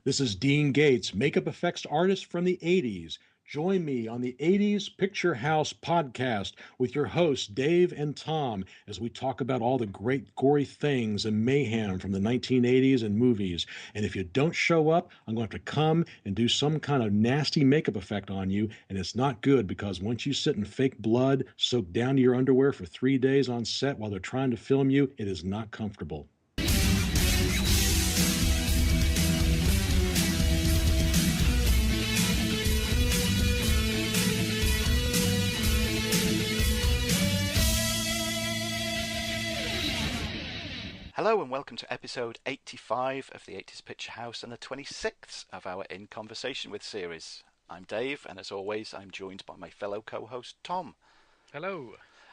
This is Dean Gates, makeup effects artist from the 80s. Join me on the 80s Picture House podcast with your hosts, Dave and Tom, as we talk about all the great gory things and mayhem from the 1980s and movies. And if you don't show up, I'm going to have to come and do some kind of nasty makeup effect on you. And it's not good because once you sit in fake blood soaked down to your underwear for 3 days on set while they're trying to film you, it is not comfortable. Hello and welcome to episode 85 of the 80s Picture House and the 26th of our In Conversation With series. I'm Dave, and as always I'm joined by my fellow co-host Tom. Hello.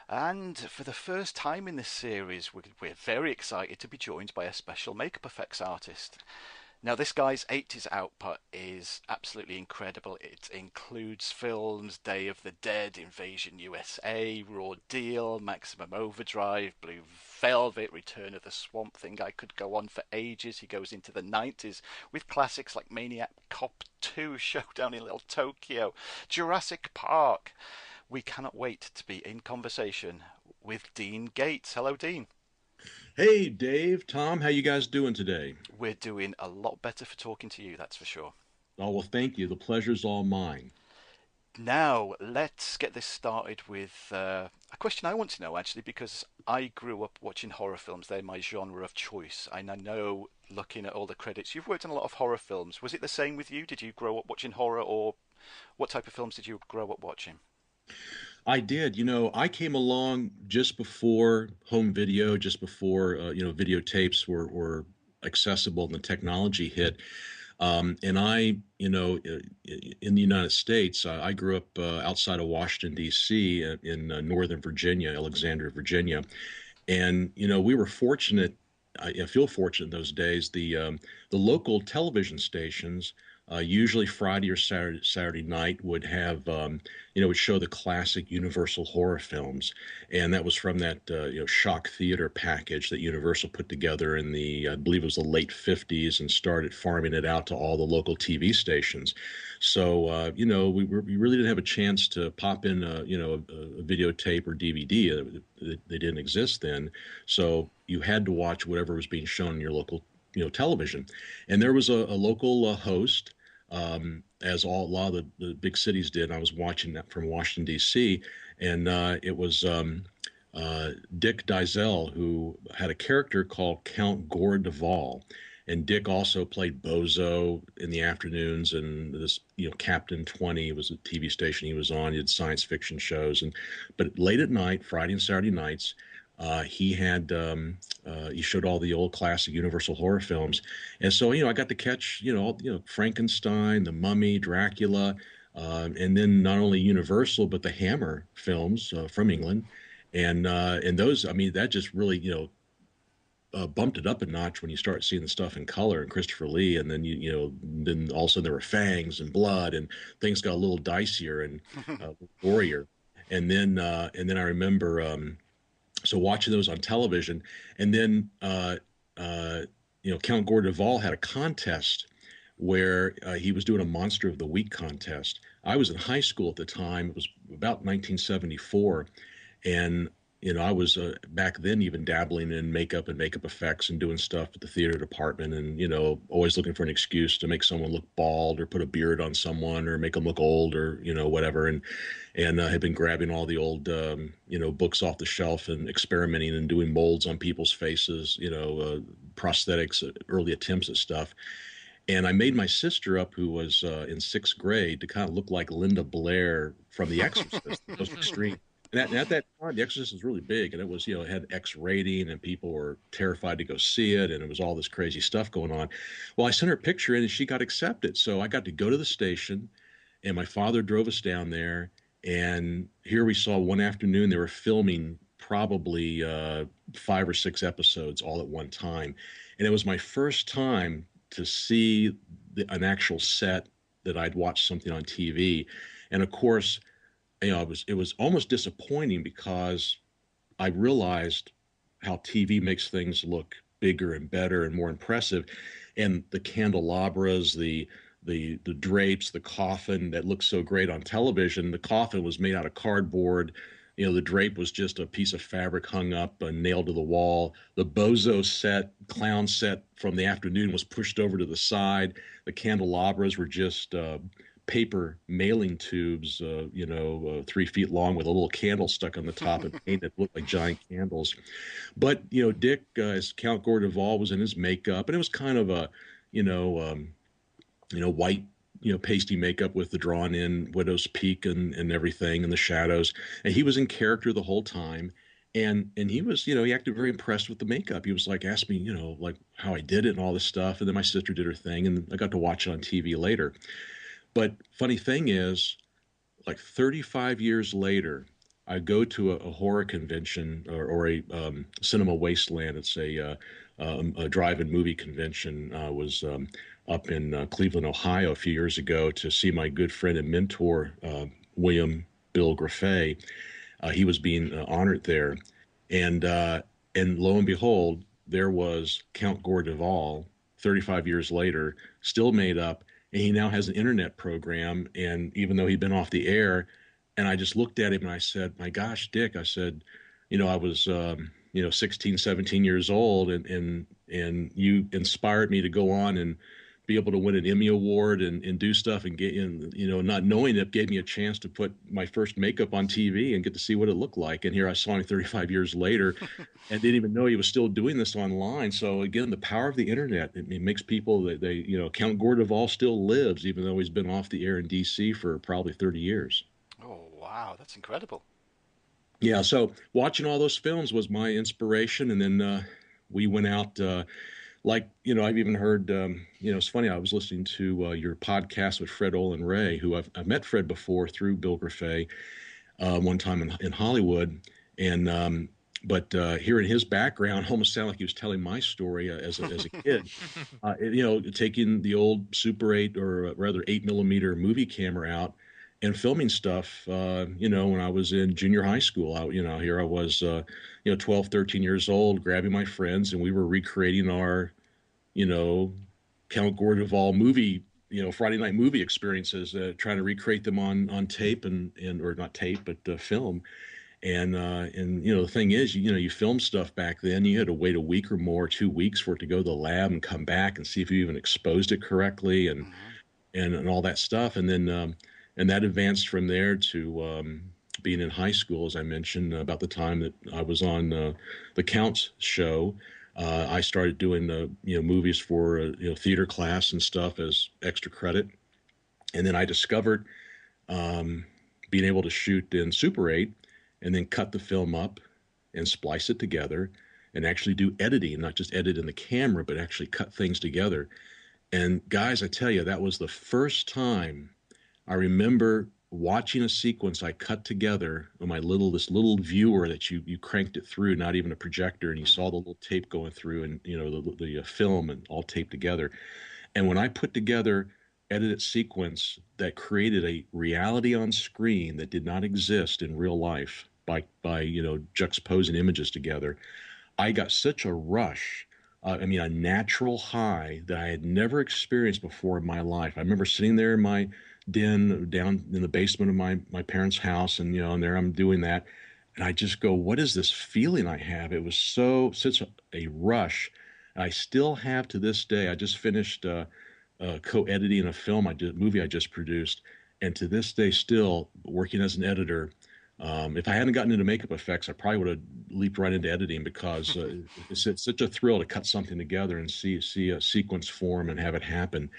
And for the first time in this series we're very excited to be joined by a special makeup effects artist. Now, this guy's 80s output is absolutely incredible. It includes films Day of the Dead, Invasion USA, Raw Deal, Maximum Overdrive, Blue Velvet, Return of the Swamp Thing. I could go on for ages. He goes into the 90s with classics like Maniac Cop 2, Showdown in Little Tokyo, Jurassic Park. We cannot wait to be in conversation with Dean Gates. Hello, Dean. Hey, Dave, Tom, how you guys doing today? We're doing a lot better for talking to you, that's for sure. Oh, well, thank you. The pleasure's all mine. Now, let's get this started with a question I want to know, actually, because I grew up watching horror films. They're my genre of choice. And I know, looking at all the credits, you've worked on a lot of horror films. Was it the same with you? Did you grow up watching horror, or what type of films did you grow up watching? I did. I came along just before home video, just before, videotapes were accessible and the technology hit. And in the United States, I grew up outside of Washington, D.C., in Northern Virginia, Alexandria, Virginia. And, we were fortunate. I feel fortunate in those days. The local television stations, usually Friday or Saturday night, would have would show the classic Universal horror films, and that was from that shock theater package that Universal put together in I believe it was the late '50s, and started farming it out to all the local TV stations. So we really didn't have a chance to pop in a videotape or DVD. They didn't exist then, so you had to watch whatever was being shown in your local television. And there was a local host, as a lot of the big cities did. I was watching that from Washington, D.C., and it was Dick Dizelle, who had a character called Count Gore Duvall. And Dick also played Bozo in the afternoons, and this, Captain 20 was a TV station he was on. He did science fiction shows, but late at night, Friday and Saturday nights, he showed all the old classic Universal horror films. And so, I got to catch, Frankenstein, The Mummy, Dracula, and then not only Universal, but the Hammer films from England. And those, that just really, bumped it up a notch when you start seeing the stuff in color and Christopher Lee. And then, then all of a sudden there were fangs and blood, and things got a little dicier and gorier. And then I remember, so watching those on television, and then Count Gore Duvall had a contest where he was doing a Monster of the Week contest. I was in high school at the time. It was about 1974, and I was back then even dabbling in makeup and makeup effects and doing stuff at the theater department, and always looking for an excuse to make someone look bald or put a beard on someone or make them look old or whatever, and had been grabbing all the old books off the shelf and experimenting and doing molds on people's faces, prosthetics, early attempts at stuff. And I made my sister up, who was in sixth grade, to kind of look like Linda Blair from The Exorcist. It was extreme. And at that time, The Exorcist was really big, and it was, it had X rating, and people were terrified to go see it, and it was all this crazy stuff going on. Well, I sent her a picture in, and she got accepted. So I got to go to the station, and my father drove us down there, and here we saw one afternoon they were filming probably 5 or 6 episodes all at one time. And it was my first time to see an actual set that I'd watched something on TV. And of course, it was almost disappointing, because I realized how TV makes things look bigger and better and more impressive. And the candelabras, the drapes, the coffin that looks so great on television. The coffin was made out of cardboard. You know, the drape was just a piece of fabric hung up and nailed to the wall. The bozo set, clown set from the afternoon was pushed over to the side. The candelabras were just paper mailing tubes, 3 feet long with a little candle stuck on the top and painted looked like giant candles. But Dick, as Count Gordeval, was in his makeup, and it was kind of a, you know, white, pasty makeup with the drawn in widow's peak and everything and the shadows. And he was in character the whole time. And he was, he acted very impressed with the makeup. He was like, asked me, like how I did it and all this stuff. And then my sister did her thing, and I got to watch it on TV later. But funny thing is, like 35 years later, I go to a horror convention or a cinema wasteland. It's a drive-in movie convention. Was up in Cleveland, Ohio, a few years ago to see my good friend and mentor, William Bill Graffet. He was being honored there, and lo and behold, there was Count Gordeval, 35 years later, still made up, and he now has an internet program. And even though he'd been off the air, and I just looked at him and I said, "My gosh, Dick," I said, I was 16, 17 years old, and you inspired me to go on and be able to win an Emmy Award and do stuff and get in, not knowing it gave me a chance to put my first makeup on TV and get to see what it looked like. And here I saw him 35 years later and didn't even know he was still doing this online. So again, the power of the internet, it makes people that Count Gordeval still lives, even though he's been off the air in DC for probably 30 years. Oh, wow, that's incredible. Yeah. So watching all those films was my inspiration. And then we went out, I've even heard, it's funny. I was listening to your podcast with Fred Olin Ray, who I've met Fred before through Bill Graffet one time in Hollywood. And, but hearing his background almost sounded like he was telling my story as a kid, taking the old Super 8 or rather 8 millimeter movie camera out and filming stuff, when I was in junior high school. Here I was, 12, 13 years old, grabbing my friends, and we were recreating our, Count Gordeval movie, Friday night movie experiences, trying to recreate them on tape and or not tape, but film. And the thing is, you film stuff back then, you had to wait a week or more, 2 weeks for it to go to the lab and come back and see if you even exposed it correctly and all that stuff. And then, and that advanced from there to being in high school, as I mentioned, about the time that I was on the Counts show. I started doing movies for theater class and stuff as extra credit, and then I discovered being able to shoot in Super 8 and then cut the film up and splice it together and actually do editing, not just edit in the camera, but actually cut things together. And guys, I tell you, that was the first time I remember watching a sequence I cut together on this little viewer that you cranked it through, not even a projector, and you saw the little tape going through, and the film and all taped together. And when I put together edited sequence that created a reality on screen that did not exist in real life by juxtaposing images together, I got such a rush. A natural high that I had never experienced before in my life. I remember sitting there in my den down in the basement of my parents' house, and and there I'm doing that, and I just go, what is this feeling I have? It was such a rush. I still have to this day. I just finished co-editing a movie I just produced, and to this day still working as an editor. If I hadn't gotten into makeup effects, I probably would have leaped right into editing, because it's such a thrill to cut something together and see a sequence form and have it happen.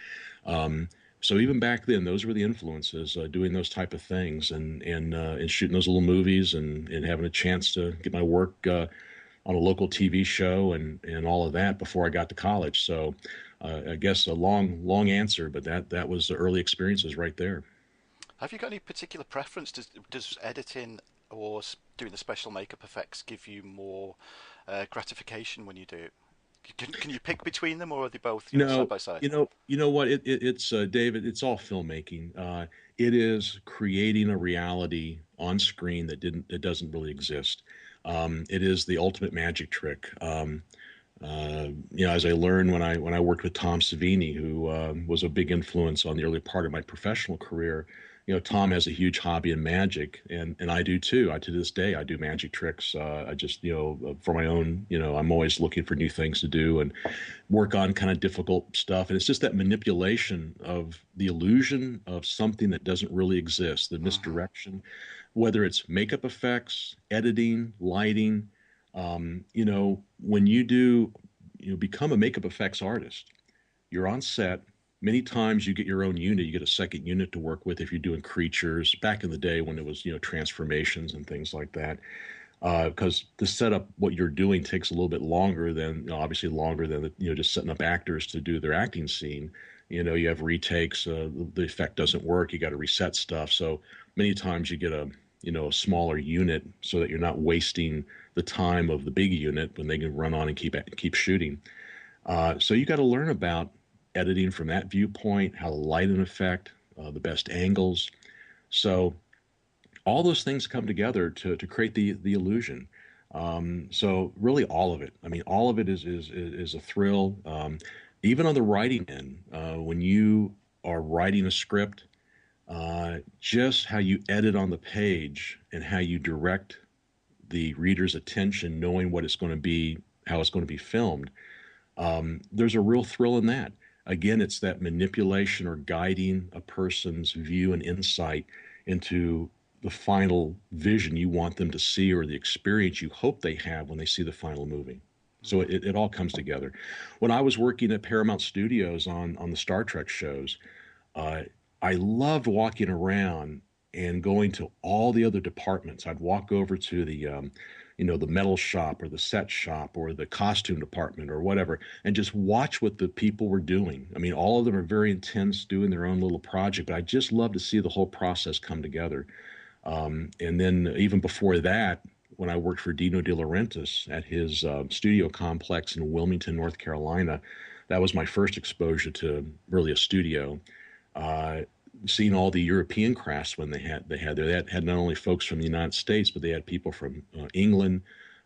So even back then, those were the influences, doing those type of things and shooting those little movies and having a chance to get my work on a local TV show and all of that before I got to college. So I guess a long answer, but that was the early experiences right there. Have you got any particular preference? Does editing or doing the special makeup effects give you more gratification when you do it? Can you pick between them, or are they both side by side? You know what? It's David. It's all filmmaking. It is creating a reality on screen that doesn't really exist. It is the ultimate magic trick. As I learned when I worked with Tom Savini, who was a big influence on the early part of my professional career. Tom has a huge hobby in magic, and I do too. To this day, I do magic tricks. I just, for my own, I'm always looking for new things to do and work on kind of difficult stuff. And it's just that manipulation of the illusion of something that doesn't really exist, the Mm-hmm. misdirection, whether it's makeup effects, editing, lighting. When become a makeup effects artist, you're on set. Many times you get your own unit. You get a second unit to work with if you're doing creatures. Back in the day when it was, transformations and things like that, because to set up what you're doing takes a little bit longer than, obviously longer than just setting up actors to do their acting scene. You have retakes. The effect doesn't work. You got to reset stuff. So many times you get a smaller unit so that you're not wasting the time of the big unit when they can run on and keep shooting. So you got to learn about editing from that viewpoint, how to light an effect, the best angles. So all those things come together to create the illusion. So really, all of it. I mean, all of it is a thrill. Even on the writing end, when you are writing a script, just how you edit on the page and how you direct the reader's attention, knowing what it's going to be, how it's going to be filmed. There's a real thrill in that. Again, it's that manipulation or guiding a person's view and insight into the final vision you want them to see or the experience you hope they have when they see the final movie. So it all comes together. When I was working at Paramount Studios on the Star Trek shows, uh, I loved walking around and going to all the other departments. I'd walk over to the metal shop or the set shop or the costume department or whatever, and just watch what the people were doing. I mean, all of them are very intense, doing their own little project, but I just love to see the whole process come together. And then even before that, when I worked for Dino De Laurentiis at his studio complex in Wilmington, North Carolina, that was my first exposure to really a studio. Uh, Seeing all the European craftsmen they had there. They had not only folks from the United States, but they had people from England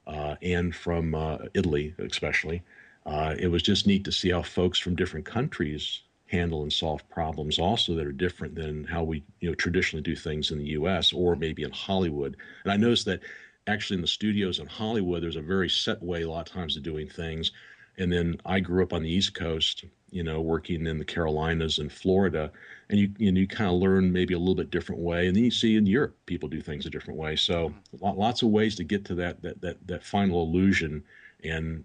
and from Italy, especially. It was just neat to see how folks from different countries handle and solve problems also that are different than how we traditionally do things in the U.S. or maybe in Hollywood. And I noticed that actually in the studios in Hollywood, there's a very set way a lot of times of doing things. And then I grew up on the East Coast, working in the Carolinas and Florida, and you kind of learn maybe a little bit different way. And then you see in Europe people do things a different way. So Mm-hmm. lots of ways to get to that final illusion and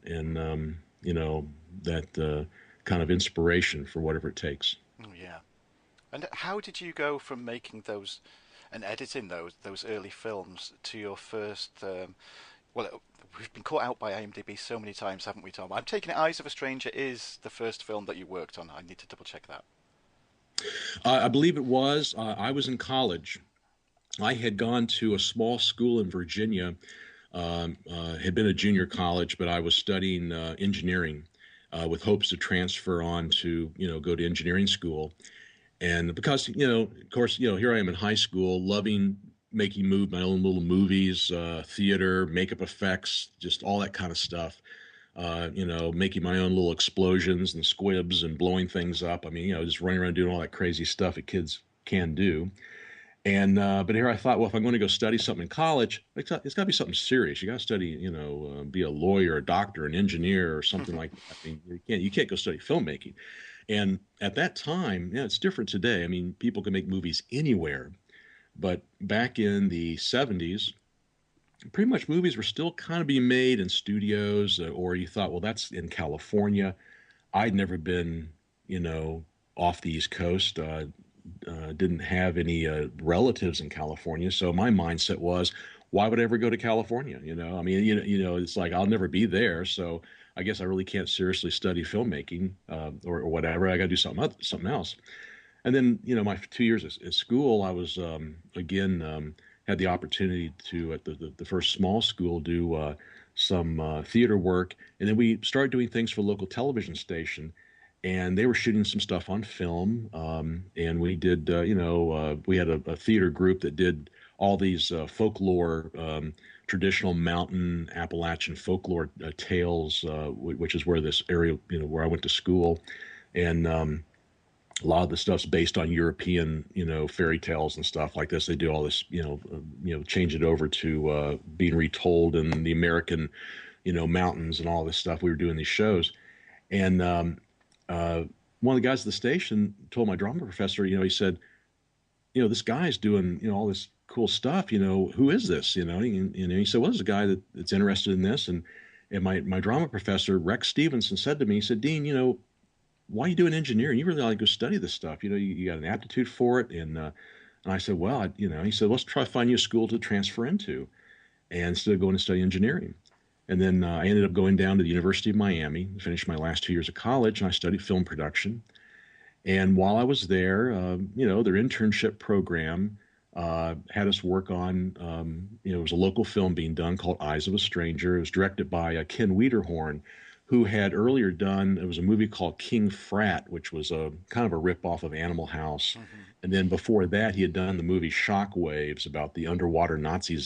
that kind of inspiration for whatever it takes. Oh, yeah. And how did you go from making those and editing those early films to your first? Well, we've been caught out by IMDb so many times, haven't we, Tom? I'm taking it. Eyes of a Stranger is the first film that you worked on. I need to double check that. I believe it was. I was in college. I had gone to a small school in Virginia, had been a junior college, but I was studying engineering with hopes to transfer on to, go to engineering school. And because, of course, here I am in high school, loving making my own little movies, theater, makeup effects, just all that kind of stuff. Making my own little explosions and squibs and blowing things up. I mean, just running around doing all that crazy stuff that kids can do. And but here I thought, well, if I'm going to go study something in college, it's got to be something serious. You got to study, be a lawyer, a doctor, an engineer, or something like that. I mean, you can't go study filmmaking. And at that time, yeah, it's different today. I mean, people can make movies anywhere, but back in the '70s, pretty much movies were still kind of being made in studios, or you thought, well, that's in California. I'd never been, off the East Coast. Didn't have any relatives in California, so my mindset was, why would I ever go to California? I mean, it's like I'll never be there, so I guess I really can't seriously study filmmaking or whatever. I got to do something else. And then, my 2 years at school, I was again had the opportunity to at the first small school do some theater work, and then we started doing things for a local television station. and they were shooting some stuff on film. And we did, we had a theater group that did all these folklore, traditional mountain Appalachian folklore tales, which is where this area, where I went to school. And a lot of the stuff's based on European, fairy tales and stuff like this. They do all this, change it over to being retold in the American, mountains and all this stuff. We were doing these shows, and uh, one of the guys at the station told my drama professor, he said, this guy's doing, all this cool stuff. Who is this? He said, well, there's a guy that's interested in this, and my drama professor Rex Stevenson said to me, he said, Dean, why are you doing engineering? You really ought to go study this stuff. You got an aptitude for it. And I said, well, he said, let's try to find you a school to transfer into, and instead of going to study engineering. And then I ended up going down to the University of Miami, finished my last 2 years of college, and I studied film production. And while I was there, their internship program had us work on, it was a local film being done called Eyes of a Stranger. It was directed by Ken Wiederhorn, who had earlier done, it was a movie called King Frat, which was a kind of a ripoff of Animal House. Hmm. And then before that, he had done the movie Shockwaves about the underwater Nazi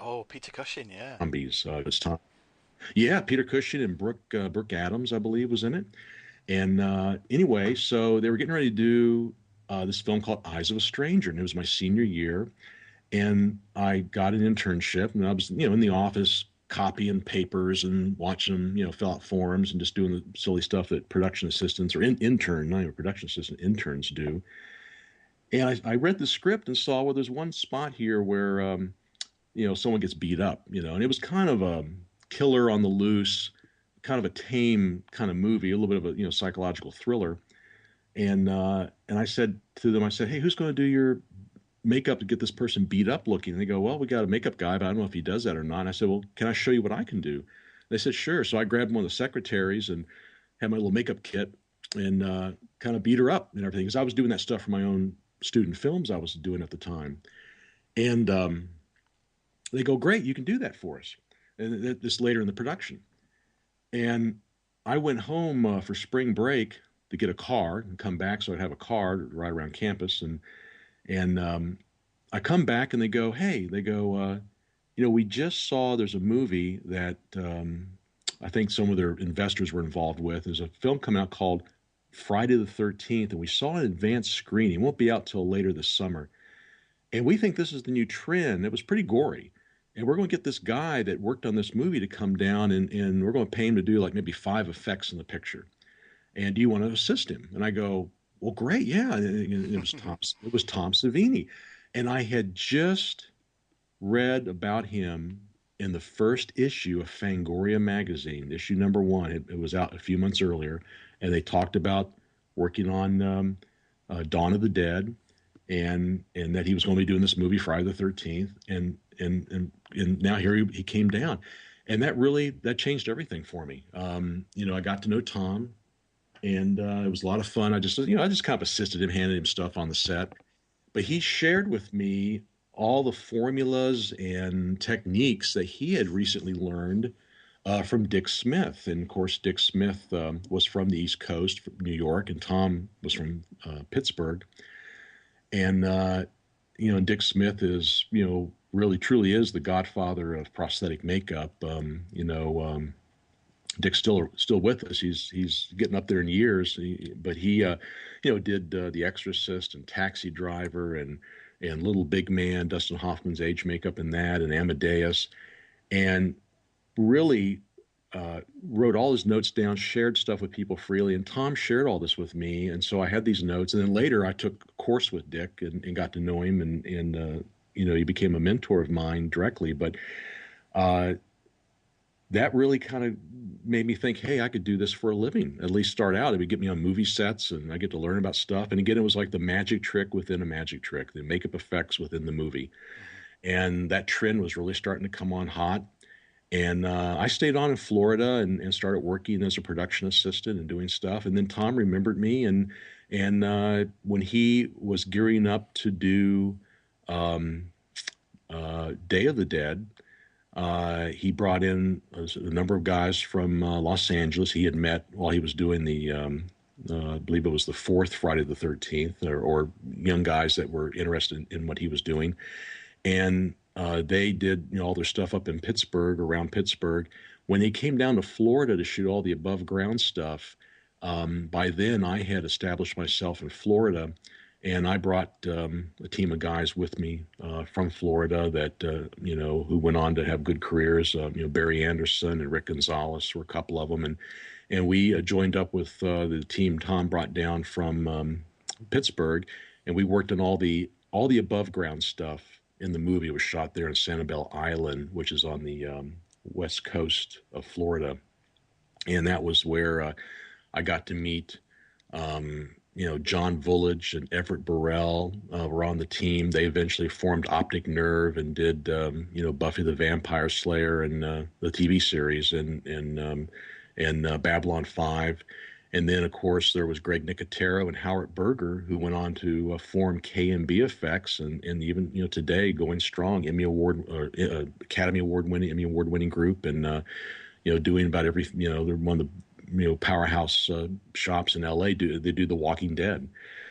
Oh, Peter Cushing, yeah. zombies. It's time. Yeah, Peter Cushing and Brooke Adams, I believe, was in it. And anyway, so they were getting ready to do this film called Eyes of a Stranger, and it was my senior year. And I got an internship, and I was, in the office copying papers and watching them, fill out forms and just doing the silly stuff that production assistants or intern, not even production assistant, interns do. And I read the script and saw, well, there's one spot here where, someone gets beat up, and it was kind of a killer on the loose, kind of a tame kind of movie, a little bit of a, psychological thriller. And I said to them, I said, hey, who's going to do your makeup to get this person beat up looking? And they go, well, we got a makeup guy, but I don't know if he does that or not. And I said, well, can I show you what I can do? They said, sure. So I grabbed one of the secretaries and had my little makeup kit and kind of beat her up and everything, because I was doing that stuff for my own student films I was doing at the time. And they go, great, you can do that for us. And this later in the production. And I went home for spring break to get a car and come back so I'd have a car to ride around campus. And I come back and they go, hey, we just saw there's a movie that I think some of their investors were involved with. There's a film coming out called Friday the 13th, and we saw an advanced screening. It won't be out till later this summer. And we think this is the new trend. It was pretty gory. And we're going to get this guy that worked on this movie to come down, and we're going to pay him to do like maybe 5 effects in the picture. And do you want to assist him? And I go, well, great, yeah. And it was Tom Savini, and I had just read about him in the first issue of Fangoria magazine, issue number 1. It was out a few months earlier, and they talked about working on Dawn of the Dead, and that he was going to be doing this movie Friday the 13th, and now here he came down, and that changed everything for me. I got to know Tom, and it was a lot of fun. I just kind of assisted him, handed him stuff on the set, but he shared with me all the formulas and techniques that he had recently learned from Dick Smith. And of course, Dick Smith was from the East Coast, from New York, and Tom was from Pittsburgh. And Dick Smith is, really truly is the godfather of prosthetic makeup. Dick's still with us. He's getting up there in years, but he did The Exorcist and Taxi Driver and Little Big Man, Dustin Hoffman's age makeup in that, and Amadeus, and really wrote all his notes down, shared stuff with people freely. And Tom shared all this with me, and so I had these notes. And then later, I took a course with Dick and got to know him, and he became a mentor of mine directly. But that really kind of made me think, hey, I could do this for a living. At least start out. It would get me on movie sets, and I get to learn about stuff. And again, it was like the magic trick within a magic trick, the makeup effects within the movie. And that trend was really starting to come on hot. And I stayed on in Florida and started working as a production assistant and doing stuff. And then Tom remembered me, and when he was gearing up to do Day of the Dead, he brought in a number of guys from Los Angeles he had met while he was doing the I believe it was the fourth Friday the 13th, or young guys that were interested in what he was doing. And they did all their stuff up in Pittsburgh, around Pittsburgh. When they came down to Florida to shoot all the above ground stuff, by then I had established myself in Florida, and I brought a team of guys with me from Florida that who went on to have good careers. Barry Anderson and Rick Gonzalez were a couple of them, and we joined up with the team Tom brought down from Pittsburgh, and we worked on all the above ground stuff in the movie. It was shot there in Sanibel Island, which is on the west coast of Florida, and that was where I got to meet. John Vulich and Everett Burrell were on the team. They eventually formed Optic Nerve and did, Buffy the Vampire Slayer and the TV series and Babylon 5. And then, of course, there was Greg Nicotero and Howard Berger, who went on to form KMB Effects, and even today going strong, Academy Award winning, Emmy Award winning group, and doing about everything. They're one of the powerhouse shops in LA. They do The Walking Dead.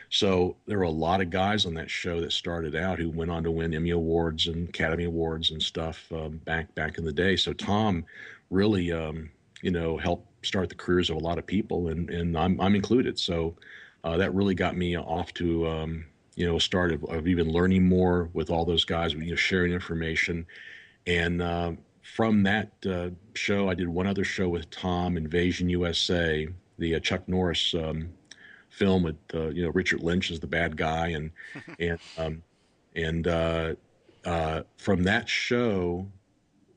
So there were a lot of guys on that show that started out who went on to win Emmy Awards and Academy Awards and stuff back in the day. So Tom really helped start the careers of a lot of people, and I'm included. So that really got me off to a start of even learning more with all those guys, sharing information. And from that show, I did one other show with Tom, Invasion USA, the Chuck Norris film with Richard Lynch as the bad guy, and from that show,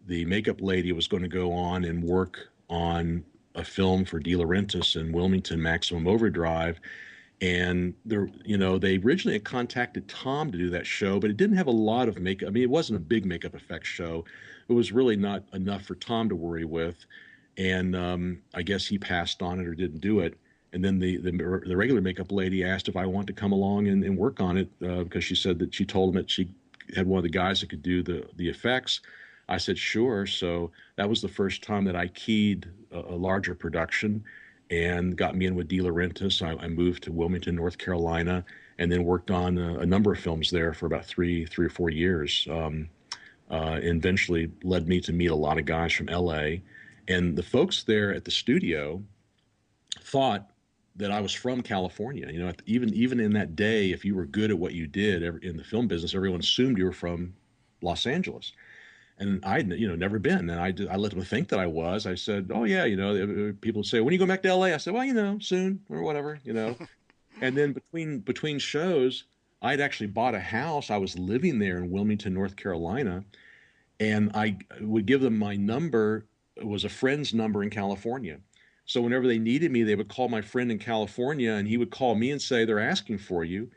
the makeup lady was going to go on and work on a film for De Laurentiis in Wilmington, Maximum Overdrive. And they originally had contacted Tom to do that show, but it didn't have a lot of makeup. I mean, it wasn't a big makeup effects show. It was really not enough for Tom to worry with. And I guess he passed on it or didn't do it. And then the regular makeup lady asked if I wanted to come along and work on it because she said that she told him that she had one of the guys that could do the effects. I said, sure. So that was the first time that I keyed a larger production and got me in with De Laurentiis. I moved to Wilmington, North Carolina, and then worked on a number of films there for about three or 4 years. And eventually led me to meet a lot of guys from LA. And the folks there at the studio thought that I was from California. Even in that day, if you were good at what you did in the film business, everyone assumed you were from Los Angeles. And I'd never been, and I let them think that I was. I said, "Oh yeah, people say, when are you going back to LA?" I said, "Well, soon or whatever." And then between shows, I'd actually bought a house. I was living there in Wilmington, North Carolina, and I would give them my number. It was a friend's number in California. So whenever they needed me, they would call my friend in California, and he would call me and say, "They're asking for you."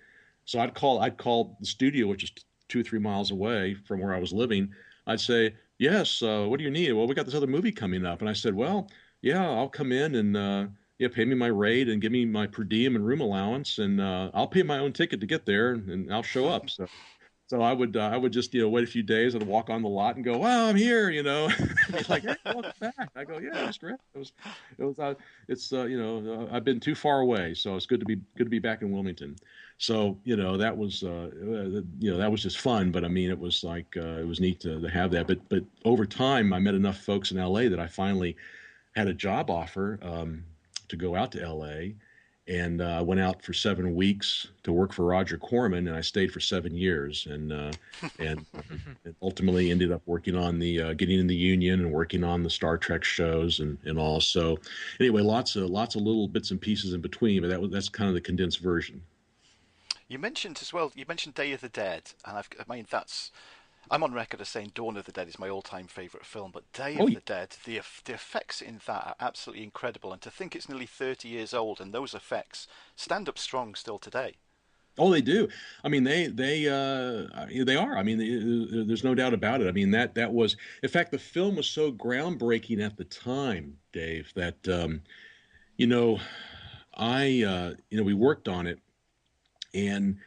So I'd call the studio, which is 2 or 3 miles away from where I was living. I'd say, "Yes, what do you need?" "Well, we got this other movie coming up." And I said, "Well, yeah, I'll come in and pay me my rate and give me my per diem and room allowance, and I'll pay my own ticket to get there, and I'll show up." So I would just wait a few days and walk on the lot and go, "Wow, I'm here," He's like, "Hey, welcome back." I go, "Yeah, it was great. I've been too far away, so it's good to be back in Wilmington." So that was that was just fun. But I mean, it was like it was neat to have that. But over time, I met enough folks in LA that I finally had a job offer to go out to LA, and went out for 7 weeks to work for Roger Corman, and I stayed for 7 years, and ultimately ended up working on the getting in the union and working on the Star Trek shows and all. So anyway, lots of little bits and pieces in between, but that's kind of the condensed version. You mentioned as well. You mentioned Day of the Dead, and I'm on record as saying Dawn of the Dead is my all-time favorite film, but Day Oh, of the Dead, the effects in that are absolutely incredible, and to think it's nearly 30 years old and those effects stand up strong still today. oh, they do. I mean, they are. I mean, there's no doubt about it. I mean, that was, in fact, the film was so groundbreaking at the time, Dave, that you know, I we worked on it, and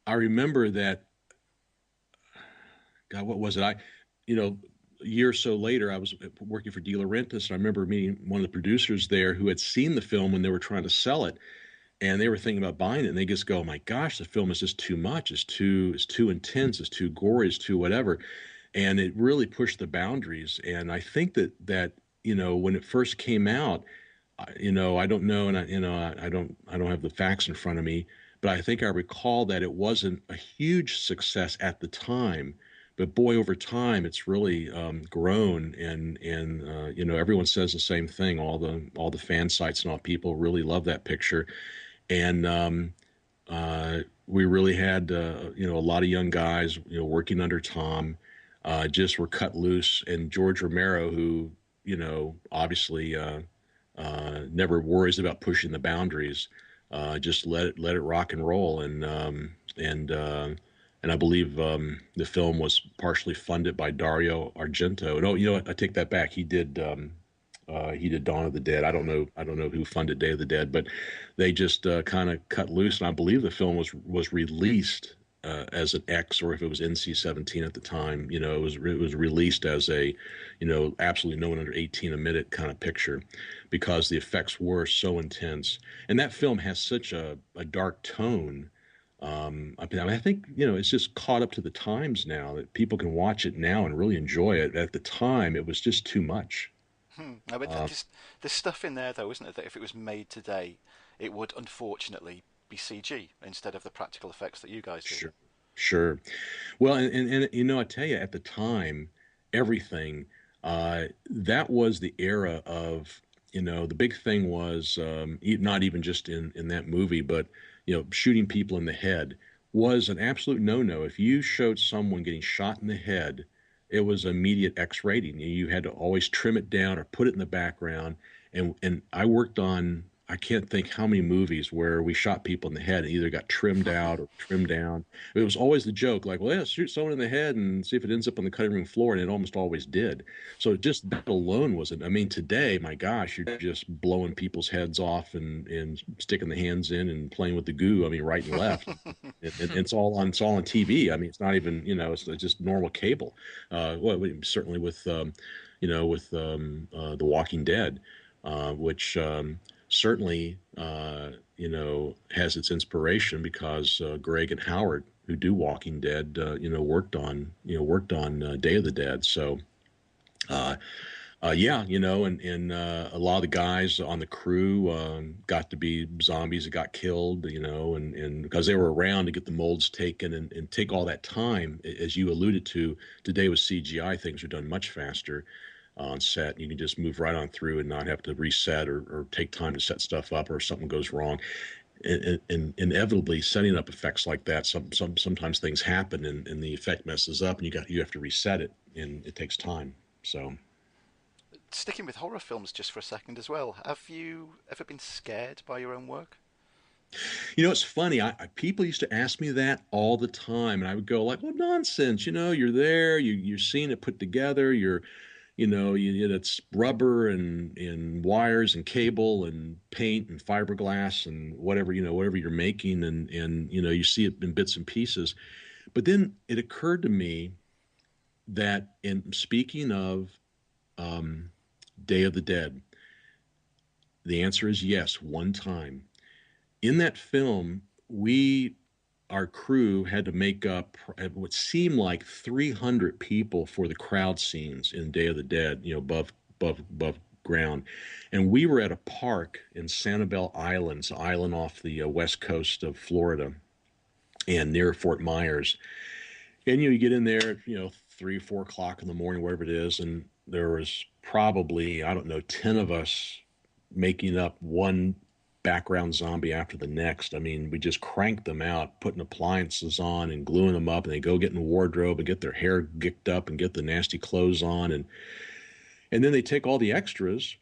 I remember that, God, what was it? You know, a year or so later, I was working for De Laurentiis, and I remember meeting one of the producers there who had seen the film when they were trying to sell it, and they were thinking about buying it, and they just go, "Oh my gosh, the film is just too much. It's too intense. It's too gory. It's too whatever," and it really pushed the boundaries. And I think that when it first came out, I don't know, and I don't have the facts in front of me, but I think I recall that it wasn't a huge success at the time. But boy, over time, it's really grown, and everyone says the same thing. All the fan sites and all people really love that picture, and we really had a lot of young guys working under Tom, just were cut loose, and George Romero, who obviously never worries about pushing the boundaries, just let it rock and roll, and I believe the film was partially funded by Dario Argento. No, you know what? I take that back. He did Dawn of the Dead. I don't know who funded Day of the Dead, but they just kind of cut loose, and I believe the film was released as an X, or if it was NC-17 at the time. It was released as a, absolutely no one under 18 a minute kind of picture, because the effects were so intense, and that film has such a dark tone. I think it's just caught up to the times now that people can watch it now and really enjoy it. At the time, it was just too much. I mean, Um, there's stuff in there though, isn't it? That if it was made today, it would unfortunately be CG instead of the practical effects that you guys do. sure, sure. Well, and I tell you, at the time, everything that was the era of, the big thing was not even just in that movie, but shooting people in the head was an absolute no-no. If you showed someone getting shot in the head, it was immediate X rating. You had to always trim it down or put it in the background. And I worked on, I can't think how many movies where we shot people in the head and either got trimmed out or trimmed down. It was always the joke, like, well, yeah, shoot someone in the head and see if it ends up on the cutting room floor, and it almost always did. So just that alone wasn't. I mean, today, my gosh, you're just blowing people's heads off and sticking the hands in and playing with the goo. I mean, right and left. And it's all on TV. I mean, it's not even it's just normal cable. Certainly with The Walking Dead, which certainly has its inspiration because Greg and Howard, who do Walking Dead, worked on Day of the Dead. So uh, yeah, and a lot of the guys on the crew got to be zombies that got killed, and because they were around to get the molds taken and take all that time, as you alluded to. Today with CGI, things are done much faster on set. You can just move right on through and not have to reset or take time to set stuff up, or if something goes wrong. And inevitably, setting up effects like that, sometimes things happen, and the effect messes up, and you have to reset it, and it takes time. So. Sticking with horror films just for a second as well, have you ever been scared by your own work? It's funny. People used to ask me that all the time, and I would go like, "Well, nonsense. You're there. You're seeing it put together. It's rubber and wires and cable and paint and fiberglass and whatever you're making, and you see it in bits and pieces." But then it occurred to me that, in speaking of um, Day of the Dead, the answer is yes. One time in that film, our crew had to make up what seemed like 300 people for the crowd scenes in Day of the Dead, above ground. And we were at a park in Sanibel Islands, island off the west coast of Florida and near Fort Myers. And you get in there, 3 or 4 o'clock in the morning, wherever it is, and there was probably, I don't know, 10 of us making up one background zombie after the next. I mean, we just cranked them out, putting appliances on and gluing them up, and they go get in the wardrobe and get their hair gicked up and get the nasty clothes on, and then they take all the extras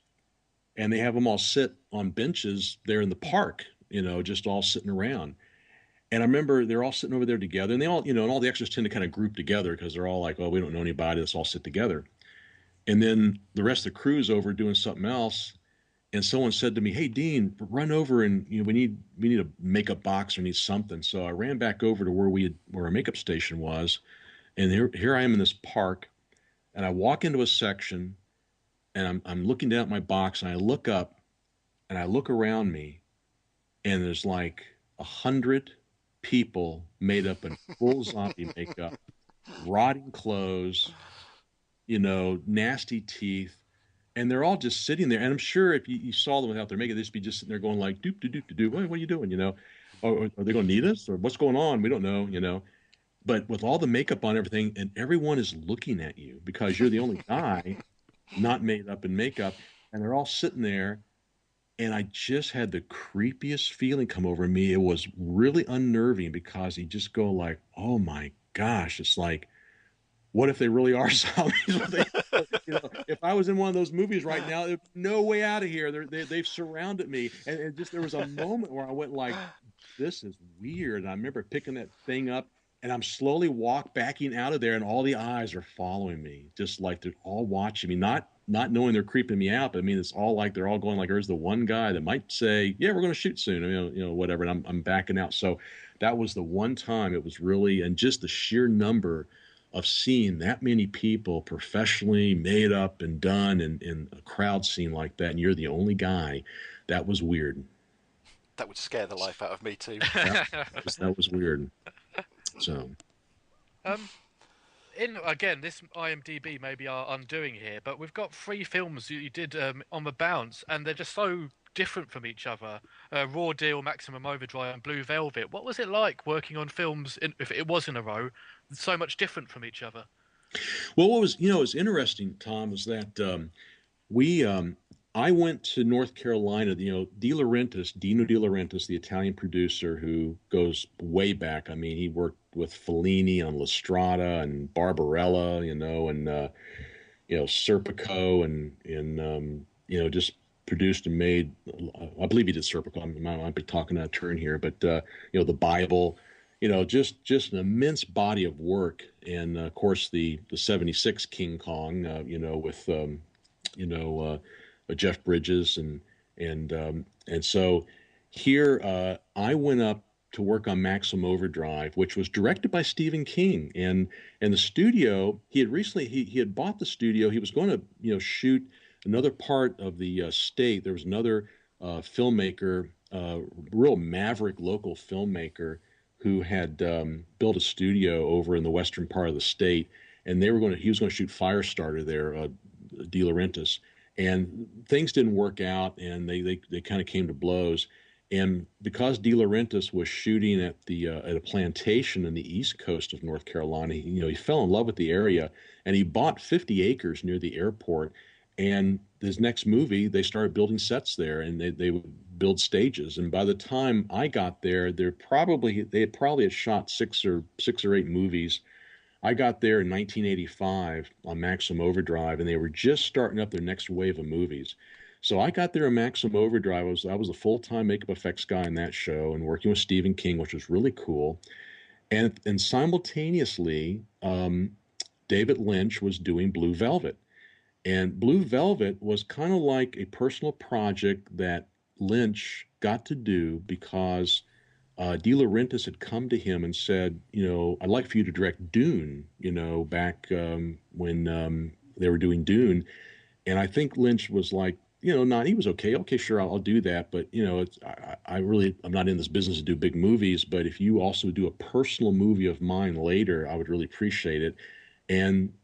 and they have them all sit on benches there in the park, just all sitting around. And I remember they're all sitting over there together, and they all, and all the extras tend to kind of group together because they're all like, "Oh, we don't know anybody. Let's all sit together." And then the rest of the crew's over doing something else, and someone said to me, "Hey, Dean, run over and we need a makeup box or need something." So I ran back over to where our makeup station was, and here I am in this park. and I walk into a section, and I'm looking down at my box, and I look up, and I look around me, and there's like 100 people made up in full zombie makeup, rotting clothes, nasty teeth, and they're all just sitting there. And I'm sure if you saw them without their makeup, they'd just be just sitting there going like, doop, doop, doop, doop, what are you doing? Or are they going to need us? Or what's going on? We don't know. But with all the makeup on everything, and everyone is looking at you because you're the only guy not made up in makeup, and they're all sitting there. And I just had the creepiest feeling come over me. It was really unnerving because you just go like, oh my gosh, it's like, what if they really are zombies? If I was in one of those movies right now, there's no way out of here. They've surrounded me, and just there was a moment where I went like, "This is weird." And I remember picking that thing up, and I'm slowly backing out of there, and all the eyes are following me, just like they're all watching me, not knowing they're creeping me out, but I mean, it's all like they're all going like, "There's the one guy that might say, yeah, we're going to shoot soon," whatever. And I'm backing out. So that was the one time it was really, and just the sheer number of seeing that many people professionally made up and done in a crowd scene like that, and you're the only guy, that was weird. That would scare the life out of me too. That was weird. So Um, in again, this IMDb may be our undoing here, but we've got 3 films you did on the bounce, and they're just so different from each other. Raw Deal, Maximum Overdrive, and Blue Velvet. What was it like working on films, if it was in a row, so much different from each other? well, what was interesting, Tom, is that we I went to North Carolina. Dino De Laurentiis, the Italian producer who goes way back. I mean, he worked with Fellini on La Strada and Barbarella, and Serpico, and just produced and made. I believe he did Serpico. I might be talking out of turn here, but the Bible. Just an immense body of work, and of course the '76 King Kong. With Jeff Bridges, and so here I went up to work on Maximum Overdrive, which was directed by Stephen King, and the studio he had recently he had bought the studio. He was going to shoot another part of the state. There was another filmmaker, real maverick local filmmaker who had built a studio over in the western part of the state, and he was going to shoot Firestarter there, De Laurentiis, and things didn't work out, and they kind of came to blows. And because De Laurentiis was shooting at a plantation in the east coast of North Carolina, he fell in love with the area, and he bought 50 acres near the airport. And his next movie, they started building sets there, and they would build stages. And by the time I got there, they had probably had shot six or 8 movies. I got there in 1985 on Maximum Overdrive, and they were just starting up their next wave of movies. So I got there in Maximum Overdrive. I was a full-time makeup effects guy in that show, and working with Stephen King, which was really cool. And simultaneously, David Lynch was doing Blue Velvet. And Blue Velvet was kind of like a personal project that Lynch got to do because De Laurentiis had come to him and said, I'd like for you to direct Dune, back when they were doing Dune. And I think Lynch was like, he was okay, sure, I'll do that. But, I'm not in this business to do big movies. But if you also do a personal movie of mine later, I would really appreciate it. And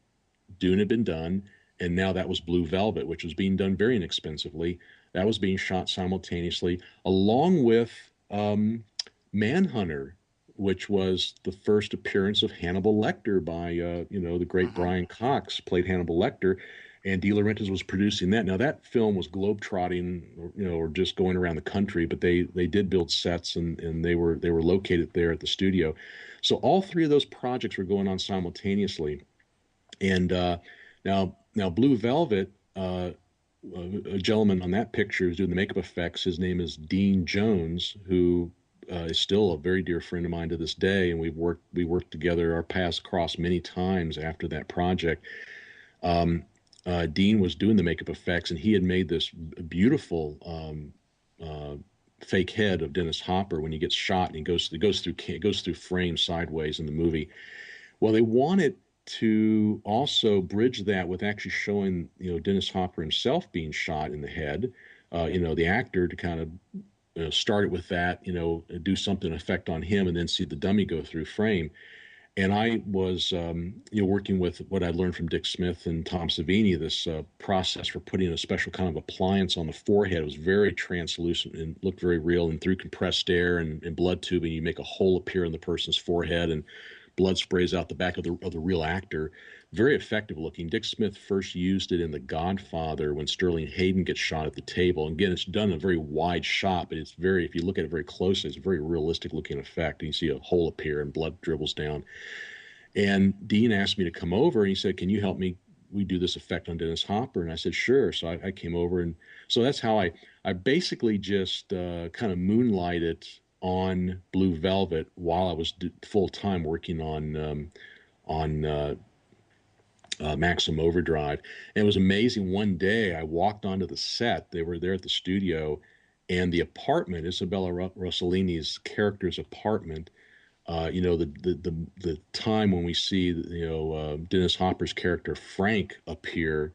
Dune had been done. And now that was Blue Velvet, which was being done very inexpensively. That was being shot simultaneously, along with Manhunter, which was the first appearance of Hannibal Lecter by, the great Brian Cox played Hannibal Lecter, and De Laurentiis was producing that. Now that film was globetrotting, or just going around the country, but they did build sets, and they were located there at the studio. So all 3 of those projects were going on simultaneously, and now Blue Velvet. A gentleman on that picture who's doing the makeup effects. His name is Dean Jones, who is still a very dear friend of mine to this day, and we worked together. Our paths crossed many times after that project. Dean was doing the makeup effects, and he had made this beautiful fake head of Dennis Hopper when he gets shot, and it goes through frame sideways in the movie. Well, they wanted to also bridge that with actually showing, Dennis Hopper himself being shot in the head, the actor, to kind of start it with that, do something effect on him, and then see the dummy go through frame. And I was, working with what I learned from Dick Smith and Tom Savini, this process for putting a special kind of appliance on the forehead. It was very translucent and looked very real. And through compressed air and blood tubing, you make a hole appear in the person's forehead, and blood sprays out the back of the real actor. Very effective looking. Dick Smith first used it in The Godfather when Sterling Hayden gets shot at the table. And again, it's done in a very wide shot, but if you look at it very closely, it's a very realistic looking effect. And you see a hole appear and blood dribbles down. And Dean asked me to come over, and he said, "Can you help me? We do this effect on Dennis Hopper." And I said, "Sure." So I came over, and so that's how I basically just kind of moonlighted on Blue Velvet while I was full time working on Maximum Overdrive. And it was amazing. One day I walked onto the set. They were there at the studio, and the apartment, Isabella Rossellini's character's apartment, the time when we see, Dennis Hopper's character Frank appear,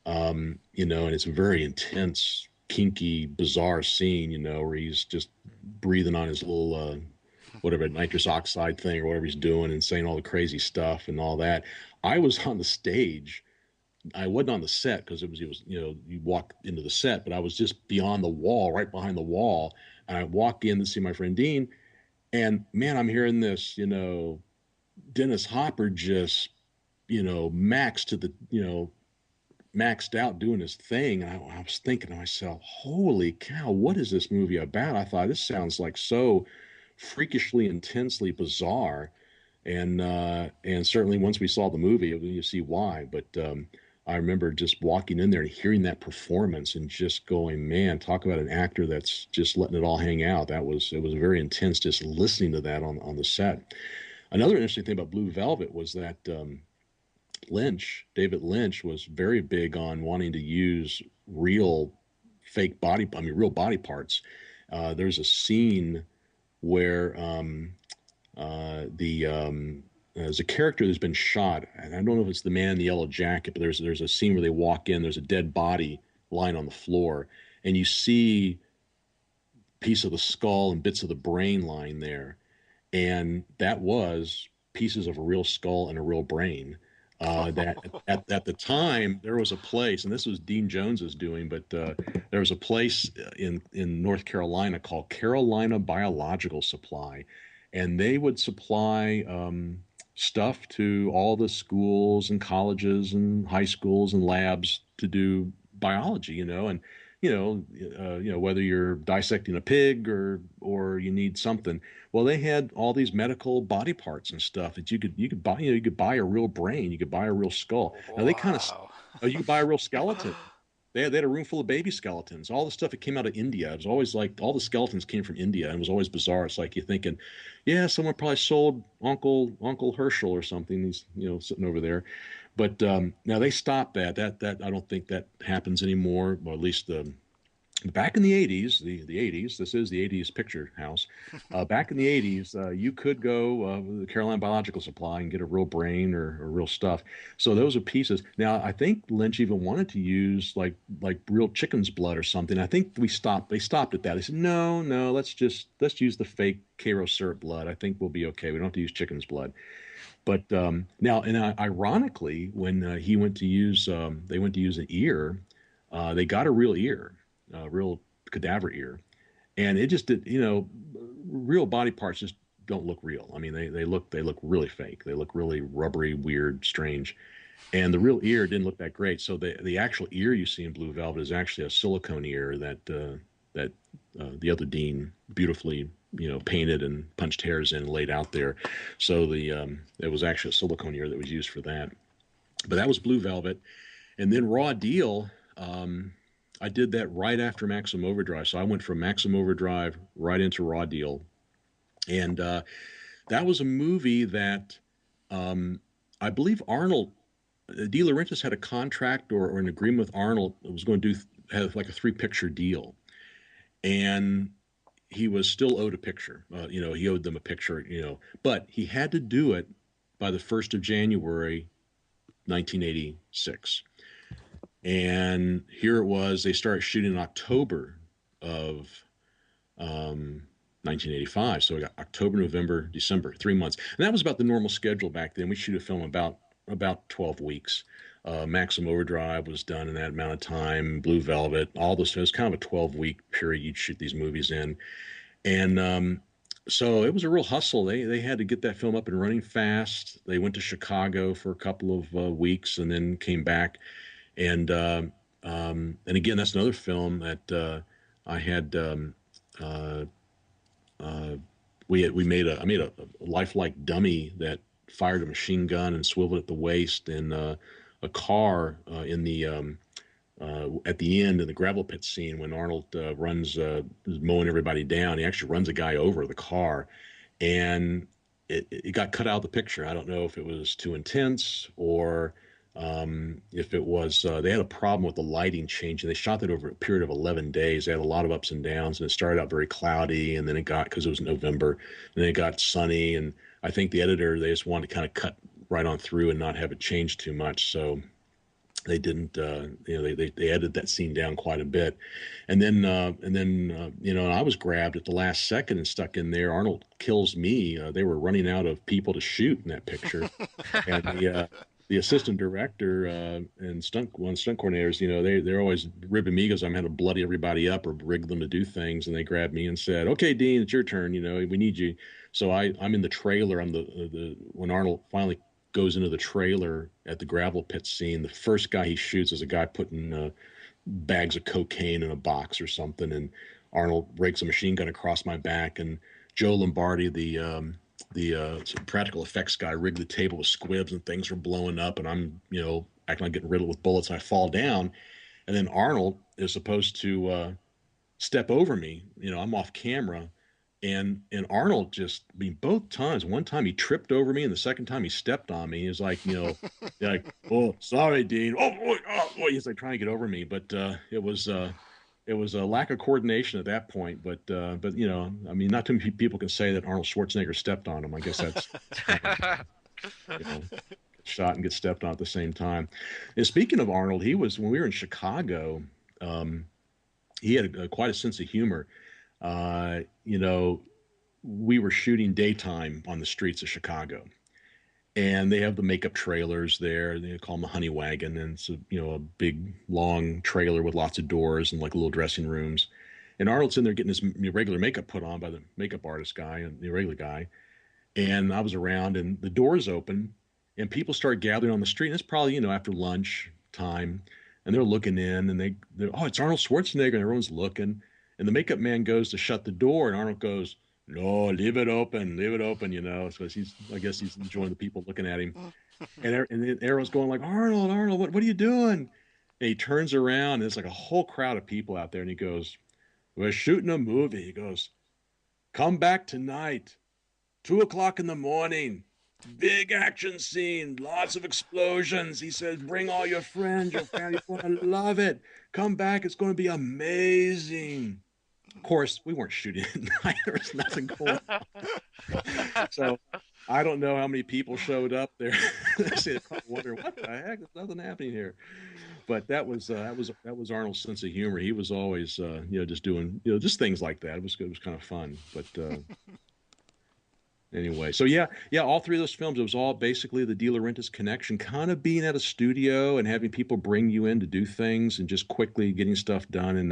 and it's a very intense, kinky, bizarre scene, where he's just breathing on his little, whatever, nitrous oxide thing or whatever he's doing, and saying all the crazy stuff and all that. I was on the stage. I wasn't on the set because it was, you walk into the set, but I was just beyond the wall, right behind the wall. And I walk in to see my friend Dean, and man, I'm hearing this, Dennis Hopper just, maxed out doing his thing. And I was thinking to myself, holy cow, what is this movie about? I thought, this sounds like so freakishly, intensely bizarre. And certainly once we saw the movie, you see why. But I remember just walking in there and hearing that performance and just going, man, talk about an actor that's just letting it all hang out. It was very intense just listening to that on the set. Another interesting thing about Blue Velvet was that David Lynch was very big on wanting to use real body parts. There's a scene where there's a character that's been shot, and I don't know if it's the man in the yellow jacket, but there's a scene where they walk in, there's a dead body lying on the floor, and you see a piece of the skull and bits of the brain lying there. And that was pieces of a real skull and a real brain. That at the time there was a place, and this was Dean Jones's doing, but there was a place in North Carolina called Carolina Biological Supply, and they would supply stuff to all the schools and colleges and high schools and labs to do biology, and whether you're dissecting a pig or you need something. Well, they had all these medical body parts and stuff that you could buy. You could buy a real brain, you could buy a real skull. Now they kind of, you could buy a real skeleton. They had a room full of baby skeletons. All the stuff that came out of India. It was always like all the skeletons came from India, and it was always bizarre. It's like you're thinking, yeah, someone probably sold Uncle Herschel or something. He's sitting over there. But now they stopped that. That I don't think that happens anymore. Or at least back in the 80s, the 80s. This is the 80s picture house. Back in the 80s, you could go to the Carolina Biological Supply and get a real brain or real stuff. So those are pieces. Now I think Lynch even wanted to use like real chicken's blood or something. I think they stopped at that. They said no, let's use the fake Cairo syrup blood. I think we'll be okay. We don't have to use chicken's blood. But now, and ironically, when they went to use an ear, they got a real ear, a real cadaver ear, and it just did. Real body parts just don't look real. I mean, they look really fake. They look really rubbery, weird, strange, and the real ear didn't look that great. So the actual ear you see in Blue Velvet is actually a silicone ear that the other Dean beautifully painted and punched hairs in and laid out there. So it was actually a silicone ear that was used for that. But that was Blue Velvet. And then Raw Deal, I did that right after Maximum Overdrive. So I went from Maximum Overdrive right into Raw Deal. And that was a movie that I believe Arnold, De Laurentiis had a contract or an agreement with Arnold that was going to have like a 3-picture deal. And he was still owed a picture. He owed them a picture, but he had to do it by the 1st of January, 1986. And here it was, they started shooting in October of 1985. So we got October, November, December, 3 months. And that was about the normal schedule back then. We shoot a film about 12 weeks. Maximum Overdrive was done in that amount of time. Blue Velvet, all this. It was kind of a 12-week period you'd shoot these movies in. And so it was a real hustle. They had to get that film up and running fast. They went to Chicago for a couple of weeks and then came back. And again, that's another film that I had. I made a lifelike dummy that fired a machine gun and swiveled at the waist, and a car in the at the end in the gravel pit scene when Arnold runs is mowing everybody down. He actually runs a guy over the car, and it got cut out of the picture. I don't know if it was too intense or if it was they had a problem with the lighting change, and they shot that over a period of 11 days. They had a lot of ups and downs, and it started out very cloudy, and then it got, because it was November, and then it got sunny, and I think the editor, they just wanted to kind of cut right on through and not have it change too much, so they didn't they edited that scene down quite a bit. And then I was grabbed at the last second and stuck in there. Arnold kills me. They were running out of people to shoot in that picture. And the assistant director and stunt coordinators, they're always ribbing me because I'm having to bloody everybody up or rig them to do things. And they grabbed me and said, "Okay, Dean, it's your turn. We need you." So I'm in the trailer. I'm when Arnold finally goes into the trailer at the gravel pit scene, the first guy he shoots is a guy putting bags of cocaine in a box or something. And Arnold rakes a machine gun across my back, and Joe Lombardi, the practical effects guy, rigged the table with squibs and things were blowing up, and I'm acting like getting riddled with bullets, and I fall down, and then Arnold is supposed to step over me. I'm off camera, and Arnold just, both times, one time he tripped over me, and the second time he stepped on me. He was like, like, "Oh, sorry, Dean." Oh, he's like trying to get over me, but it was a lack of coordination at that point, but not too many people can say that Arnold Schwarzenegger stepped on him. I guess that's shot and get stepped on at the same time. And speaking of Arnold, when we were in Chicago, he had quite a sense of humor. We were shooting daytime on the streets of Chicago. And they have the makeup trailers there. They call them the honey wagon, and it's a big long trailer with lots of doors and like little dressing rooms. And Arnold's in there getting his regular makeup put on by the makeup artist guy and the regular guy. And I was around, and the doors open, and people start gathering on the street. And it's probably after lunch time, and they're looking in, and they're, "Oh, it's Arnold Schwarzenegger," and everyone's looking. And the makeup man goes to shut the door, and Arnold goes, "No, leave it open, because I guess he's enjoying the people looking at him. And then everyone's going like, Arnold, what are you doing?" And he turns around, and there's like a whole crowd of people out there, and he goes, "We're shooting a movie." He goes, "Come back tonight, 2:00 in the morning. Big action scene, lots of explosions." He says, "Bring all your friends, your family, you're going to love it. Come back, it's going to be amazing." Of course, we weren't shooting at night. There was nothing going on. So I don't know how many people showed up there. They probably wonder, what the heck? There's nothing happening here. But that was Arnold's sense of humor. He was always just doing just things like that. It was kind of fun. But anyway, so yeah, all three of those films, it was all basically the De Laurentiis connection, kind of being at a studio and having people bring you in to do things and just quickly getting stuff done. And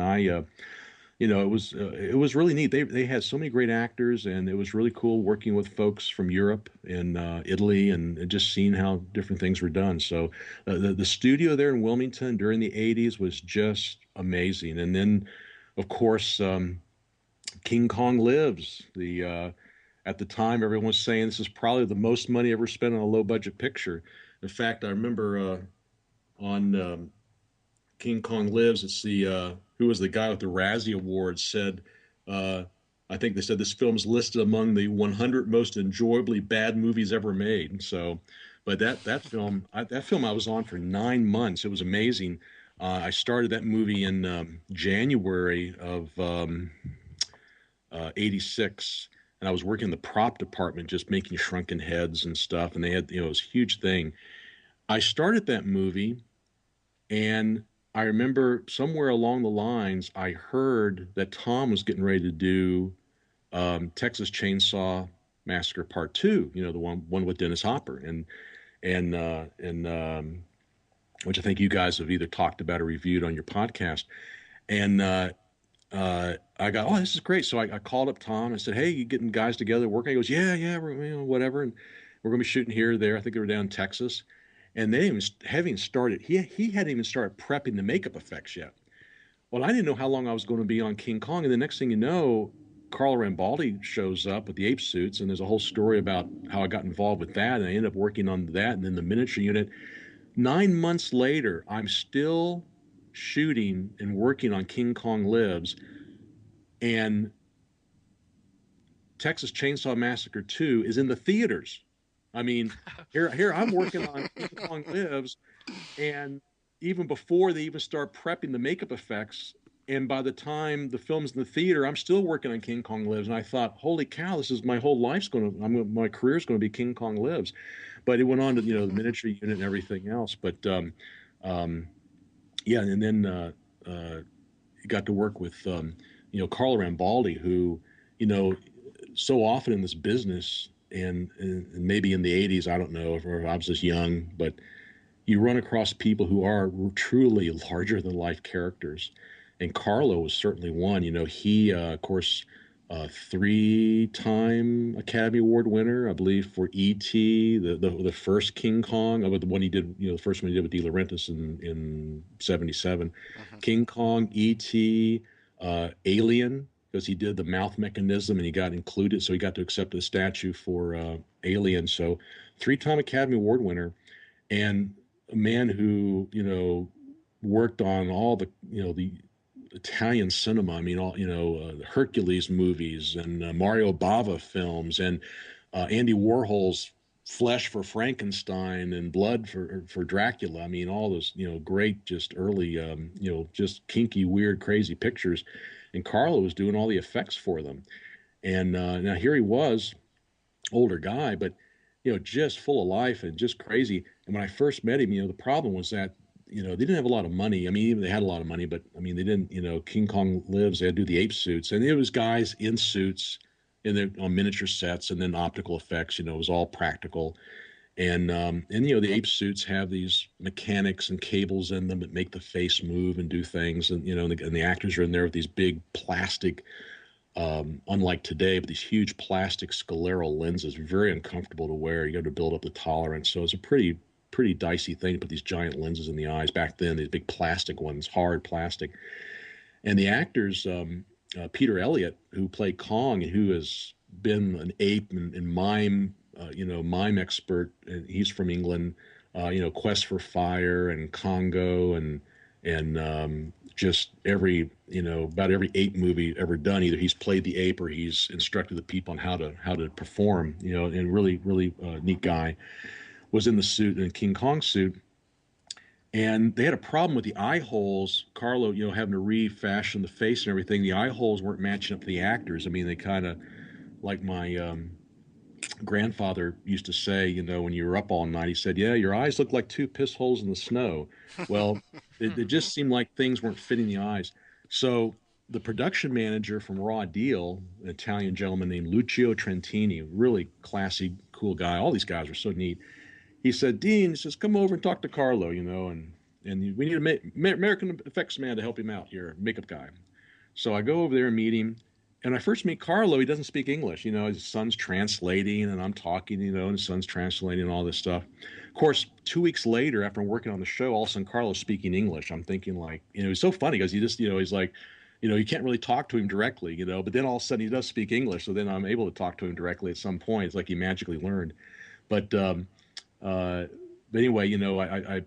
it was really neat. They had so many great actors, and it was really cool working with folks from Europe and Italy, and just seeing how different things were done. So the studio there in Wilmington during the 80s was just amazing. And then, of course, King Kong Lives. At the time, everyone was saying this is probably the most money ever spent on a low-budget picture. In fact, I remember on King Kong Lives, it's who was the guy with the Razzie Award said, I think they said this film's listed among the 100 most enjoyably bad movies ever made. So, but that film I was on for 9 months. It was amazing. I started that movie in January of '86. and I was working in the prop department, just making shrunken heads and stuff. And they had, it was a huge thing. I started that movie, and I remember somewhere along the lines, I heard that Thom was getting ready to do Texas Chainsaw Massacre Part Two. The one with Dennis Hopper, and which I think you guys have either talked about or reviewed on your podcast. And I got, oh, this is great. So I called up Thom. I said, hey, you getting guys together working? He goes, yeah, we're, whatever. And we're going to be shooting here or there. I think they were down in Texas. And they even having started, he hadn't even started prepping the makeup effects yet. Well, I didn't know how long I was going to be on King Kong. And the next thing you know, Carlo Rambaldi shows up with the ape suits. And there's a whole story about how I got involved with that. And I ended up working on that and then the miniature unit. 9 months later, I'm still shooting and working on King Kong Lives, and Texas Chainsaw Massacre 2 is in the theaters. I mean, here I'm working on King Kong Lives, and even before they even start prepping the makeup effects, and by the time the film's in the theater, I'm still working on King Kong Lives. And I thought, holy cow, this is my whole life's my career's going to be King Kong Lives. But it went on to, the miniature unit and everything else. But yeah, and then you got to work with, Carlo Rambaldi, who, so often in this business, and maybe in the 80s, I don't know, or I was just young, but you run across people who are truly larger than life characters. And Carlo was certainly one. He, of course, 3-time Academy Award winner, I believe, for E.T., the first King Kong, the one he did, the first one he did with De Laurentiis in 77. Mm-hmm. King Kong, E.T., Alien, because he did the mouth mechanism and he got included, so he got to accept a statue for Alien. So 3-time Academy Award winner, and a man who, worked on all the Italian cinema. I mean, all the Hercules movies and Mario Bava films, and Andy Warhol's Flesh for Frankenstein and Blood for Dracula. I mean, all those great, just early just kinky, weird, crazy pictures. And Carlo was doing all the effects for them. And now here he was, older guy, but just full of life and just crazy. And when I first met him, the problem was that they didn't have a lot of money. I mean, even they had a lot of money, but I mean, they didn't, King Kong Lives, they had to do the ape suits, and it was guys in suits on miniature sets, and then optical effects, it was all practical. And the ape suits have these mechanics and cables in them that make the face move and do things. And, and the actors are in there with these big plastic, unlike today, but these huge plastic scleral lenses, very uncomfortable to wear. You got to build up the tolerance. So it's a pretty dicey thing to put these giant lenses in the eyes. Back then, these big plastic ones, hard plastic. And the actors, Peter Elliott, who played Kong and who has been an ape and mime, mime expert, and he's from England, Quest for Fire and Congo and just every, about every ape movie ever done, either he's played the ape or he's instructed the people on how to perform, and really neat guy, was in the suit, in King Kong suit. And they had a problem with the eye holes. Carlo, having to refashion the face and everything. The eye holes weren't matching up to the actors. I mean, they kind of, like my grandfather used to say, when you were up all night, he said, yeah, your eyes look like 2 piss holes in the snow. Well, it just seemed like things weren't fitting the eyes. So the production manager from Raw Deal, an Italian gentleman named Lucio Trentini, really classy, cool guy. All these guys were so neat. He said, Dean, he says, come over and talk to Carlo, and we need an American effects man to help him out here, makeup guy. So I go over there and meet him. And I first meet Carlo. He doesn't speak English. His son's translating, and I'm talking, and his son's translating and all this stuff. Of course, 2 weeks later, after I'm working on the show, all of a sudden Carlo's speaking English. I'm thinking, like, it's so funny because he just, he's like, you can't really talk to him directly, but then all of a sudden he does speak English. So then I'm able to talk to him directly at some point. It's like he magically learned. But anyway,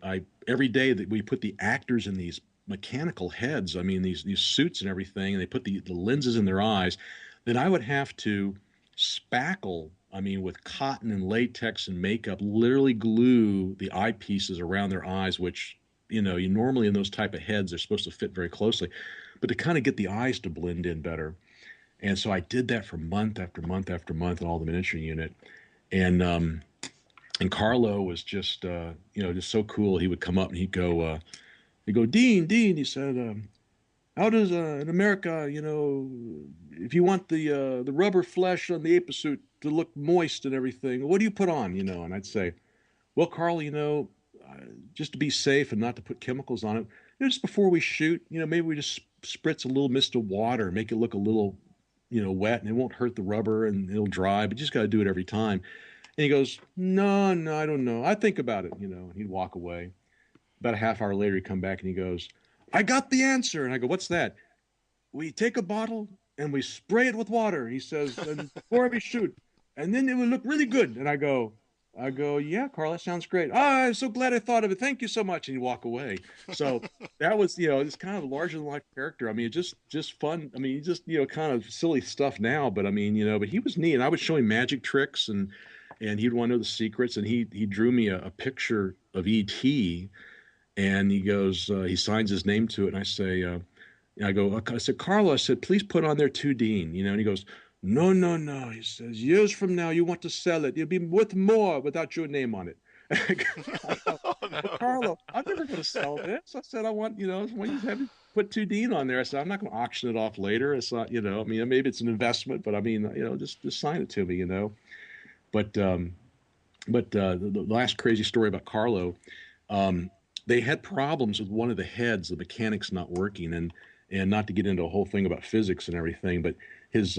I every day that we put the actors in these mechanical heads, I mean, these suits and everything, and they put the lenses in their eyes, then I would have to spackle, I mean, with cotton and latex and makeup, literally glue the eyepieces around their eyes, which, you normally in those type of heads, they're supposed to fit very closely, but to kind of get the eyes to blend in better. And so I did that for month after month after month in all the miniature unit. And Carlo was just, just so cool. He would come up and he'd go, Dean, he said, how does in America, if you want the rubber flesh on the apis suit to look moist and everything, what do you put on, And I'd say, well, Carl, just to be safe and not to put chemicals on it, just before we shoot, maybe we just spritz a little mist of water, make it look a little, wet, and it won't hurt the rubber and it'll dry, but you just got to do it every time. And he goes, no, I don't know. I think about it, and he'd walk away. About a half hour later, he'd come back and he goes, I got the answer. And I go, what's that? We take a bottle and we spray it with water. He says, and before we shoot, and then it will look really good. And I go, yeah, Carl, that sounds great. Oh, I'm so glad I thought of it. Thank you so much. And you walk away. So that was, it's kind of a larger than life character. I mean, just fun. I mean, just, kind of silly stuff now, but I mean, but he was neat. And I would show him magic tricks and he'd want to know the secrets. And he drew me a picture of E.T. and he goes, he signs his name to it. And I say, I said, Carlo, I said, please put on there to Dean, and he goes, no. He says, years from now, you want to sell it. You'll be worth more without your name on it. Oh, no. Carlo, I'm never going to sell this. I said, I want, when you have put 2 Dean on there. I said, I'm not going to auction it off later. It's not, I mean, maybe it's an investment, but I mean, just sign it to me, But the last crazy story about Carlo, they had problems with one of the heads, the mechanics not working, and not to get into a whole thing about physics and everything, but his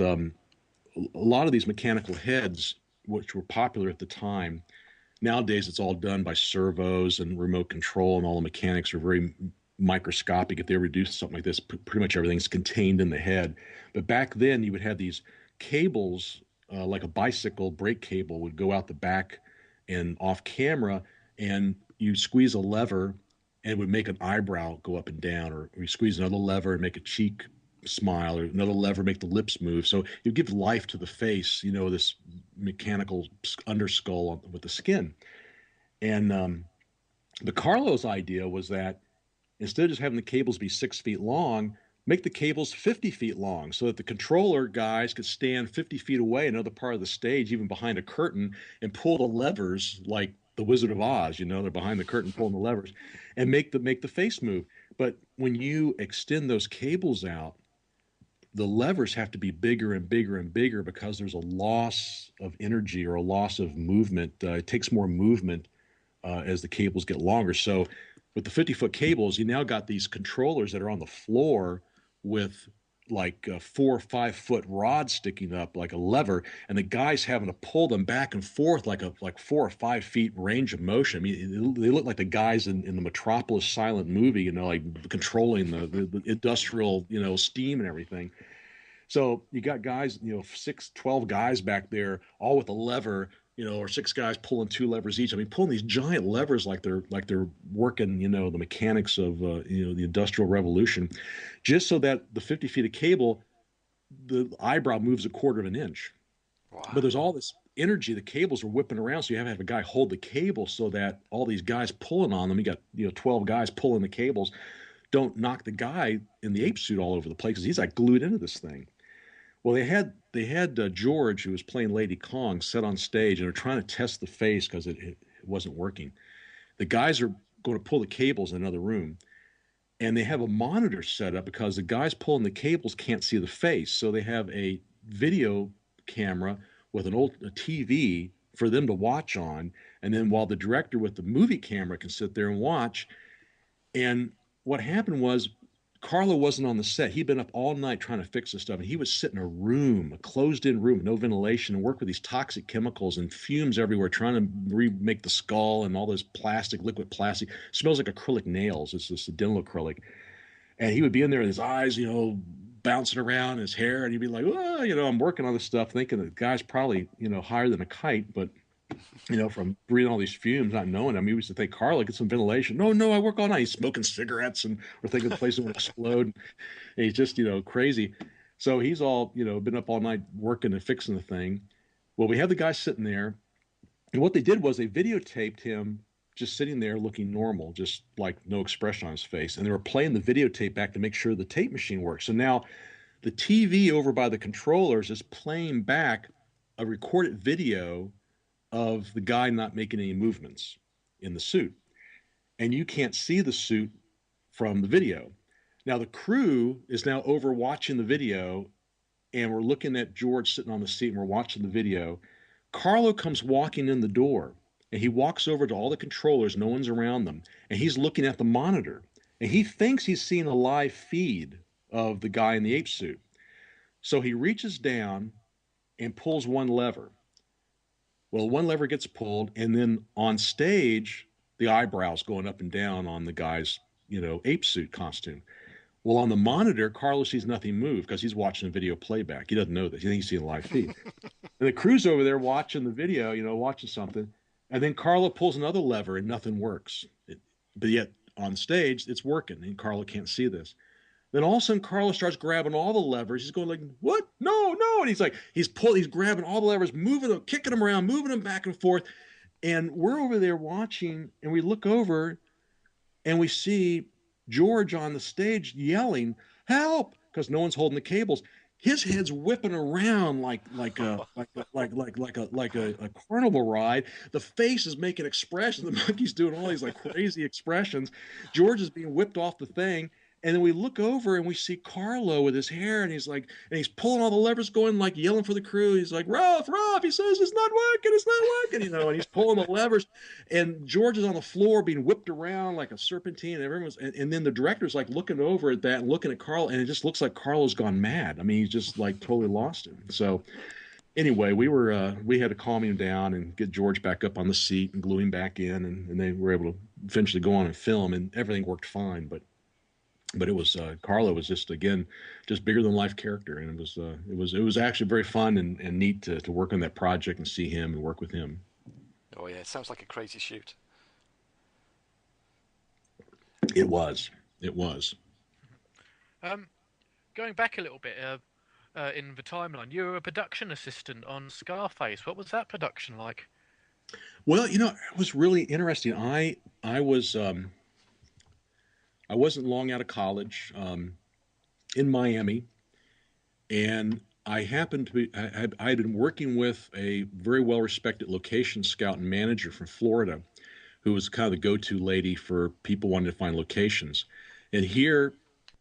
a lot of these mechanical heads, which were popular at the time, nowadays it's all done by servos and remote control, and all the mechanics are very microscopic. If they ever do something like this, pretty much everything's contained in the head. But back then, you would have these cables, like a bicycle brake cable, would go out the back and off camera, and you squeeze a lever and it would make an eyebrow go up and down, or you squeeze another lever and make a cheek smile, or another lever make the lips move. So you give life to the face, this mechanical underskull with the skin. And the Carlos idea was that instead of just having the cables be 6 feet long, make the cables 50 feet long so that the controller guys could stand 50 feet away, another part of the stage, even behind a curtain, and pull the levers like the Wizard of Oz. They're behind the curtain pulling the levers and make the face move. But when you extend those cables out, the levers have to be bigger and bigger and bigger because there's a loss of energy or a loss of movement. It takes more movement as the cables get longer. So with the 50-foot cables, you now got these controllers that are on the floor with like 4 or 5 foot rods sticking up like a lever, and the guys having to pull them back and forth like 4 or 5 feet range of motion. I mean, they look like the guys in the Metropolis silent movie, like controlling the industrial, steam and everything. So you got guys, 12 guys back there, all with a lever, or 6 guys pulling 2 levers each. I mean, pulling these giant levers like they're working, the mechanics of, the Industrial Revolution, just so that the 50 feet of cable, the eyebrow moves a quarter of an inch. Wow. But there's all this energy. The cables are whipping around, so you have to have a guy hold the cable so that all these guys pulling on them, you got 12 guys pulling the cables, don't knock the guy in the ape suit all over the place because he's like glued into this thing. Well, they had George, who was playing Lady Kong, set on stage, and they're trying to test the face because it wasn't working. The guys are going to pull the cables in another room, and they have a monitor set up because the guys pulling the cables can't see the face. So they have a video camera with a TV for them to watch on, and then while the director with the movie camera can sit there and watch. And what happened was, Carlo wasn't on the set. He'd been up all night trying to fix this stuff, and he would sit in a room, a closed-in room, no ventilation, and work with these toxic chemicals and fumes everywhere, trying to remake the skull and all this plastic, liquid plastic. It smells like acrylic nails. It's this dental acrylic. And he would be in there with his eyes, bouncing around, his hair, and he'd be like, oh, I'm working on this stuff, thinking the guy's probably, higher than a kite, but from breathing all these fumes, not knowing. I mean, we used to think, Carlo, get some ventilation. No, I work all night. He's smoking cigarettes, and we're thinking the place will explode. And he's just, crazy. So he's all, been up all night working and fixing the thing. Well, we had the guy sitting there, and what they did was they videotaped him just sitting there looking normal, just like no expression on his face. And they were playing the videotape back to make sure the tape machine worked. So now The TV over by the controllers is playing back a recorded video of the guy not making any movements in the suit. And you can't see the suit from the video. Now, the crew is now over watching the video, and we're looking at George sitting on the seat, and we're watching the video. Carlo comes walking in the door, and he walks over to all the controllers. No one's around them, and he's looking at the monitor, and he thinks he's seeing a live feed of the guy in the ape suit. So he reaches down and pulls one lever. Well, one lever gets pulled, and then on stage, the eyebrows going up and down on the guy's, ape suit costume. Well, on the monitor, Carlos sees nothing move because he's watching a video playback. He doesn't know this. He thinks he's seeing a live feed. And the crew's over there watching the video, watching something. And then Carlo pulls another lever and nothing works. But yet on stage, it's working, and Carlo can't see this. Then all of a sudden, Carlo starts grabbing all the levers. He's going like, what? No, no. And he's grabbing all the levers, moving them, kicking them around, moving them back and forth. And we're over there watching, and we look over, and we see George on the stage yelling, help, because no one's holding the cables. His head's whipping around like a carnival ride. The face is making expressions. The monkey's doing all these like crazy expressions. George is being whipped off the thing. And then we look over and we see Carlo with his hair, and he's pulling all the levers, going like yelling for the crew. He's like, Ralph, he says, it's not working, and he's pulling the levers. And George is on the floor being whipped around like a serpentine. And then the director's like looking over at that and looking at Carlo, and it just looks like Carlo's gone mad. I mean, he's just like totally lost him. So anyway, we had to calm him down and get George back up on the seat and glue him back in, and they were able to eventually go on and film, and everything worked fine. But it was Carlo was just bigger than life character, and it was actually very fun and neat to work on that project and see him and work with him. Oh yeah, it sounds like a crazy shoot. It was. Going back a little bit in the timeline, you were a production assistant on Scarface. What was that production like? Well, it was really interesting. I wasn't long out of college in Miami, and I happened to be, I had been working with a very well-respected location scout and manager from Florida, who was kind of the go-to lady for people wanting to find locations. And here,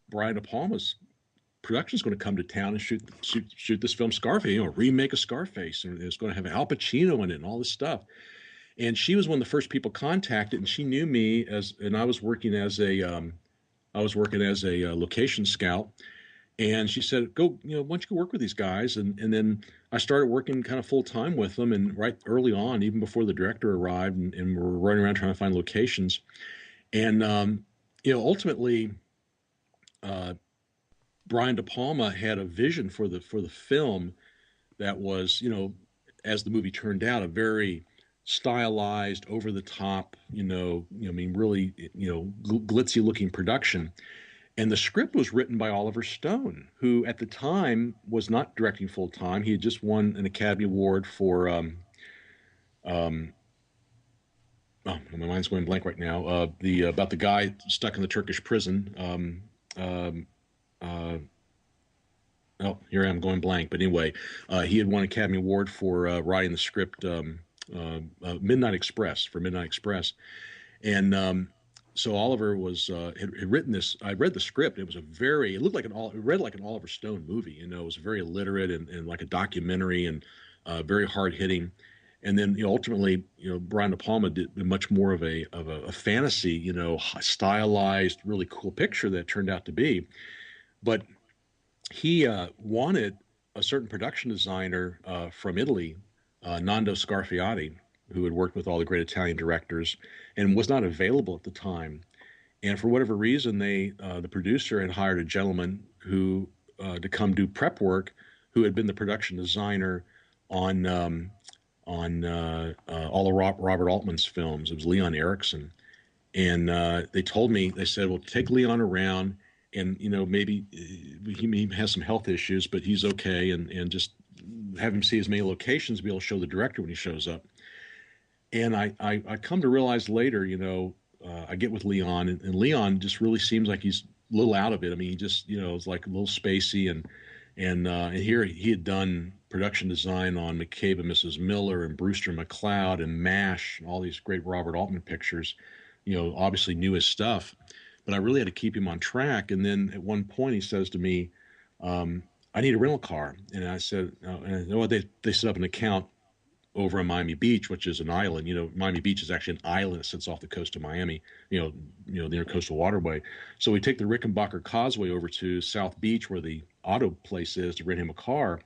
Brian De Palma's production is going to come to town and shoot this film Scarface, remake of Scarface, and it's going to have Al Pacino in it and all this stuff. And she was one of the first people contacted, and she knew me and I was working as a location scout. And she said, "Go, why don't you go work with these guys?" And then I started working kind of full time with them, and right early on, even before the director arrived, and we're running around trying to find locations. And ultimately, Brian De Palma had a vision for the film that was, as the movie turned out, a very stylized, over the top, really, glitzy looking production. And the script was written by Oliver Stone, who at the time was not directing full time. He had just won an Academy Award for, my mind's going blank right now. About the guy stuck in the Turkish prison. Here I am going blank. But anyway, he had won an Academy Award for writing the script. Midnight Express, and so Oliver had written this. I read the script. It read like an Oliver Stone movie. It was very illiterate and like a documentary and very hard hitting. And then ultimately, Brian De Palma did much more of a fantasy, stylized, really cool picture that turned out to be. But he wanted a certain production designer from Italy, Nando Scarfiati, who had worked with all the great Italian directors and was not available at the time. And for whatever reason, the producer had hired a gentleman who to come do prep work, who had been the production designer on all of Robert Altman's films. It was Leon Erickson. And they said, well, take Leon around, and maybe he has some health issues, but he's okay, and just have him see as many locations, be able to show the director when he shows up. And I come to realize later, I get with Leon, and Leon just really seems like he's a little out of it. I mean, he just, it's like a little spacey, and And here he had done production design on McCabe and Mrs. Miller and Brewster McCloud and MASH, and all these great Robert Altman pictures. Obviously knew his stuff, but I really had to keep him on track. And then at one point he says to me, I need a rental car. And I said, they set up an account over on Miami Beach, which is an island. Miami Beach is actually an island that sits off the coast of Miami, the Intercoastal Waterway. So we take the Rickenbacker Causeway over to South Beach where the auto place is to rent him a car.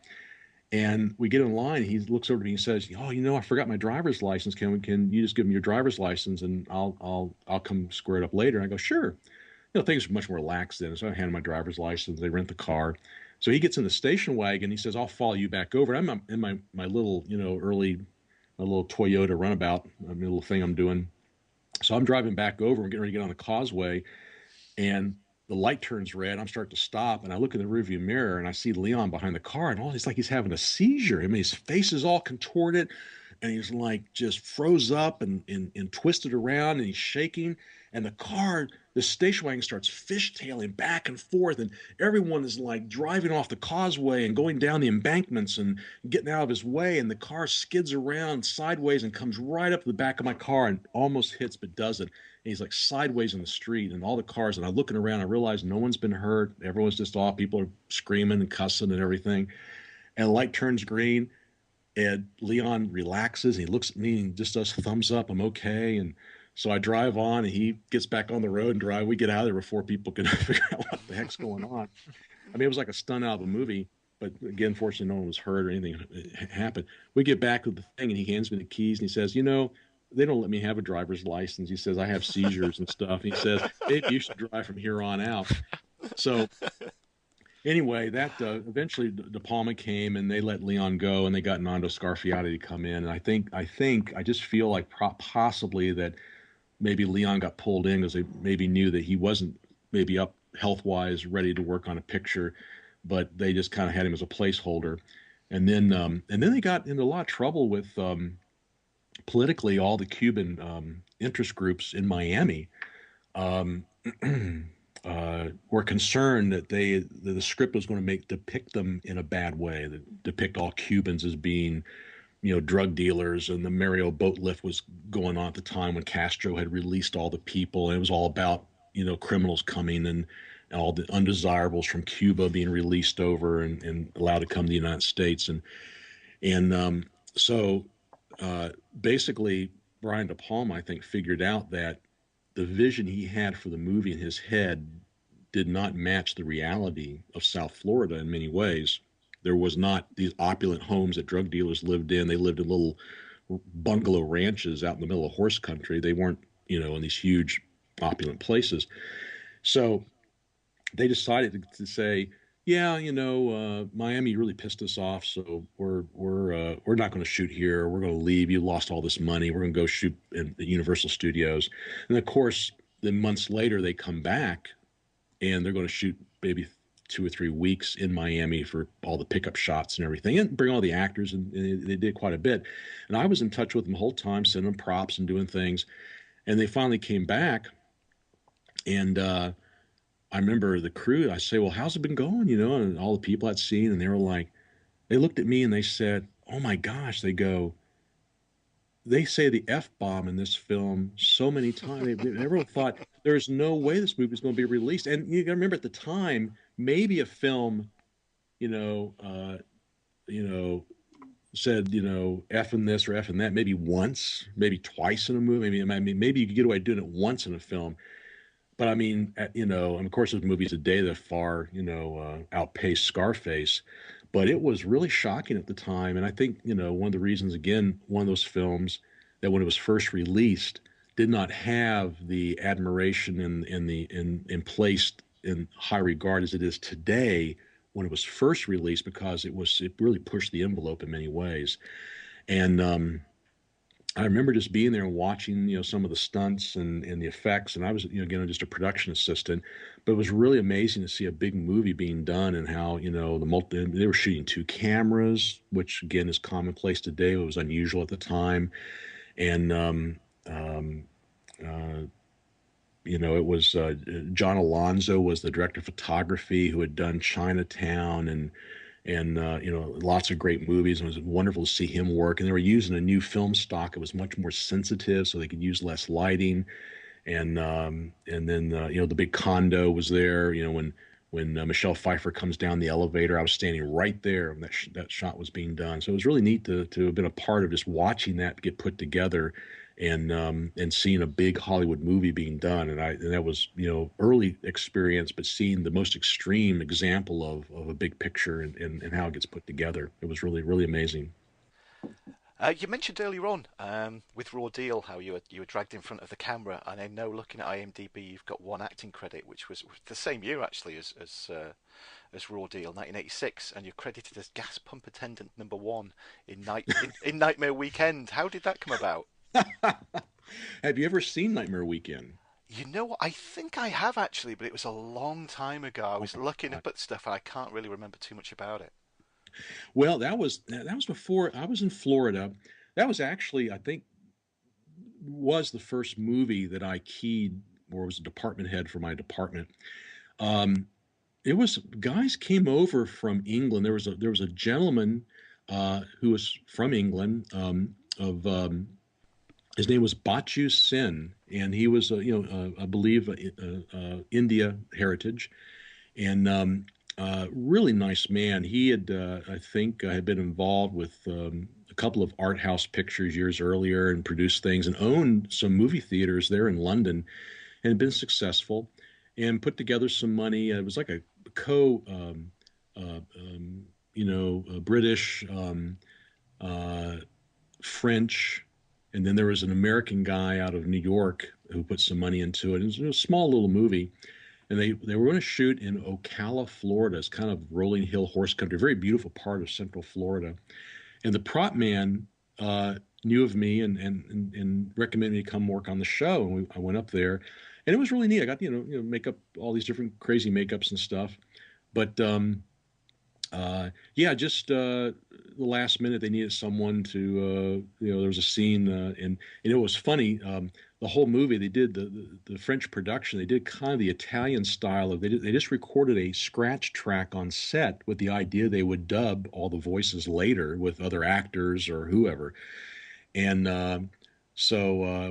And we get in line. He looks over to me and says, "Oh, I forgot my driver's license. Can you just give me your driver's license and I'll come square it up later?" And I go, "Sure." Things are much more relaxed then. So I hand him my driver's license. They rent the car. So he gets in the station wagon. He says, "I'll follow you back over." I'm in my little, my little Toyota runabout, little thing I'm doing. So I'm driving back over. I'm getting ready to get on the causeway, and the light turns red. I'm starting to stop, and I look in the rearview mirror, and I see Leon behind the car, and it's like he's having a seizure. I mean, his face is all contorted, and he's like just froze up and twisted around, and he's shaking. And the station wagon starts fishtailing back and forth, and everyone is like driving off the causeway and going down the embankments and getting out of his way, and the car skids around sideways and comes right up to the back of my car and almost hits but doesn't. And he's like sideways in the street, and all the cars, and I'm looking around, I realize no one's been hurt. Everyone's just off. People are screaming and cussing and everything. And the light turns green, and Leon relaxes, and he looks at me and just does thumbs up. I'm okay. And so I drive on, and he gets back on the road and drive. We get out of there before people can figure out what the heck's going on. I mean, it was like a stunt out of a movie, but again, fortunately, no one was hurt or anything happened. We get back to the thing, and he hands me the keys, and he says, they don't let me have a driver's license. He says, I have seizures and stuff. And he says, maybe you should drive from here on out. So anyway, that eventually De Palma came, and they let Leon go, and they got Nando Scarfiati to come in. And I just feel like possibly that maybe Leon got pulled in because they maybe knew that he wasn't maybe up health-wise ready to work on a picture, but they just kind of had him as a placeholder. And then they got into a lot of trouble with politically all the Cuban interest groups in Miami. Were concerned that the script was going to depict them in a bad way, that depict all Cubans as being, drug dealers, and the Mario boat lift was going on at the time when Castro had released all the people, and it was all about, criminals coming and all the undesirables from Cuba being released over and allowed to come to the United States. And so basically Brian De Palma, I think, figured out that the vision he had for the movie in his head did not match the reality of South Florida in many ways. There was not these opulent homes that drug dealers lived in. They lived in little bungalow ranches out in the middle of horse country. They weren't, in these huge opulent places. So they decided to say, yeah, Miami really pissed us off, so we're not going to shoot here. We're going to leave. You lost all this money. We're going to go shoot in the Universal Studios. And of course, then months later, they come back, and they're going to shoot maybe 2 or 3 weeks in Miami for all the pickup shots and everything, and bring all the actors, and they did quite a bit. And I was in touch with them the whole time, sending them props and doing things. And they finally came back, and I remember the crew, I say, well, how's it been going? And all the people I'd seen, and they were like, they looked at me and they said, oh my gosh, they say the F-bomb in this film so many times. Everyone thought there's no way this movie was going to be released. And you got to remember at the time, maybe a film, said, F in this or F in that, maybe once, maybe twice in a movie. Maybe you could get away doing it once in a film. But I mean, and of course, there's movies today that far, outpace Scarface. But it was really shocking at the time. And I think, one of the reasons, again, one of those films that when it was first released did not have the admiration and placed in high regard as it is today when it was first released, because it really pushed the envelope in many ways. And I remember just being there and watching, some of the stunts and the effects. And I was, again, just a production assistant, but it was really amazing to see a big movie being done and how, they were shooting 2 cameras, which again is commonplace today. It was unusual at the time. And, it was John Alonzo was the director of photography who had done Chinatown and and lots of great movies. It was wonderful to see him work. And they were using a new film stock. It was much more sensitive, so they could use less lighting. And then the big condo was there. When Michelle Pfeiffer comes down the elevator, I was standing right there when that shot was being done. So it was really neat to have been a part of just watching that get put together, and seeing a big Hollywood movie being done. And that was early experience, but seeing the most extreme example of a big picture and how it gets put together. It was really, really amazing. You mentioned earlier on with Raw Deal how you were dragged in front of the camera, and I know looking at IMDb you've got one acting credit, which was the same year actually as Raw Deal, 1986, and you're credited as gas pump attendant number one in Nightmare Weekend. How did that come about? Have you ever seen Nightmare Weekend? You know what? I think I have actually, but it was a long time ago. I Oh was my looking God. up at stuff, and I can't really remember too much about it. Well, that was before I was in Florida. That was actually, I think, was the first movie that I keyed or was a department head for my department. Um, it was guys came over from England. There was a gentleman who was from England. Of His name was Bachu Sin, and he was I believe India heritage, and really nice man. He had I think had been involved with a couple of art house pictures years earlier and produced things and owned some movie theaters there in London and had been successful and put together some money. It was like a co, British, uh, French, and then there was an American guy out of New York who put some money into it. It was a small little movie, and they were going to shoot in Ocala, Florida. It's kind of rolling hill horse country, a very beautiful part of Central Florida. And the prop man knew of me and recommended me to come work on the show. And I went up there, and it was really neat. I got make up all these different crazy makeups and stuff. But yeah, just the last minute they needed someone to there was a scene and it was funny. The whole movie they did the French production. They did kind of the Italian style of they just recorded a scratch track on set with the idea they would dub all the voices later with other actors or whoever. And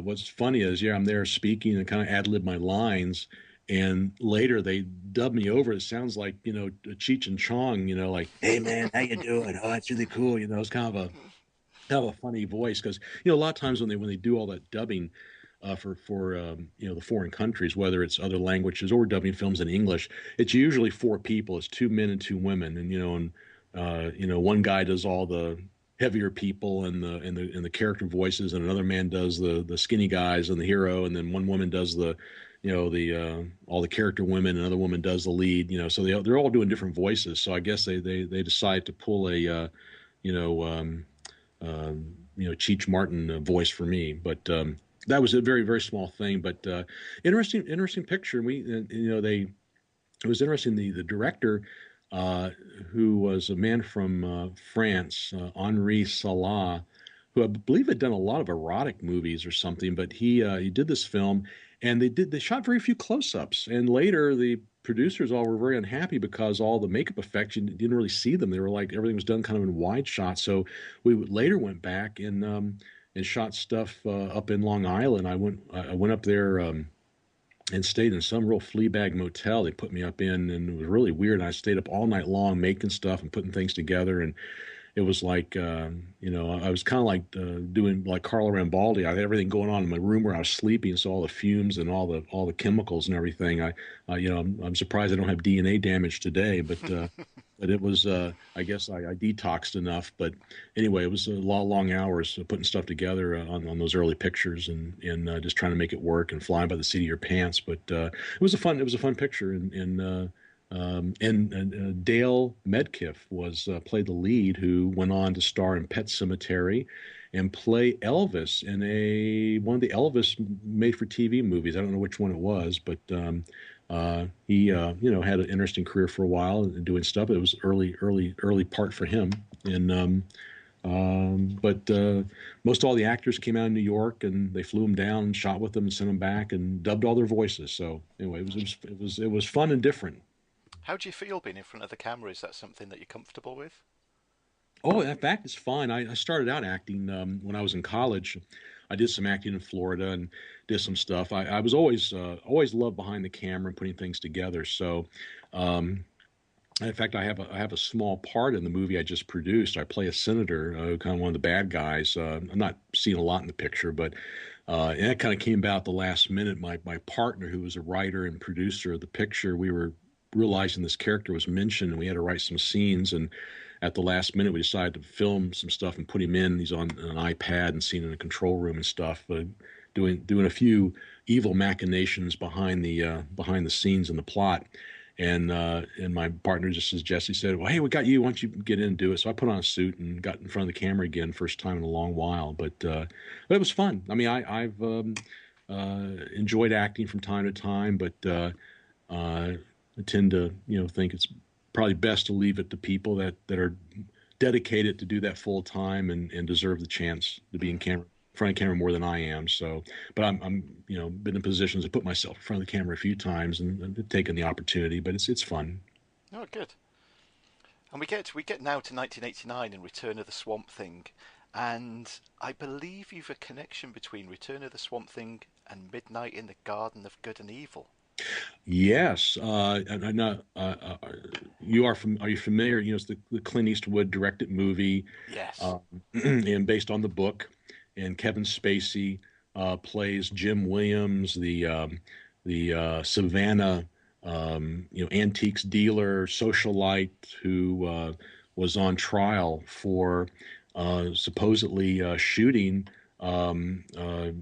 what's funny is, yeah, I'm there speaking and kind of ad lib my lines, and later they dub me over. It sounds like Cheech and Chong, like, "Hey man, how you doing? Oh, it's really cool." It's kind of a funny voice because a lot of times when they do all that dubbing for the foreign countries, whether it's other languages or dubbing films in English, it's usually four people. It's two men and two women, and one guy does all the heavier people and the character voices, and another man does the skinny guys and the hero, and then one woman does the the all the character women, and another woman does the lead. So they're all doing different voices. So I guess they decide to pull a you know Cheech Martin voice for me, but that was a very, very small thing, but interesting picture. We they it was interesting. The director, who was a man from France, Henri Salah, who I believe had done a lot of erotic movies or something, but he did this film, and they shot very few close-ups, and later the producers all were very unhappy because all the makeup effects you didn't really see them. They were like everything was done kind of in wide shots. So we later went back and shot stuff up in Long Island. I went up there. And stayed in some real flea bag motel they put me up in, and it was really weird. And I stayed up all night long making stuff and putting things together, and it was like I was kind of like doing like Carlo Rambaldi. I had everything going on in my room where I was sleeping, so all the fumes and all the chemicals and everything. I'm surprised I don't have DNA damage today, but it was I guess I detoxed enough. But anyway, it was a lot of long hours putting stuff together on those early pictures and just trying to make it work and flying by the seat of your pants. But it was a fun picture, and Dale Medkiff played the lead, who went on to star in Pet Sematary and play Elvis in one of the Elvis made-for-TV movies. I don't know which one it was, but he had an interesting career for a while and doing stuff. It was early part for him, and but most all the actors came out of New York, and they flew them down, and shot with them, and sent them back, and dubbed all their voices. So anyway, it was fun and different. How do you feel being in front of the camera? Is that something that you're comfortable with? Oh, in fact, it's fun. I started out acting when I was in college. I did some acting in Florida and did some stuff. I was always loved behind the camera and putting things together. So, um, in fact, I have a small part in the movie I just produced. I play a senator, kind of one of the bad guys. I'm not seeing a lot in the picture, but and that kind of came about at the last minute. My partner, who was a writer and producer of the picture, we were realizing this character was mentioned, and we had to write some scenes. And at the last minute, we decided to film some stuff and put him in. He's on an iPad and seen in a control room and stuff, doing a few evil machinations behind the scenes in the plot. And my partner just suggested, he said, "Well, hey, we got you. Why don't you get in and do it?" So I put on a suit and got in front of the camera again, first time in a long while. But it was fun. I mean, I've enjoyed acting from time to time, but I tend to think it's probably best to leave it to people that are dedicated to do that full time and deserve the chance to be in front of camera more than I am. So, but I'm been in positions to put myself in front of the camera a few times and taken the opportunity. But it's fun. Oh, good. And we get now to 1989 and Return of the Swamp Thing, and I believe you've a connection between Return of the Swamp Thing and Midnight in the Garden of Good and Evil. Yes, and I know you are. Are you familiar? It's the Clint Eastwood directed movie, Yes. and based on the book. And Kevin Spacey plays Jim Williams, the Savannah, antiques dealer, socialite who was on trial for supposedly shooting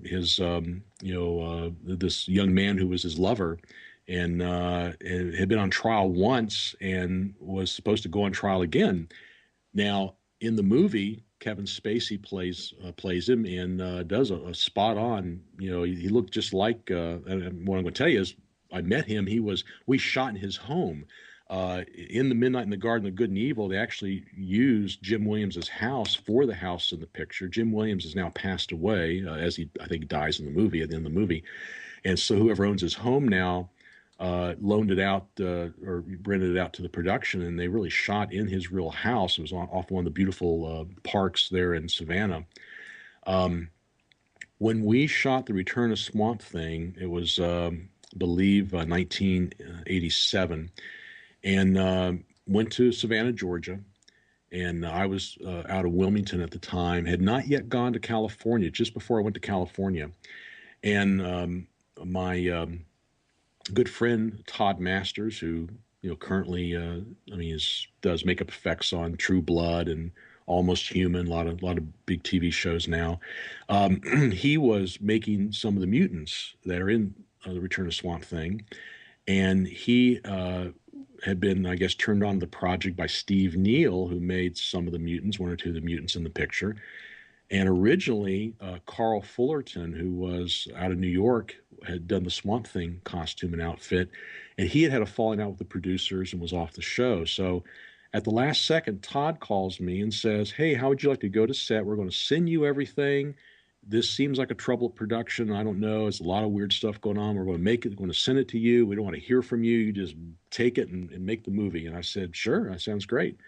his this young man who was his lover, and had been on trial once and was supposed to go on trial again. Now, in the movie, Kevin Spacey plays him and does a spot on. He looked just like. And what I'm going to tell you is, I met him. We shot in his home. In the Midnight in the Garden of Good and Evil, they actually used Jim Williams's house for the house in the picture. Jim Williams has now passed away, as I think, dies in the movie at the end of the movie, and so whoever owns his home now loaned it out or rented it out to the production, and they really shot in his real house. It was off one of the beautiful parks there in Savannah. When we shot the Return of Swamp Thing, it was, believe, 1987, and went to Savannah, Georgia. And I was out of Wilmington at the time, had not yet gone to California, just before I went to California. And my good friend Todd Masters, who currently does makeup effects on True Blood and Almost Human, a lot of big TV shows now. He was making some of the mutants that are in the Return of Swamp Thing, and he had been, I guess, turned on to the project by Steve Neal, who made some of the mutants, one or two of the mutants in the picture. And originally, Carl Fullerton, who was out of New York, had done the Swamp Thing costume and outfit, and he had a falling out with the producers and was off the show. So at the last second, Todd calls me and says, "Hey, how would you like to go to set? We're going to send you everything. This seems like a troubled production. I don't know. It's a lot of weird stuff going on. We're going to make it. We're going to send it to you. We don't want to hear from you. You just take it and make the movie." And I said, "Sure, that sounds great."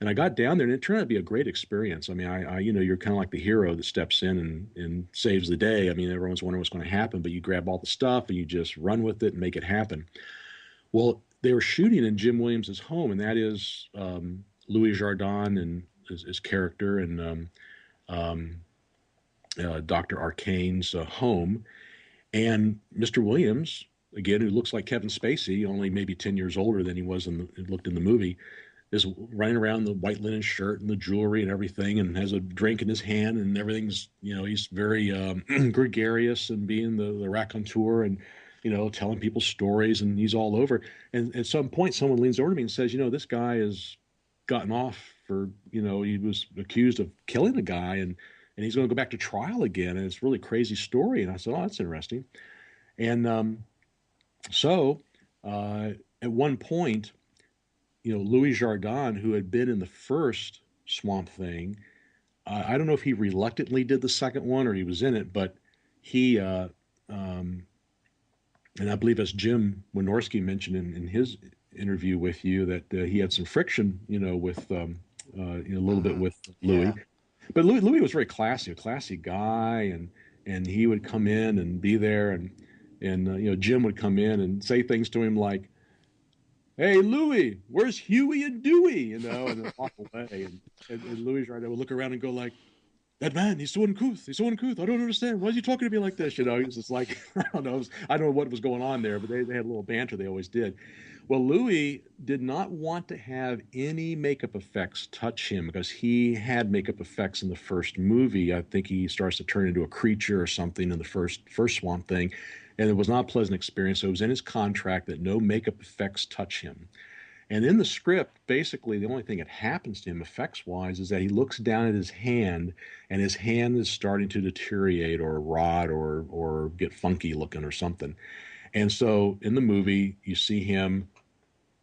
And I got down there, and it turned out to be a great experience. I mean, you're kind of like the hero that steps in and saves the day. I mean, everyone's wondering what's going to happen, but you grab all the stuff and you just run with it and make it happen. Well, they were shooting in Jim Williams's home, and that is Louis Jardin and his character, and Dr. Arcane's home. And Mr. Williams, again, who looks like Kevin Spacey, only maybe 10 years older than he looked in the movie, is running around the white linen shirt and the jewelry and everything, and has a drink in his hand, and everything's, he's very gregarious and being the raconteur and, telling people stories, and he's all over. And at some point, someone leans over to me and says, "This guy has gotten off for, he was accused of killing a guy, and he's going to go back to trial again. And it's a really crazy story." And I said, "Oh, that's interesting." And so at one point, Louis Jardin, who had been in the first Swamp Thing, I don't know if he reluctantly did the second one or he was in it, but he, and I believe as Jim Wynorski mentioned in his interview with you that he had some friction, with a little bit with Yeah. Louis. But Louis was very classy, a classy guy, and he would come in and be there, and Jim would come in and say things to him like, "Hey Louis, where's Huey and Dewey?" And then walk away, and Louis right there would look around and go like, "That man, he's so uncouth. He's so uncouth. I don't understand. Why is he talking to me like this?" He was just like, I don't know. I don't know what was going on there, but they had a little banter. They always did. Well, Louis did not want to have any makeup effects touch him because he had makeup effects in the first movie. I think he starts to turn into a creature or something in the first Swamp Thing, and it was not a pleasant experience. So it was in his contract that no makeup effects touch him. And in the script, basically, the only thing that happens to him effects wise is that he looks down at his hand, and his hand is starting to deteriorate or rot or get funky looking or something. And so in the movie, you see him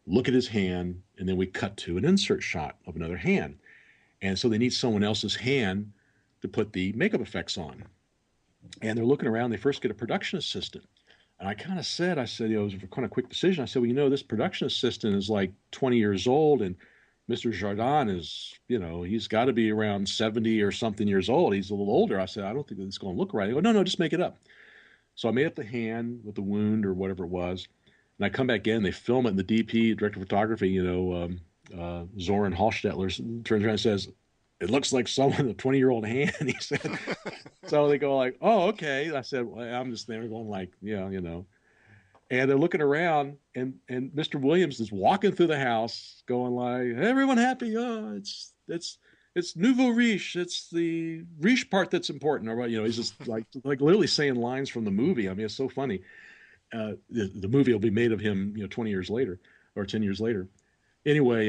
look at his hand, and then we cut to an insert shot of another hand. And so they need someone else's hand to put the makeup effects on. And they're looking around. They first get a production assistant. And I kind of said, it was a kind of quick decision. I said, well, this production assistant is like 20 years old, and Mr. Jardin is, he's got to be around 70 or something years old. He's a little older. I said, I don't think it's going to look right. They go, no, just make it up. So I made up the hand with the wound or whatever it was. And I come back in, they film it, and the DP, director of photography, Zoran Hallstetler, turns around and says, "It looks like someone with a 20-year-old hand." He said. So they go like, "Oh, okay." I said, well, I'm just there going like, yeah, And they're looking around, and Mr. Williams is walking through the house, going like, "Everyone happy? Oh, it's nouveau riche. It's the riche part that's important." Or he's just like literally saying lines from the movie. I mean, it's so funny. The movie will be made of him, 20 years later or 10 years later. Anyway,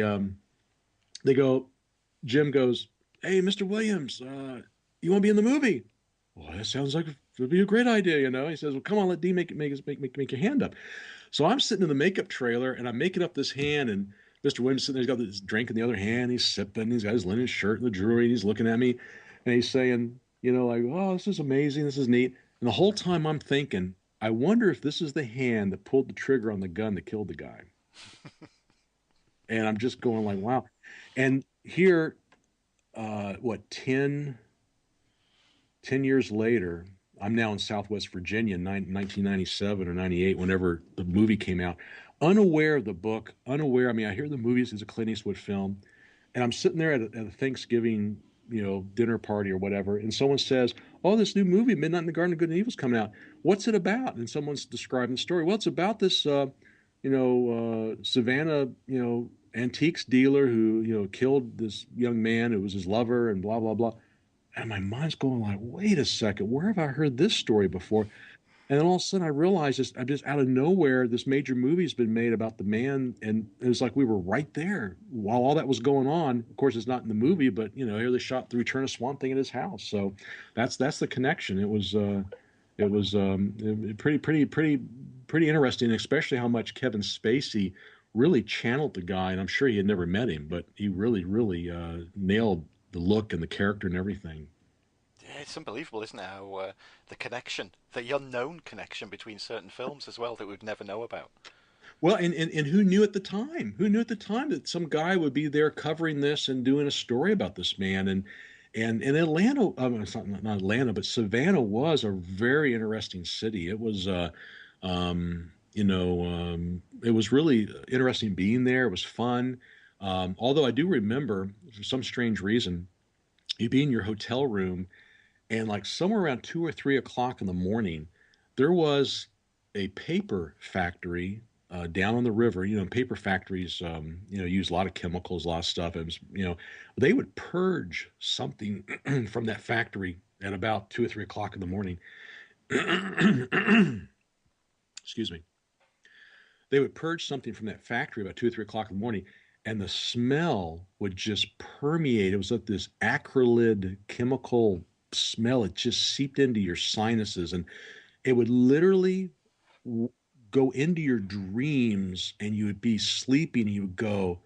they go. Jim goes, "Hey, Mr. Williams, you want to be in the movie?" Well, that sounds like it would be a great idea. He says, "Well, come on, let D make your hand up." So I'm sitting in the makeup trailer and I'm making up this hand, and Mr. Williams sitting there, he's got this drink in the other hand, he's sipping, he's got his linen shirt in the jewelry, and he's looking at me, and he's saying, like, "Oh, this is amazing, this is neat." And the whole time I'm thinking, I wonder if this is the hand that pulled the trigger on the gun that killed the guy. And I'm just going like, wow. And here, 10 years later, I'm now in Southwest Virginia in 1997 or 98, whenever the movie came out, unaware of the book, unaware. I mean, I hear the movies as a Clint Eastwood film, and I'm sitting there at a Thanksgiving, dinner party or whatever, and someone says, "Oh, this new movie, Midnight in the Garden of Good and Evil, is coming out. What's it about?" And someone's describing the story. Well, it's about this, Savannah, antiques dealer who, killed this young man who was his lover and blah, blah, blah. And my mind's going like, wait a second, where have I heard this story before? And then all of a sudden I realized I'm just out of nowhere, this major movie's been made about the man. And it was like we were right there while all that was going on. Of course, it's not in the movie, but, here they shot the Return of Swamp Thing at his house. So that's the connection. It was pretty interesting, especially how much Kevin Spacey really channeled the guy. And I'm sure he had never met him, but he really, really nailed the look and the character and everything. Yeah, it's unbelievable, isn't it? How the connection, the unknown connection between certain films as well that we'd never know about. Well, and who knew at the time? Who knew at the time that some guy would be there covering this and doing a story about this man? And Atlanta, it's not Atlanta, but Savannah was a very interesting city. It was, it was really interesting being there. It was fun. Although I do remember, for some strange reason, you'd be in your hotel room, and like somewhere around 2 or 3 o'clock in the morning, there was a paper factory down on the river. Paper factories, use a lot of chemicals, a lot of stuff. It was, they would purge something from that factory at about 2 or 3 o'clock in the morning. Excuse me. They would purge something from that factory about 2 or 3 o'clock in the morning, and the smell would just permeate. It was like this acrylid chemical smell. It just seeped into your sinuses, and it would literally go into your dreams, and you would be sleeping, and you would go,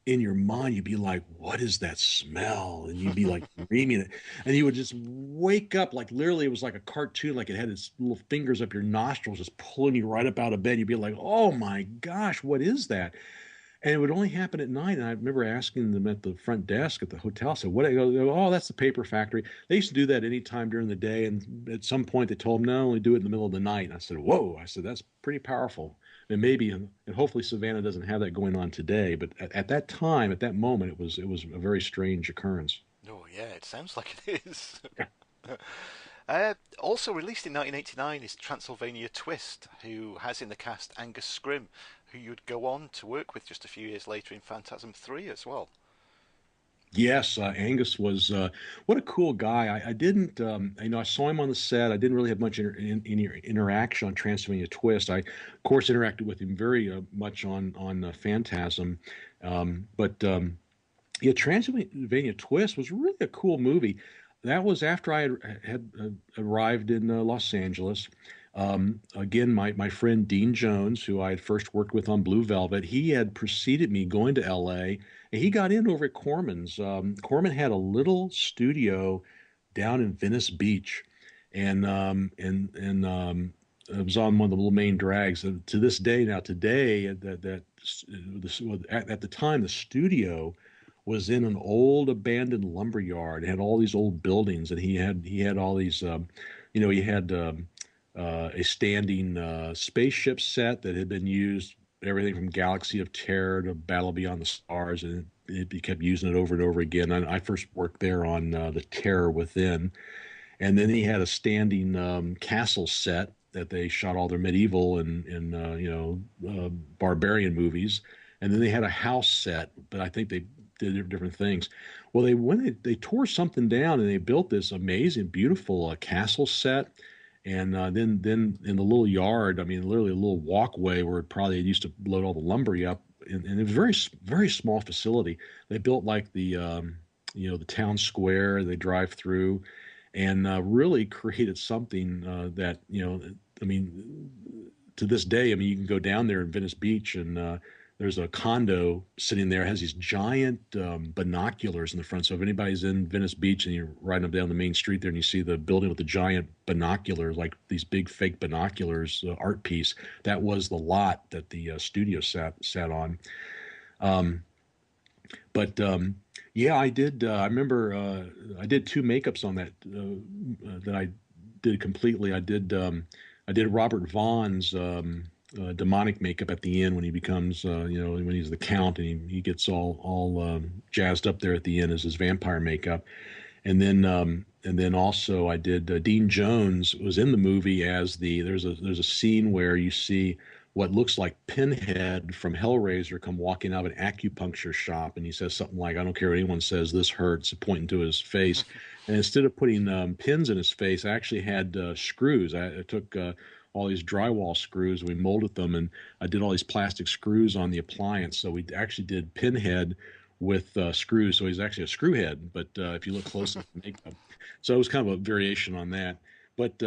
in your mind, you'd be like, what is that smell? And you'd be like dreaming it. And you would just wake up, like literally it was like a cartoon, like it had its little fingers up your nostrils, just pulling you right up out of bed. You'd be like, oh my gosh, what is that? And it would only happen at night. And I remember asking them at the front desk at the hotel, so what? I go, oh, that's the paper factory. They used to do that anytime during the day. And at some point they told them, no, only do it in the middle of the night. And I said, whoa, I said, that's pretty powerful. And maybe, and hopefully Savannah doesn't have that going on today. But at that time, at that moment, it was a very strange occurrence. Oh yeah, it sounds like it is. Also released in 1989 is Transylvania Twist, who has in the cast Angus Scrimm, who you'd go on to work with just a few years later in Phantasm 3 as well. Yes, Angus was what a cool guy. I didn't, I saw him on the set. I didn't really have much interaction on Transylvania Twist. I, of course, interacted with him very much on Phantasm, but yeah, Transylvania Twist was really a cool movie. That was after I had arrived in Los Angeles. Again, my friend Dean Jones, who I had first worked with on Blue Velvet, he had preceded me going to L.A. And he got in over at Corman's. Corman had a little studio down in Venice Beach, and it was on one of the little main drags. And to this day, now today, at the time, the studio was in an old abandoned lumber yard. It had all these old buildings, and he had all these, he had a standing spaceship set that had been used, everything from Galaxy of Terror to Battle Beyond the Stars, and he kept using it over and over again. I first worked there on the Terror Within, and then he had a standing castle set that they shot all their medieval and barbarian movies, and then they had a house set, but I think they did different things. Well, they tore something down and they built this amazing, beautiful castle set. And then in the little yard, I mean, literally a little walkway where it probably used to load all the lumber up, and it was a very very small facility. They built like the town square they drive through, and really created something that I mean, to this day, I mean, you can go down there in Venice Beach and there's a condo sitting there, has these giant binoculars in the front. So if anybody's in Venice Beach and you're riding up down the main street there and you see the building with the giant binoculars, like these big fake binoculars, art piece, that was the lot that the studio sat on. Um, but yeah, I did. I remember I did two makeups on that I did completely. I did Robert Vaughn's demonic makeup at the end when he becomes, when he's the count and he gets all jazzed up there at the end as his vampire makeup. And then also I did Dean Jones was in the movie as there's a scene where you see what looks like Pinhead from Hellraiser come walking out of an acupuncture shop, and he says something like, "I don't care what anyone says, this hurts," pointing to his face. And instead of putting pins in his face, I actually had screws. I took all these drywall screws, we molded them, and I did all these plastic screws on the appliance. So we actually did Pinhead with screws. So he's actually a screw head, but if you look close at the makeup. So it was kind of a variation on that. But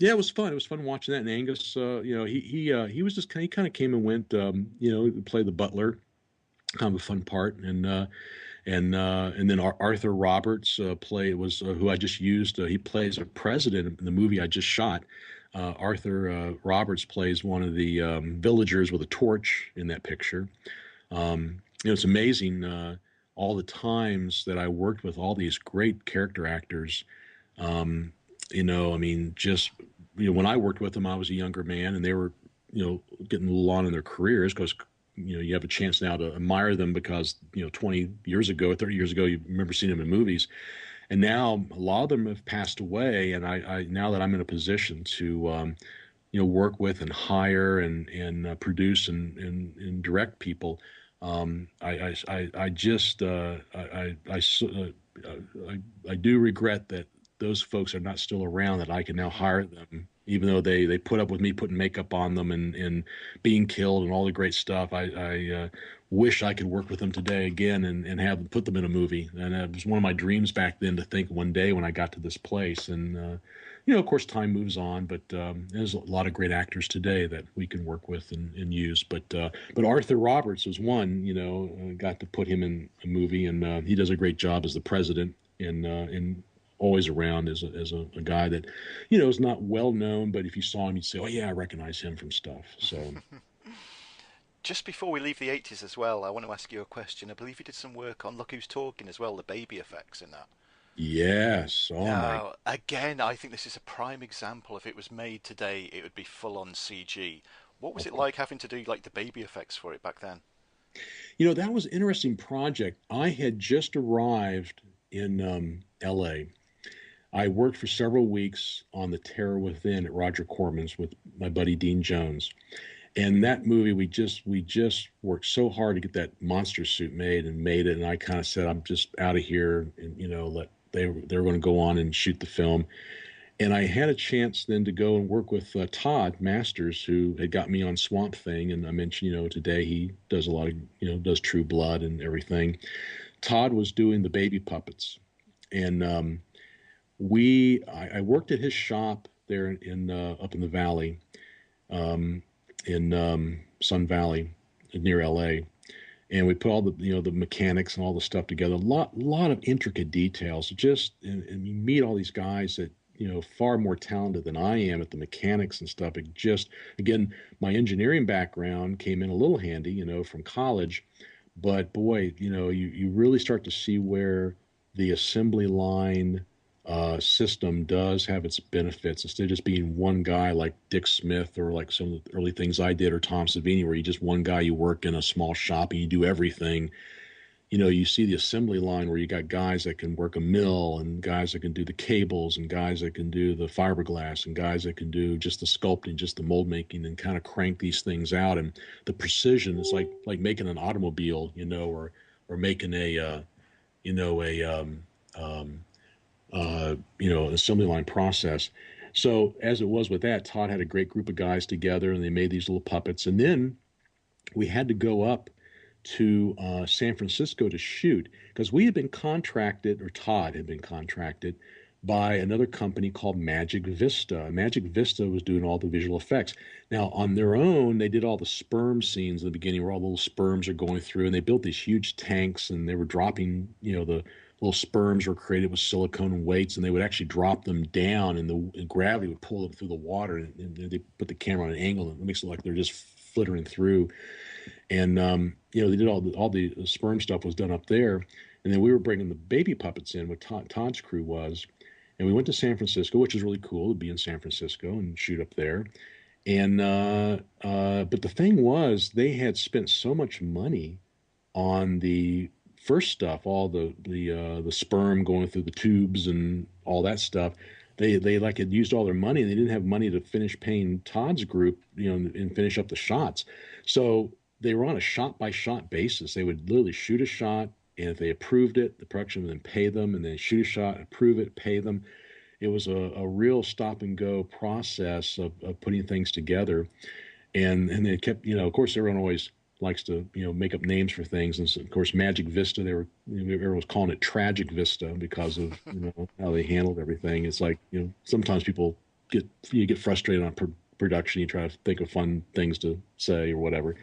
yeah, it was fun. It was fun watching that. And Angus, he was just he kind of came and went, play the butler, kind of a fun part. And then Arthur Roberts who I just used. He plays a president in the movie I just shot. Arthur Roberts plays one of the villagers with a torch in that picture. It's amazing all the times that I worked with all these great character actors. I mean, just when I worked with them, I was a younger man, and they were, getting a little on in their careers because, you have a chance now to admire them because, 20 years ago, 30 years ago, you remember seeing them in movies. And now a lot of them have passed away, and I now that I'm in a position to, work with and hire and produce and direct people, I do regret that those folks are not still around, that I can now hire them, even though they put up with me putting makeup on them and being killed and all the great stuff. I wish I could work with them today again and have them put them in a movie. And it was one of my dreams back then to think one day when I got to this place. And of course, time moves on, but there's a lot of great actors today that we can work with and use. But Arthur Roberts was one. Got to put him in a movie, and he does a great job as the president, and always around as a guy that, is not well known, but if you saw him, you'd say, "Oh yeah, I recognize him from stuff." So Just before we leave the 80s as well, I want to ask you a question. I believe you did some work on Look Who's Talking as well, the baby effects in that. yes, oh my, Now, again, I think this is a prime example. If it was made today, it would be full on CG. What was of it course. like having to do like the baby effects for it back then? That was an interesting project. I had just arrived in L.A. I worked for several weeks on The Terror Within at Roger Corman's with my buddy Dean Jones. And that movie, we just worked so hard to get that monster suit made and made it. And I kind of said, I'm just out of here, and let they were going to go on and shoot the film. And I had a chance then to go and work with Todd Masters, who had got me on Swamp Thing. And I mentioned, today he does a lot of, does True Blood and everything. Todd was doing the baby puppets, and I worked at his shop there in up in the valley, um, in Sun Valley near L.A. And we put all the the mechanics and all the stuff together. A lot of intricate details. And you meet all these guys that far more talented than I am at the mechanics and stuff. It just, again, my engineering background came in a little handy, from college. But boy, you really start to see where the assembly line system does have its benefits instead of just being one guy like Dick Smith or like some of the early things I did or Tom Savini, where you just one guy, you work in a small shop and you do everything. You see the assembly line where you got guys that can work a mill and guys that can do the cables and guys that can do the fiberglass and guys that can do just the sculpting, just the mold making and kind of crank these things out. And the precision is like making an automobile, or making um, an assembly line process. So as it was with that, Todd had a great group of guys together and they made these little puppets. And then we had to go up to San Francisco to shoot because we had been contracted, or Todd had been contracted by another company called Magic Vista. Magic Vista was doing all the visual effects. Now, on their own, they did all the sperm scenes in the beginning where all the little sperms are going through, and they built these huge tanks, and they were dropping, the little sperms were created with silicone and weights, and they would actually drop them down, and the gravity would pull them through the water, and they put the camera on an angle, and it makes it like they're just flittering through. And they did all the sperm stuff was done up there, and then we were bringing the baby puppets in. What Todd's crew was, and we went to San Francisco, which is really cool to be in San Francisco and shoot up there. And but the thing was, they had spent so much money on the first stuff, all the sperm going through the tubes and all that stuff. They like had used all their money, and they didn't have money to finish paying Todd's group, and finish up the shots. So they were on a shot by shot basis. They would literally shoot a shot, and if they approved it, the production would then pay them, and then shoot a shot, approve it, pay them. It was a real stop and go process of putting things together. And they kept, of course, everyone always likes to, make up names for things. And so, of course, Magic Vista, everyone was calling it Tragic Vista because of, how they handled everything. It's like, sometimes people get frustrated on production. You try to think of fun things to say or whatever.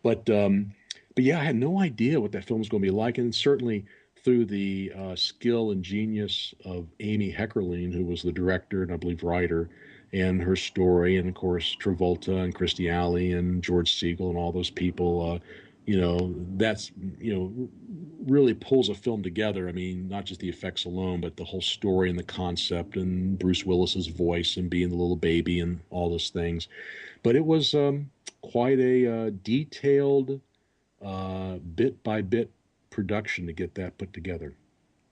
But, um, but yeah, I had no idea what that film was going to be like. And certainly through the skill and genius of Amy Heckerling, who was the director and I believe writer, and her story, and of course Travolta and Christy Alley and George Segal and all those people. That's really pulls a film together. I mean, not just the effects alone, but the whole story and the concept, and Bruce Willis's voice and being the little baby and all those things. But it was quite a detailed, bit by bit production to get that put together.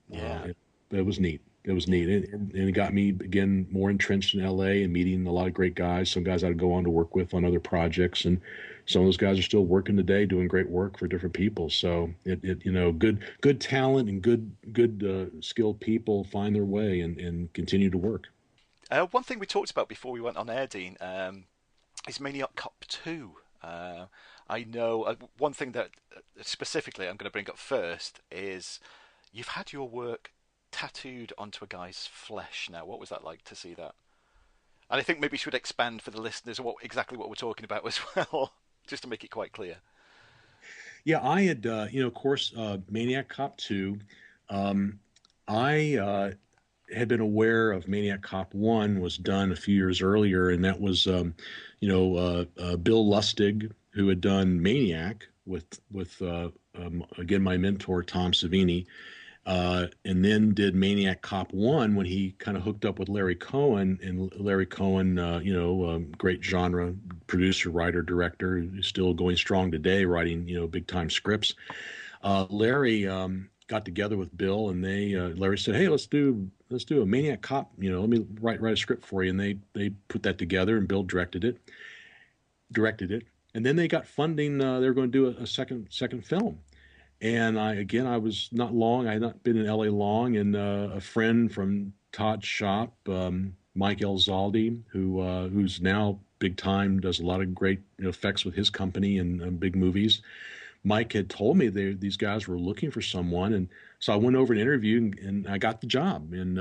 Yeah, It was neat. It was yeah. neat. And it got me, again, more entrenched in LA and meeting a lot of great guys. Some guys I'd go on to work with on other projects. And some of those guys are still working today, doing great work for different people. So good talent and good skilled people find their way and continue to work. One thing we talked about before we went on air, Dean, is Maniac Cop 2. I know one thing that specifically I'm going to bring up first is you've had your work tattooed onto a guy's flesh. Now, what was that like to see that? And I think maybe we should expand for the listeners exactly what we're talking about as well, just to make it quite clear. Yeah, I had, of course, Maniac Cop 2. I had been aware of Maniac Cop 1 was done a few years earlier, and that was, Bill Lustig, who had done Maniac with again, my mentor, Tom Savini, and then did Maniac Cop 1 when he kind of hooked up with Larry Cohen. And Larry Cohen, great genre producer, writer, director, who's still going strong today, writing, big time scripts. Larry got together with Bill, and Larry said, "Hey, let's do a Maniac Cop. Let me write a script for you." And they put that together, and Bill directed it, and then they got funding. They were going to do a second film. And I was not long. I had not been in LA long, and a friend from Todd's shop, Mike Elzaldi, who's now big time, does a lot of great effects with his company and big movies. Mike had told me these guys were looking for someone, and so I went over and interviewed, and I got the job, and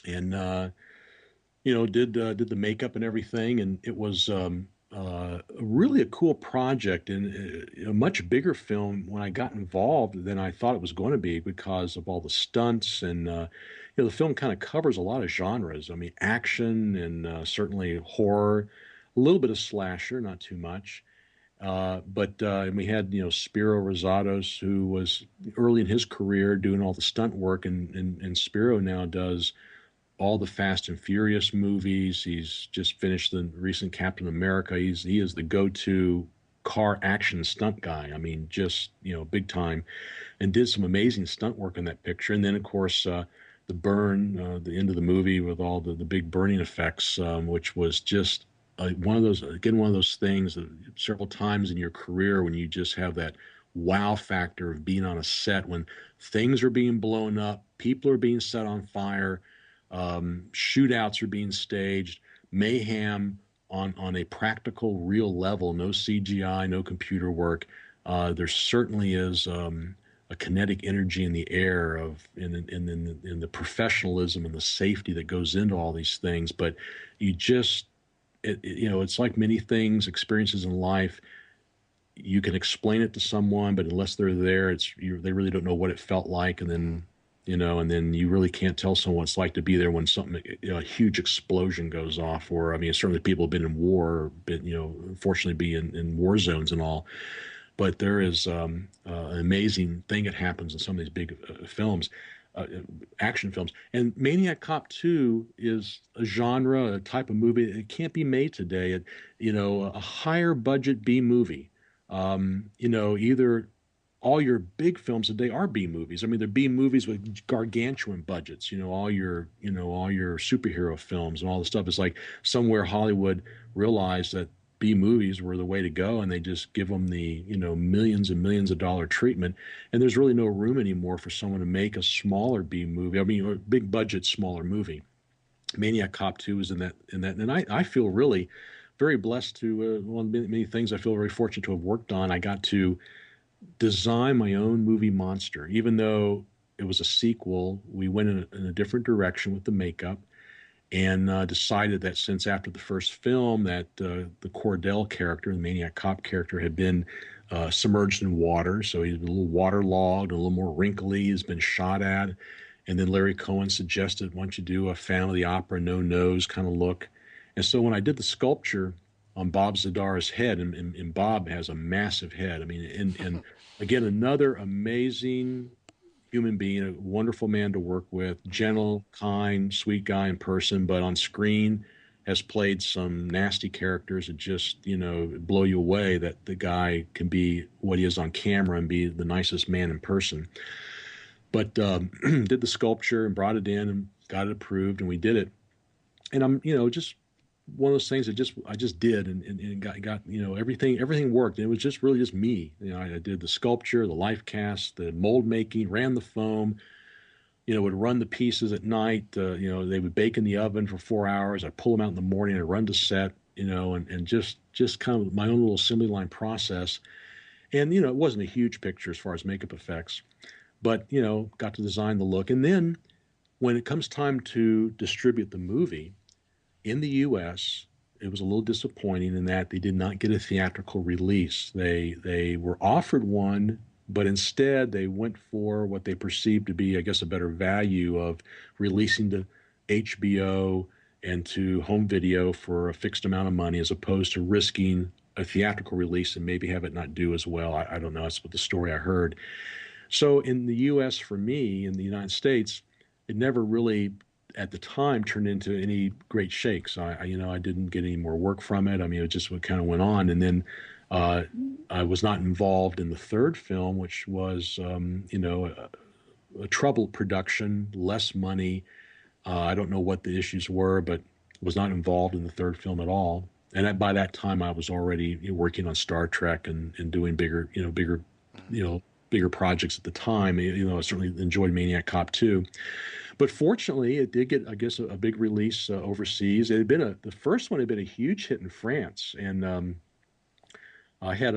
did the makeup and everything, and it was really a cool project and a much bigger film when I got involved than I thought it was going to be because of all the stunts and the film kind of covers a lot of genres. I mean, action and certainly horror, a little bit of slasher, not too much. But we had Spiro Rosados, who was early in his career doing all the stunt work, and Spiro now does all the Fast and Furious movies. He's just finished the recent Captain America. He is the go-to car action stunt guy. I mean, just big time, and did some amazing stunt work in that picture. And then of course the burn, the end of the movie with all the big burning effects, which was just one of those things that several times in your career when you just have that wow factor of being on a set when things are being blown up, people are being set on fire. Shootouts are being staged, mayhem on a practical, real level, no CGI, no computer work. There certainly is a kinetic energy in the air in the professionalism and the safety that goes into all these things. But it's like many things, experiences in life. You can explain it to someone, but unless they're there, they really don't know what it felt like, and then you really can't tell someone what it's like to be there when something, a huge explosion goes off. Or, I mean, certainly people have been in war, unfortunately be in war zones and all. But there is an amazing thing that happens in some of these big films, action films. And Maniac Cop 2 is a genre, a type of movie. It can't be made today. A higher budget B movie, either all your big films today are B movies. I mean, they're B movies with gargantuan budgets. All your superhero films and all the stuff. It's like somewhere Hollywood realized that B movies were the way to go, and they just give them the millions and millions of dollar treatment. And there's really no room anymore for someone to make a smaller B movie. I mean, a big budget, smaller movie. Maniac Cop 2 is in that, and I feel really very blessed to one of the many things I feel very fortunate to have worked on. I got to design my own movie monster. Even though it was a sequel, we went in a different direction with the makeup, and decided that since after the first film that the Cordell character, the Maniac Cop character, had been submerged in water, so he's been a little waterlogged, a little more wrinkly, he's been shot at. And then Larry Cohen suggested, why don't you do a Phantom of the Opera, no nose kind of look. And so when I did the sculpture on Bob Zadara's head, and Bob has a massive head. I mean, and again, another amazing human being, a wonderful man to work with, gentle, kind, sweet guy in person, but on screen has played some nasty characters that just, blow you away that the guy can be what he is on camera and be the nicest man in person. But did the sculpture and brought it in and got it approved, and we did it. And I'm, just one of those things that I just did and got everything worked. And it was just really just me. I did the sculpture, the life cast, the mold making, ran the foam, would run the pieces at night. They would bake in the oven for 4 hours. I'd pull them out in the morning and run to set, and just kind of my own little assembly line process. And, it wasn't a huge picture as far as makeup effects, but got to design the look. And then when it comes time to distribute the movie in the U.S., it was a little disappointing in that they did not get a theatrical release. They were offered one, but instead they went for what they perceived to be, I guess, a better value of releasing to HBO and to home video for a fixed amount of money, as opposed to risking a theatrical release and maybe have it not do as well. I don't know. That's what the story I heard. So in the U.S., for me, in the United States, it never really, at the time, turned into any great shakes. I didn't get any more work from it. I mean, it just what kind of went on. And then I was not involved in the third film, which was, a troubled production, less money. I don't know what the issues were, but was not involved in the third film at all. And by that time, I was already working on Star Trek and doing bigger projects at the time. I certainly enjoyed Maniac Cop 2. But fortunately, it did get, I guess, a big release overseas. It had been the first one had been a huge hit in France, and I had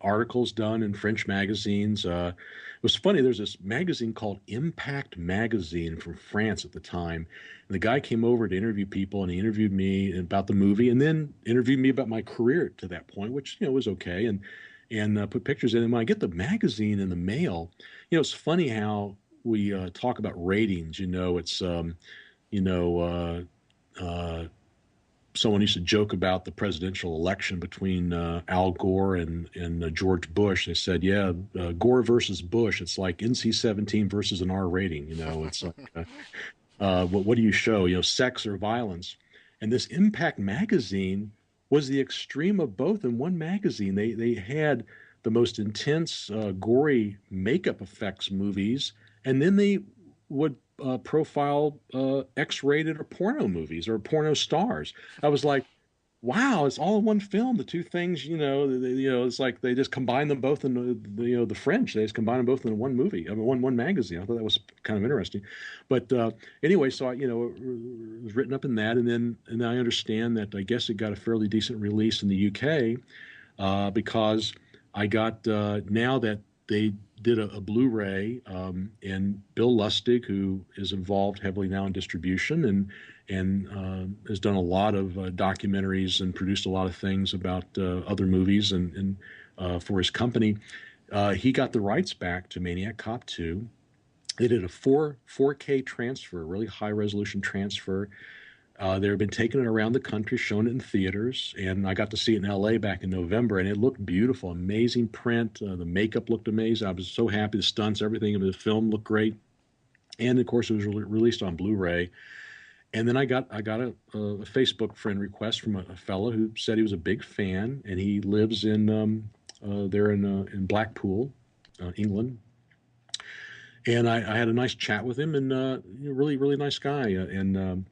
articles done in French magazines. It was funny. There's this magazine called Impact Magazine from France at the time. And the guy came over to interview people, and he interviewed me about the movie, and then interviewed me about my career to that point, which was okay, and put pictures in. And when I get the magazine in the mail, it's funny how we talk about ratings. It's someone used to joke about the presidential election between Al Gore and George Bush. They said, yeah, Gore versus Bush. It's like NC-17 versus an R rating. It's like, what do you show? Sex or violence? And this Impact magazine was the extreme of both in one magazine. They had the most intense, gory makeup effects movies, and then they would profile X-rated or porno movies or porno stars. I was like, wow, it's all in one film. The two things, it's like they just combine them both in the French. They just combine them both in one movie. I mean, one magazine. I thought that was kind of interesting. But anyway, so it was written up in that, and then I understand that I guess it got a fairly decent release in the UK because I got now that they did a Blu-ray, and Bill Lustig, who is involved heavily now in distribution and has done a lot of documentaries and produced a lot of things about other movies and for his company, he got the rights back to Maniac Cop 2. They did a 4K transfer, a really high-resolution transfer. They had been taking it around the country, showing it in theaters, and I got to see it in L.A. back in November, and it looked beautiful, amazing print. The makeup looked amazing. I was so happy. The stunts, everything of the film looked great, and of course, it was released on Blu-ray. And then I got a Facebook friend request from a fellow who said he was a big fan, and he lives in there in Blackpool, England. And I had a nice chat with him, and really, really nice guy, and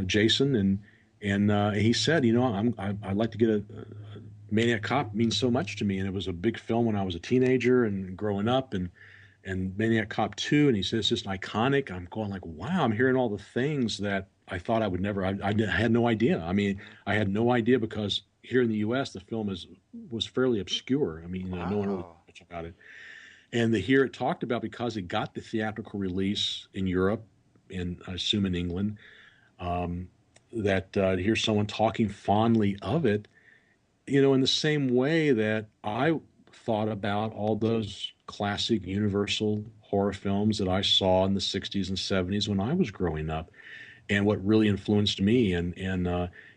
Jason, and he said, I'd like to get a Maniac Cop means so much to me, and it was a big film when I was a teenager and growing up, and Maniac Cop 2, and he says it's just iconic. I'm going like, wow, I'm hearing all the things that I thought I would never. I had no idea. I mean, I had no idea because here in the U.S. the film was fairly obscure. I mean, no one really knew much about it. And to hear it talked about because it got the theatrical release in Europe, and I assume in England. That to hear someone talking fondly of it, in the same way that I thought about all those classic Universal horror films that I saw in the 60s and 70s when I was growing up, and what really influenced me. And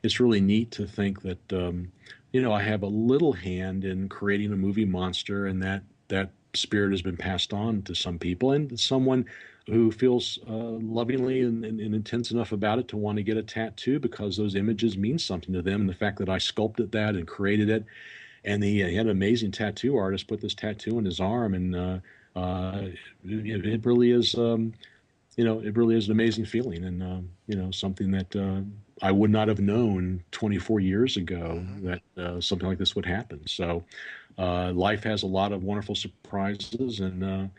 it's really neat to think that, I have a little hand in creating a movie monster, and that spirit has been passed on to some people, and someone who feels lovingly and intense enough about it to want to get a tattoo because those images mean something to them. And the fact that I sculpted that and created it, and he had an amazing tattoo artist put this tattoo on his arm, and it really is, it really is an amazing feeling, and something that I would not have known 24 years ago that something like this would happen. So life has a lot of wonderful surprises, and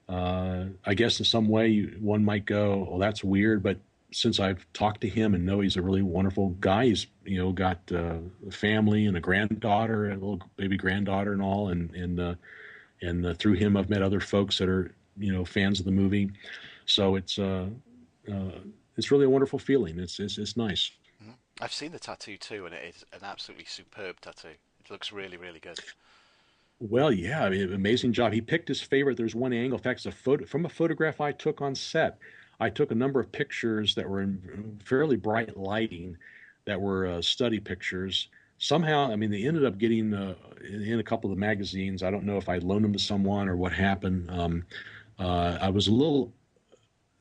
I guess in some way one might go, well, that's weird, but since I've talked to him and know he's a really wonderful guy, he's got a family and a granddaughter, a little baby granddaughter and all, and and through him, I've met other folks that are fans of the movie. So it's really a wonderful feeling. It's nice. Mhm. I've seen the tattoo too, and it is an absolutely superb tattoo. It looks really, really good. Well, yeah, I mean, amazing job. He picked his favorite. There's one angle. In fact, it's a photo from a photograph I took on set. I took a number of pictures that were in fairly bright lighting, that were study pictures. Somehow, I mean, they ended up getting in a couple of the magazines. I don't know if I loaned them to someone or what happened. I was a little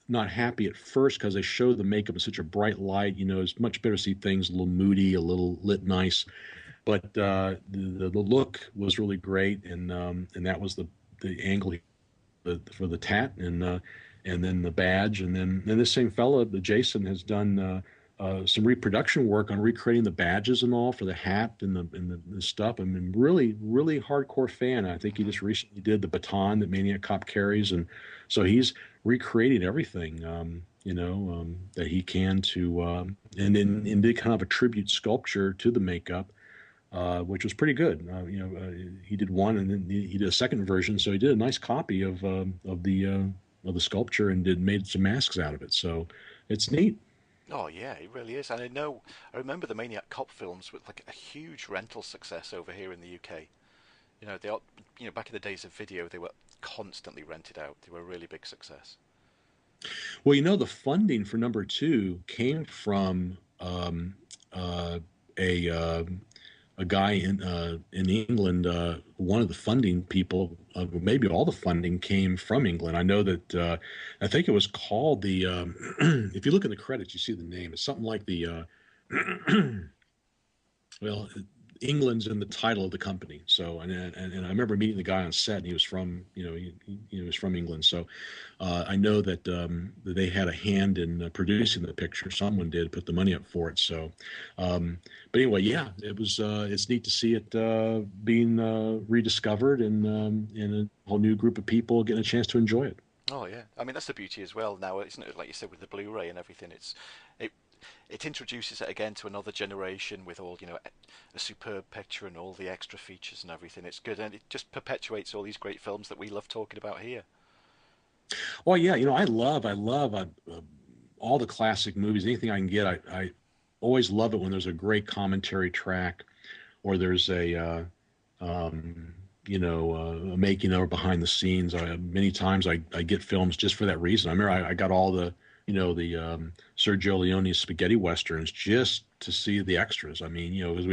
not happy at first because they show the makeup in such a bright light. It's much better to see things a little moody, a little lit nice. But the look was really great, and that was the angle for the tat, and then the badge, and then this same fella, the Jason, has done some reproduction work on recreating the badges and all for the hat and the stuff. I mean, really, really hardcore fan. I think he just recently did the baton that Maniac Cop carries, and so he's recreating everything. That he can to, and did kind of a tribute sculpture to the makeup, which was pretty good. He did one, and then he did a second version. So he did a nice copy of the sculpture and made some masks out of it. So it's neat. Oh yeah, it really is. And I remember the Maniac Cop films with like a huge rental success over here in the UK. They all, back in the days of video, they were constantly rented out. They were a really big success. Well, the funding for number two came from a a guy in England. One of the funding people, maybe all the funding, came from England. I know that I think it was called the. If you look in the credits, you see the name. It's something like the. Well, England's in the title of the company. So, and I remember meeting the guy on set, and he was from, he was from England. So, I know that that they had a hand in producing the picture. Someone did put the money up for it. So, but anyway, yeah, it's neat to see it being rediscovered, and a whole new group of people getting a chance to enjoy it. Oh yeah, I mean that's the beauty as well now, isn't it? Like you said, with the Blu-ray and everything, it it introduces it again to another generation with all a superb picture and all the extra features and everything. It's good, and it just perpetuates all these great films that we love talking about here. Well, yeah, I love all the classic movies. Anything I can get, I always love it when there's a great commentary track, or there's a making of or behind the scenes. Many times I get films just for that reason. I remember I got all the Sergio Leone's spaghetti westerns just to see the extras. I mean, because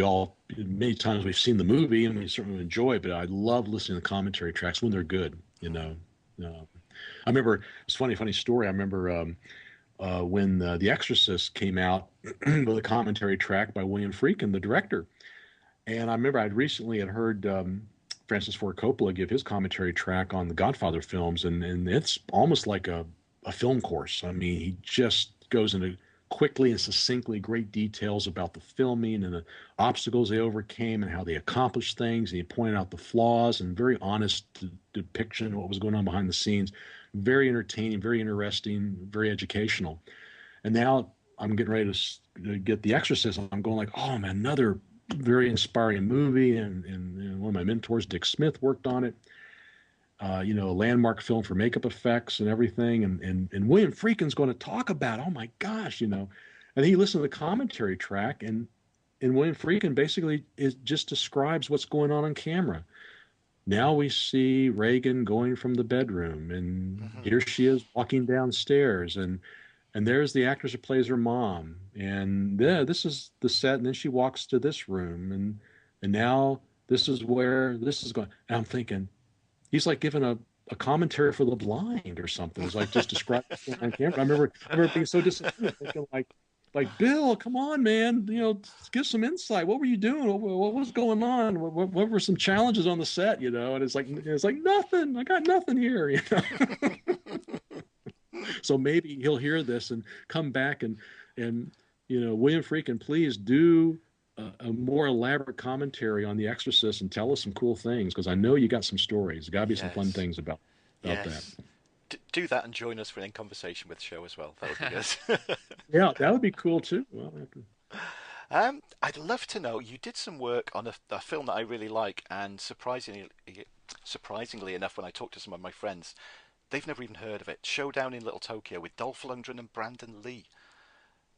many times we've seen the movie and we certainly enjoy it, but I love listening to the commentary tracks when they're good. I remember, it's a funny story. I remember when The Exorcist came out with a commentary track by William Friedkin, the director. And I remember I'd recently heard Francis Ford Coppola give his commentary track on the Godfather films, and it's almost like a film course. I mean, he just goes into quickly and succinctly great details about the filming and the obstacles they overcame and how they accomplished things. And he pointed out the flaws, and very honest depiction of what was going on behind the scenes. Very entertaining, very interesting, very educational. And now I'm getting ready to get The Exorcist. I'm going like, oh man, another very inspiring movie. And one of my mentors, Dick Smith, worked on it. A landmark film for makeup effects and everything. And William Friedkin's going to talk about, oh my gosh. And he listened to the commentary track, and William Friedkin basically just describes what's going on camera. Now we see Reagan going from the bedroom, and here she is walking downstairs, and there's the actress who plays her mom, and yeah, this is the set, and then she walks to this room, and now this is where this is going. And I'm thinking, he's like giving a commentary for the blind or something. It's like just describing on camera. I remember being so disappointed, thinking like Bill, come on, man, give some insight. What were you doing? What was going on? What were some challenges on the set? And it's like nothing. I got nothing here. So maybe he'll hear this and come back and William Friedkin, please do a more elaborate commentary on The Exorcist and tell us some cool things, because I know you got some stories. There's got to be some fun things about that. Do that and join us for an in conversation with the show as well. That would be good. Yeah, that would be cool too. Well, I'd love to know. You did some work on a film that I really like, and surprisingly, Surprisingly enough, when I talk to some of my friends, they've never even heard of it. Showdown in Little Tokyo with Dolph Lundgren and Brandon Lee.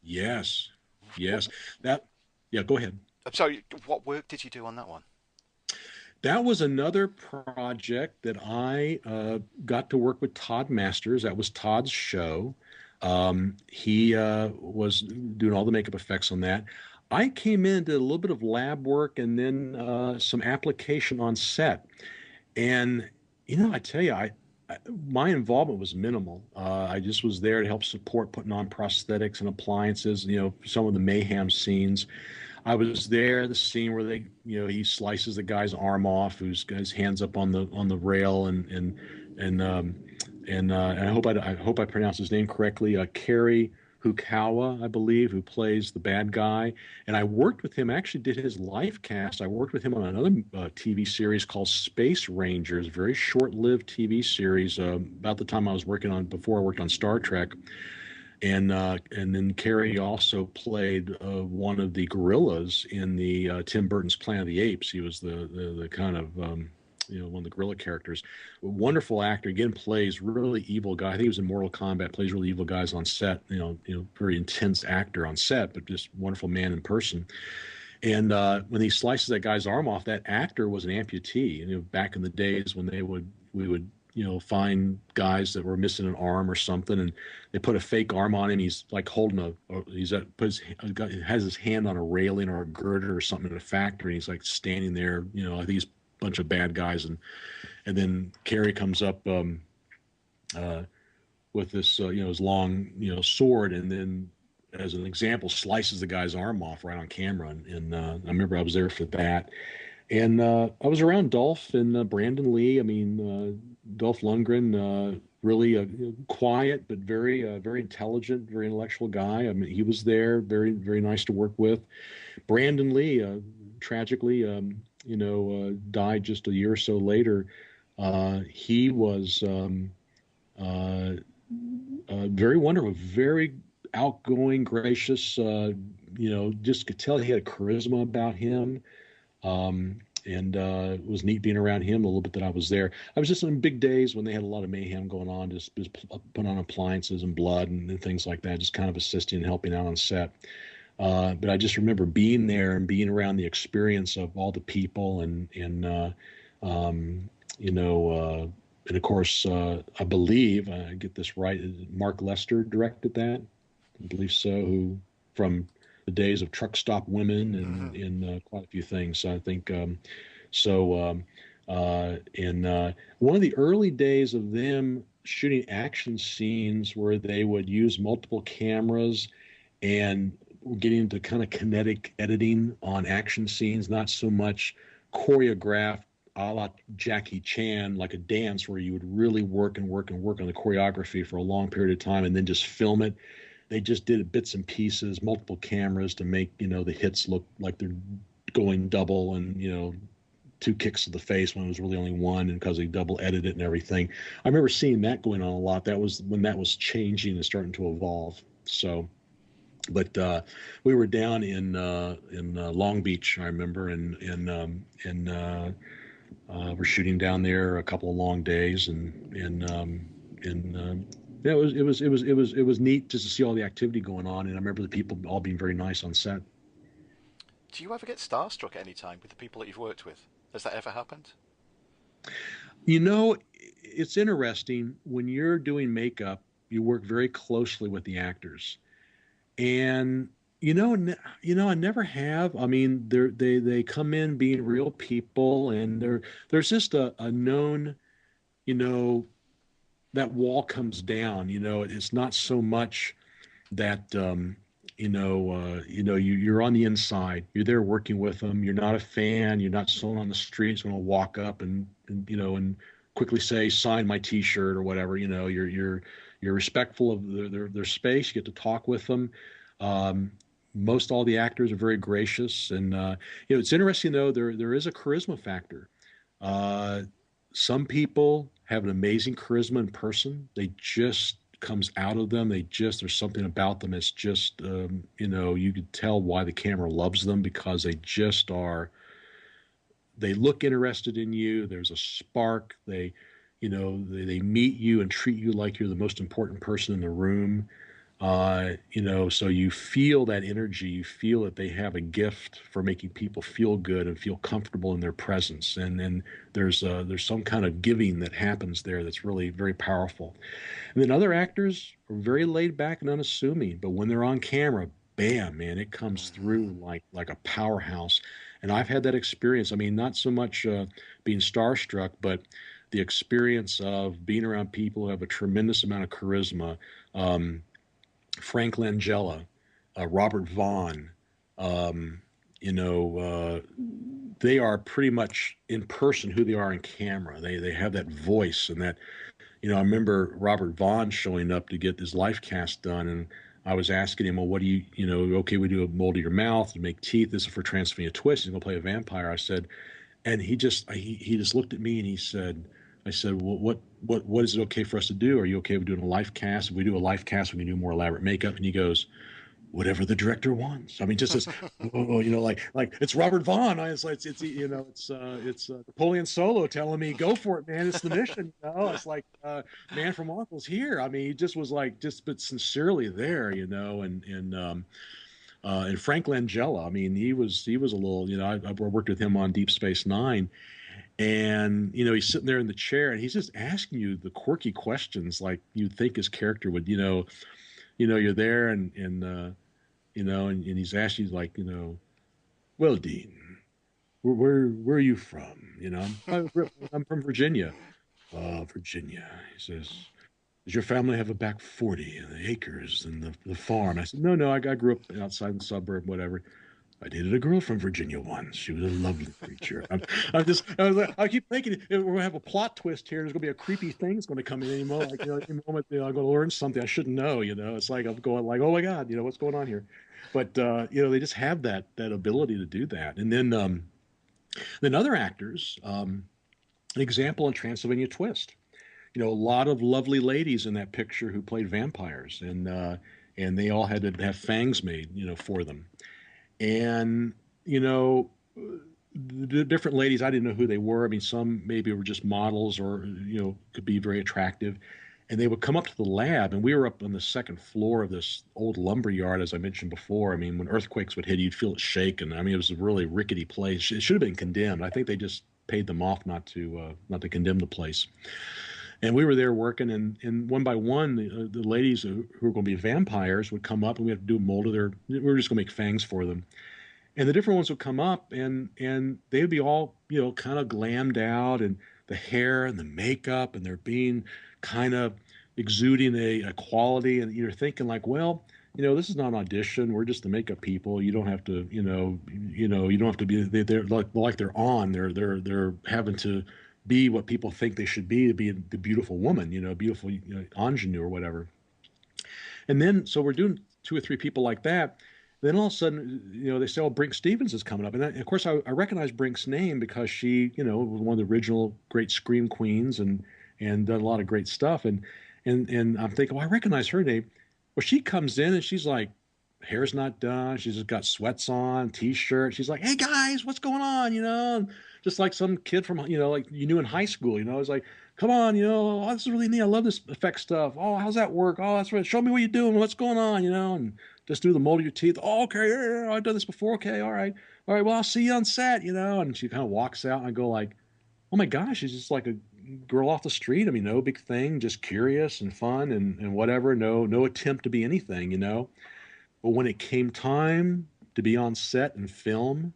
Yes, What, yes. That, yeah, go ahead. I'm sorry, what work did you do on that one? That was another project that I got to work with Todd Masters. That was Todd's show. He was doing all the makeup effects on that. I came in, did a little bit of lab work, and then some application on set. And I tell you, my involvement was minimal. I just was there to help support putting on prosthetics and appliances. Some of the mayhem scenes. I was there, the scene where he slices the guy's arm off, who's got his hands up on the rail, and I hope I pronounced his name correctly. Kerry Hukawa, I believe, who plays the bad guy, and I worked with him. Actually, did his life cast. I worked with him on another TV series called Space Rangers, very short-lived TV series. About the time I was working on before I worked on Star Trek. And then Carrie also played one of the gorillas in the Tim Burton's Planet of the Apes. He was the kind of one of the gorilla characters. A wonderful actor. Again, plays really evil guy. I think he was in Mortal Kombat. Plays really evil guys on set. Very intense actor on set, but just wonderful man in person. And when he slices that guy's arm off, that actor was an amputee. Back in the days when we would find guys that were missing an arm or something, and they put a fake arm on him. He's like holding has his hand on a railing or a girder or something in a factory. And he's like standing there, I think he's a bunch of bad guys, and then Carrie comes up with this, his long, sword, and then as an example, slices the guy's arm off right on camera. And I remember I was there for that. And I was around Dolph and Brandon Lee. I mean, Dolph Lundgren, really quiet but very intelligent, very intellectual guy. I mean, he was there, very very nice to work with. Brandon Lee, tragically, died just a year or so later. He was very wonderful, very outgoing, gracious. Just could tell he had a charisma about him. And it was neat being around him a little bit that I was there. I was just on big days when they had a lot of mayhem going on, just putting on appliances and blood and things like that, just kind of assisting and helping out on set. But I just remember being there and being around the experience of all the people and of course, I believe, I get this right, Mark Lester directed that. I believe so, who from the days of Truck Stop Women and quite a few things. So I think in one of the early days of them shooting action scenes where they would use multiple cameras and getting into kind of kinetic editing on action scenes, not so much choreographed a la Jackie Chan, like a dance where you would really work on the choreography for a long period of time and then just film it. They just did it bits and pieces, multiple cameras to make, the hits look like they're going double and, 2 kicks to the face when it was really only one, and because they double edited it and everything. I remember seeing that going on a lot. That was when that was changing and starting to evolve. So, but we were down in Long Beach, I remember, and we're shooting down there a couple of long days, yeah, it was neat just to see all the activity going on, and I remember the people all being very nice on set. Do you ever get starstruck at any time with the people that you've worked with? Has that ever happened? It's interesting when you're doing makeup. You work very closely with the actors, and I never have. I mean, they come in being real people, and there's just a known, that wall comes down. It's not so much that you're on the inside. You're there working with them. You're not a fan. You're not someone on the streets going to walk up and quickly say, sign my T-shirt or whatever. You're respectful of their space. You get to talk with them. Most all the actors are very gracious, and it's interesting though. There is a charisma factor. Some people have an amazing charisma in person. They just comes out of them. There's something about them. It's just, you could tell why the camera loves them, because they just are they look interested in you. There's a spark. They meet you and treat you like you're the most important person in the room. So you feel that energy. You feel that they have a gift for making people feel good and feel comfortable in their presence. And then there's some kind of giving that happens there that's really very powerful. And then other actors are very laid back and unassuming, but when they're on camera, bam, man, it comes through like a powerhouse. And I've had that experience. I mean, not so much being starstruck, but the experience of being around people who have a tremendous amount of charisma. Frank Langella, Robert Vaughn, um, they are pretty much in person who they are in camera. They have that voice and that. I remember Robert Vaughn showing up to get his life cast done, and I was asking him, well, what do okay, we do a mold of your mouth to make teeth. This is for Transylvania Twist. He's going to play a vampire. I said, and he just looked at me and he said, I said, well, what is it okay for us to do? Are you okay with doing a life cast? If we do a life cast, we can do more elaborate makeup. And he goes, whatever the director wants. I mean, just as like it's Robert Vaughn. It's Napoleon Solo telling me, go for it, man. It's the mission. It's like Man from Uncle's here. I mean, he just was like but sincerely there, and Frank Langella. I mean, he was a little. I worked with him on Deep Space Nine, and he's sitting there in the chair and he's just asking you the quirky questions like you'd think his character would. You're there and he's asking you like, well, Dean, where are you from? I'm from Virginia. Virginia. He says, does your family have a back 40 and the acres and the farm? I said, no, I grew up outside the suburb, whatever. I dated a girl from Virginia once. She was a lovely creature. I keep thinking we're going to have a plot twist here. There's going to be a creepy thing that's going to come in any moment. Like, any moment, I'm going to learn something I shouldn't know. It's like I'm going like, oh my God, what's going on here? But they just have that ability to do that. And then other actors, an example in Transylvania Twist. A lot of lovely ladies in that picture who played vampires, and they all had to have fangs made, for them. And the different ladies, I didn't know who they were. I mean, some maybe were just models or could be very attractive. And they would come up to the lab, and we were up on the second floor of this old lumber yard, as I mentioned before. I mean, when earthquakes would hit, you'd feel it shake, and I mean, it was a really rickety place. It should have been condemned. I think they just paid them off not to condemn the place. And we were there working, and one by one, the ladies who were going to be vampires would come up, and we had to do a mold of their. We were just going to make fangs for them, and the different ones would come up, and they would be all kind of glammed out, and the hair and the makeup, and they're being kind of exuding a quality, and you're thinking like, well, this is not an audition. We're just the makeup people. You don't have to, you don't have to be. They're like they're on. They're having to be what people think they should be to be the beautiful woman, beautiful ingenue or whatever. And then, so we're doing two or three people like that. Then all of a sudden, they say, "Oh, Brink Stevens is coming up," and of course, I recognize Brink's name because she, was one of the original great scream queens and done a lot of great stuff. And I'm thinking, well, I recognize her name. Well, she comes in and she's like, hair's not done. She's just got sweats on, t-shirt. She's like, "Hey guys, what's going on?" And just like some kid from, like you knew in high school. It's like, "Come on, oh, this is really neat. I love this effect stuff. Oh, how's that work? Oh, that's right. Show me what you're doing. What's going on?" And just do the mold of your teeth. "Oh, okay, yeah, I've done this before. Okay, all right. Well, I'll see you on set." And she kind of walks out, and I go like, "Oh my gosh, she's just like a girl off the street. I mean, no big thing, just curious and fun and whatever. No attempt to be anything. But when it came time to be on set and film,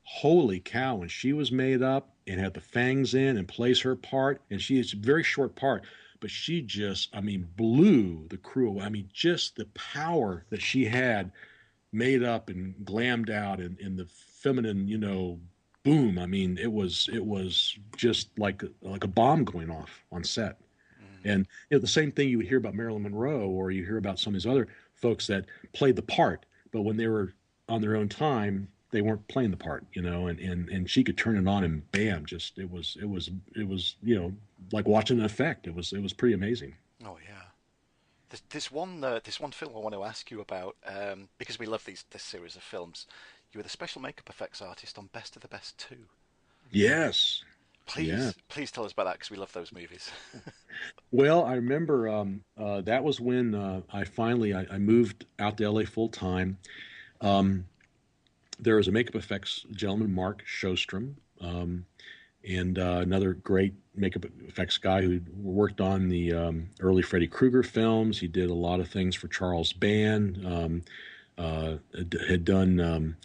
holy cow, when she was made up and had the fangs in and plays her part, and it's a very short part, but she just, I mean, blew the crew away. I mean, just the power that she had made up and glammed out in the feminine, boom. I mean, it was just like a bomb going off on set. And the same thing you would hear about Marilyn Monroe, or you hear about some of these other folks that played the part, but when they were on their own time, they weren't playing the part, and she could turn it on and bam, just it was like watching an effect. It was pretty amazing. Oh yeah. This one film I want to ask you about, because we love this series of films. You were the special makeup effects artist on Best of the Best 2. Yes. Yeah. Please tell us about that because we love those movies. Well, I remember that was when I moved out to LA full time. Um, there was a makeup effects gentleman, Mark Shostrom, and another great makeup effects guy who worked on the early Freddy Krueger films. He did a lot of things for Charles Band. Had done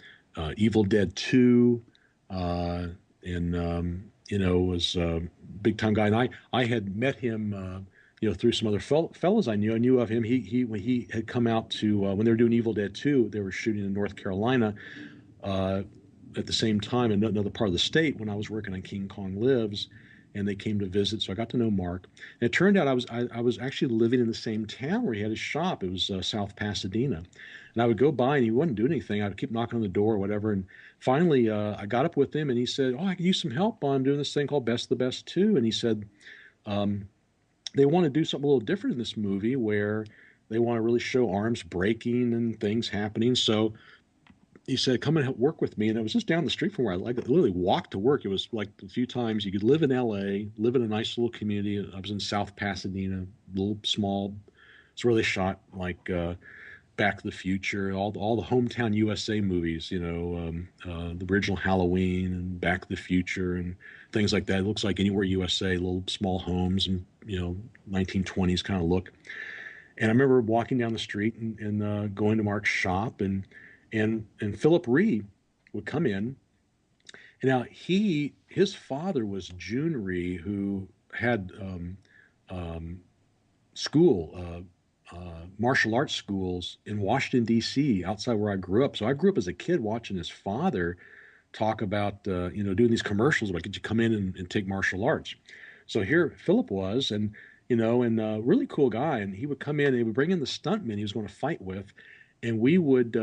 Evil Dead 2, and was a big time guy. And I had met him, through some other fellows I knew. I knew of him. He when he had come out to when they were doing Evil Dead 2, they were shooting in North Carolina. Uh, at the same time, in another part of the state, when I was working on King Kong Lives, and they came to visit, so I got to know Mark. And it turned out I was actually living in the same town where he had his shop. It was South Pasadena, and I would go by and he wouldn't do anything. I would keep knocking on the door or whatever. And finally, I got up with him and he said, "Oh, I could use some help on doing this thing called Best of the Best 2." And he said, um, "They want to do something a little different in this movie where they want to really show arms breaking and things happening." So he said, "Come and work with me." And it was just down the street from where I literally walked to work. It was like a few times you could live in LA, live in a nice little community. I was in South Pasadena, little small. It's where they shot like Back to the Future, all the hometown USA movies, the original Halloween and Back to the Future and things like that. It looks like anywhere USA, little small homes and 1920s kind of look. And I remember walking down the street and going to Mark's shop and Philip Ree would come in. And now his father was June Ree, who had school martial arts schools in Washington D.C. outside where I grew up. So I grew up as a kid watching his father talk about doing these commercials about could you come in and take martial arts. So here Philip was, and really cool guy, and he would come in and he would bring in the stuntmen he was going to fight with, and we would.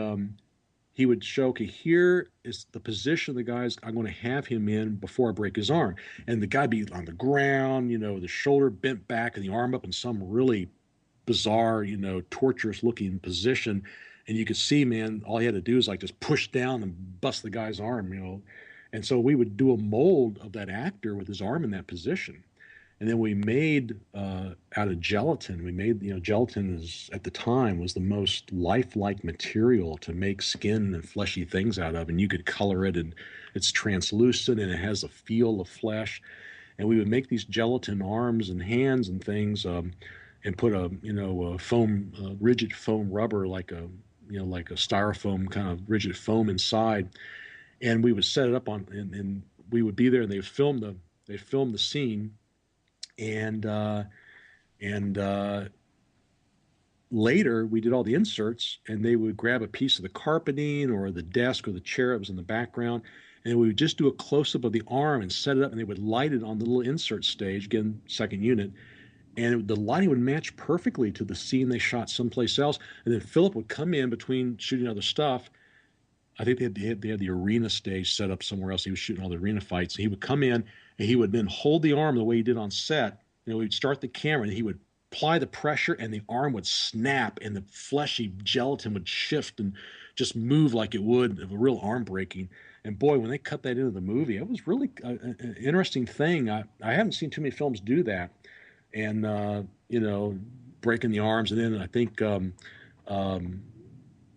He would show, okay, here is the position of the guys I'm going to have him in before I break his arm. And the guy be on the ground, the shoulder bent back and the arm up in some really bizarre, torturous looking position. And you could see, man, all he had to do is like just push down and bust the guy's arm. And so we would do a mold of that actor with his arm in that position. And then we made out of gelatin. We made, gelatin is at the time was the most lifelike material to make skin and fleshy things out of. And you could color it, and it's translucent and it has a feel of flesh. And we would make these gelatin arms and hands and things, and put a foam, rigid foam rubber like a styrofoam kind of rigid foam inside. And we would set it up and we would be there, and they'd film the scene. And later we did all the inserts, and they would grab a piece of the carpeting or the desk or the chair that was in the background, and we would just do a close-up of the arm and set it up, and they would light it on the little insert stage, again, second unit, and the lighting would match perfectly to the scene they shot someplace else. And then Philip would come in between shooting other stuff. I think they had the arena stage set up somewhere else. He was shooting all the arena fights. And he would come in and he would then hold the arm the way he did on set. We'd start the camera and he would apply the pressure and the arm would snap and the fleshy gelatin would shift and just move like it would of a real arm breaking. And boy, when they cut that into the movie, it was really an interesting thing. I haven't seen too many films do that. And, breaking the arms. And then I think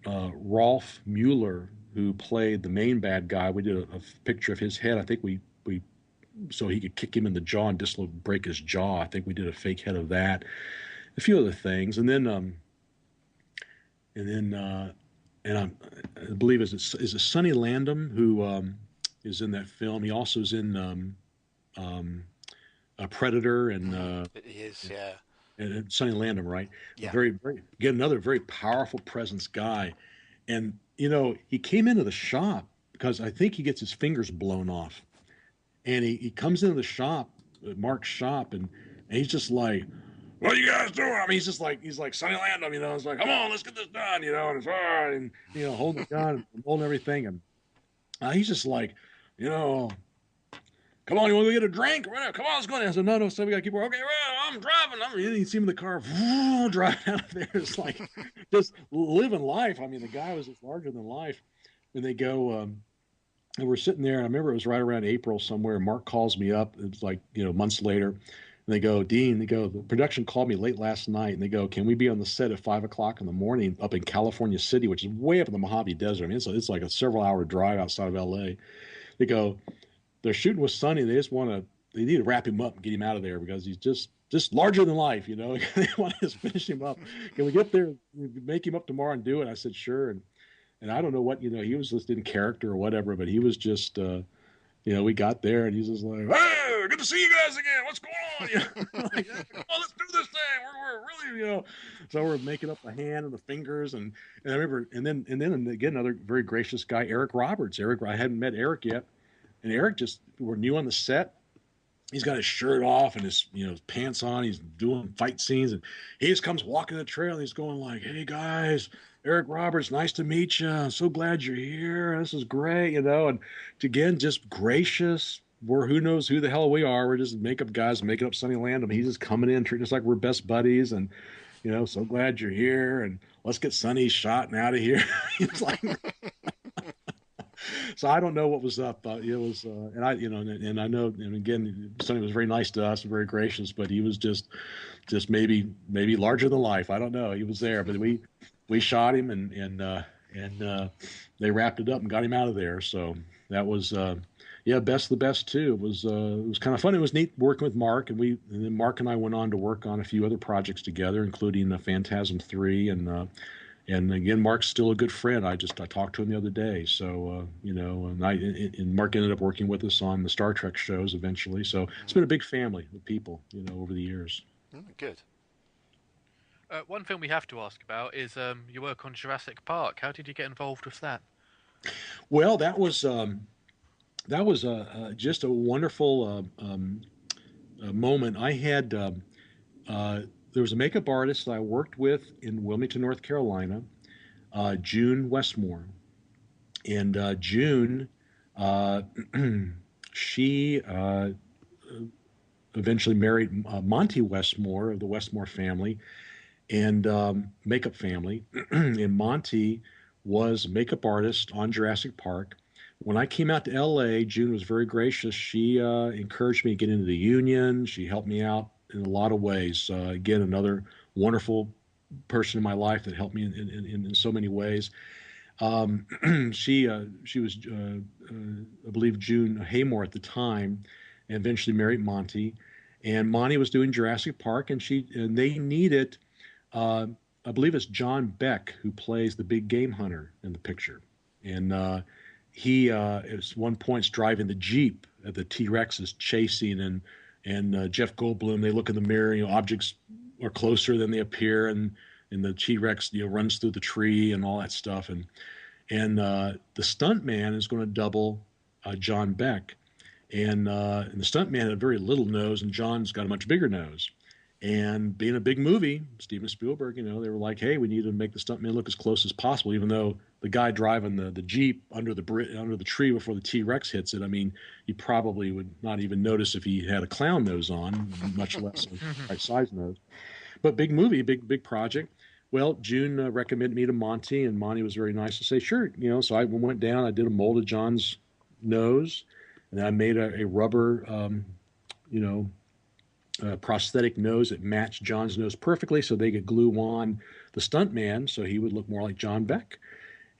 Rolf Mueller, who played the main bad guy, we did a picture of his head. I think we so he could kick him in the jaw and break his jaw. I think we did a fake head of that, a few other things, and I believe is it Sonny Landham who is in that film. He also is in a Predator and He is, yeah. And Sonny Landham, right? Yeah. Very, very, get another very powerful presence guy. And, he came into the shop because I think he gets his fingers blown off. And he comes into the shop, Mark's shop, and he's just like, "What are you guys doing?" I mean, he's like Sonny Landham, it's like, "Come on, let's get this done," and it's all right, and, holding the gun and holding everything. And he's just like, "Come on, you want to go get a drink? Come on, let's go." I said, no, so we got to keep working. "Okay, well, I'm driving." You see him in the car, driving out of there. It's like just living life. I mean, the guy was just larger than life. And they go, And we're sitting there, and I remember it was right around April somewhere. Mark calls me up. It's like, months later. And they go, Dean, the production called me late last night, and they go, can we be on the set at 5 o'clock in the morning up in California City, which is way up in the Mojave Desert. I mean, it's like a several-hour drive outside of LA. They go, they're shooting with Sonny. They need to wrap him up and get him out of there because he's just larger than life, They want to just finish him up. Can we get there, make him up tomorrow and do it? I said, sure. And I don't know what, he was just in character or whatever, but he was just, we got there and he's just like, hey, good to see you guys again. What's going on? Like, come on, let's do this thing. We're really, So we're making up the hand and the fingers. And I remember, and then again, another very gracious guy, Eric Roberts. I hadn't met Eric yet. And Eric we're new on the set. He's got his shirt off and his pants on. He's doing fight scenes, and he just comes walking the trail. And he's going like, "Hey guys, Eric Roberts, nice to meet you. I'm so glad you're here. This is great, And again, just gracious. Who knows who the hell we are? We're just makeup guys making up Sonny Landham. He's just coming in, treating us like we're best buddies, and so glad you're here. And let's get Sonny shot and out of here. He's like. So I don't know what was up. It was, and I know, and again, Sonny was very nice to us and very gracious, but he was just maybe larger than life. I don't know. He was there, but we shot him and they wrapped it up and got him out of there. So that was, best of the best too. It was kind of fun. It was neat working with Mark, and then Mark and I went on to work on a few other projects together, including Phantasm 3 and again, Mark's still a good friend. I talked to him the other day. So, and Mark ended up working with us on the Star Trek shows eventually. So it's been a big family of people, over the years. Good. One thing we have to ask about is your work on Jurassic Park. How did you get involved with that? Well, that was just a wonderful moment. I had there was a makeup artist that I worked with in Wilmington, North Carolina, June Westmore. And June, she eventually married Monty Westmore of the Westmore family and makeup family. And Monty was a makeup artist on Jurassic Park. When I came out to L.A., June was very gracious. She encouraged me to get into the union. She helped me out in a lot of ways. Again, another wonderful person in my life that helped me in so many ways. She was, I believe, June Haymore at the time, and eventually married Monty. And Monty was doing Jurassic Park, and they needed, I believe it's John Beck who plays the big game hunter in the picture. And he, at one point, driving the Jeep that the T-Rex is chasing, and Jeff Goldblum, they look in the mirror, objects are closer than they appear, and the T-Rex, runs through the tree and all that stuff. And the stunt man is going to double John Beck. And the stunt man had a very little nose, and John's got a much bigger nose. And being a big movie, Steven Spielberg, they were like, hey, we need to make the stuntman look as close as possible, even though the guy driving the Jeep under the tree before the T-Rex hits it, I mean, you probably would not even notice if he had a clown nose on, much less a right size nose. But big movie, big project. Well, June recommended me to Monty, and Monty was very nice to say, sure. So I went down, I did a mold of John's nose, and I made a rubber, prosthetic nose that matched John's nose perfectly, so they could glue on the stunt man so he would look more like John Beck.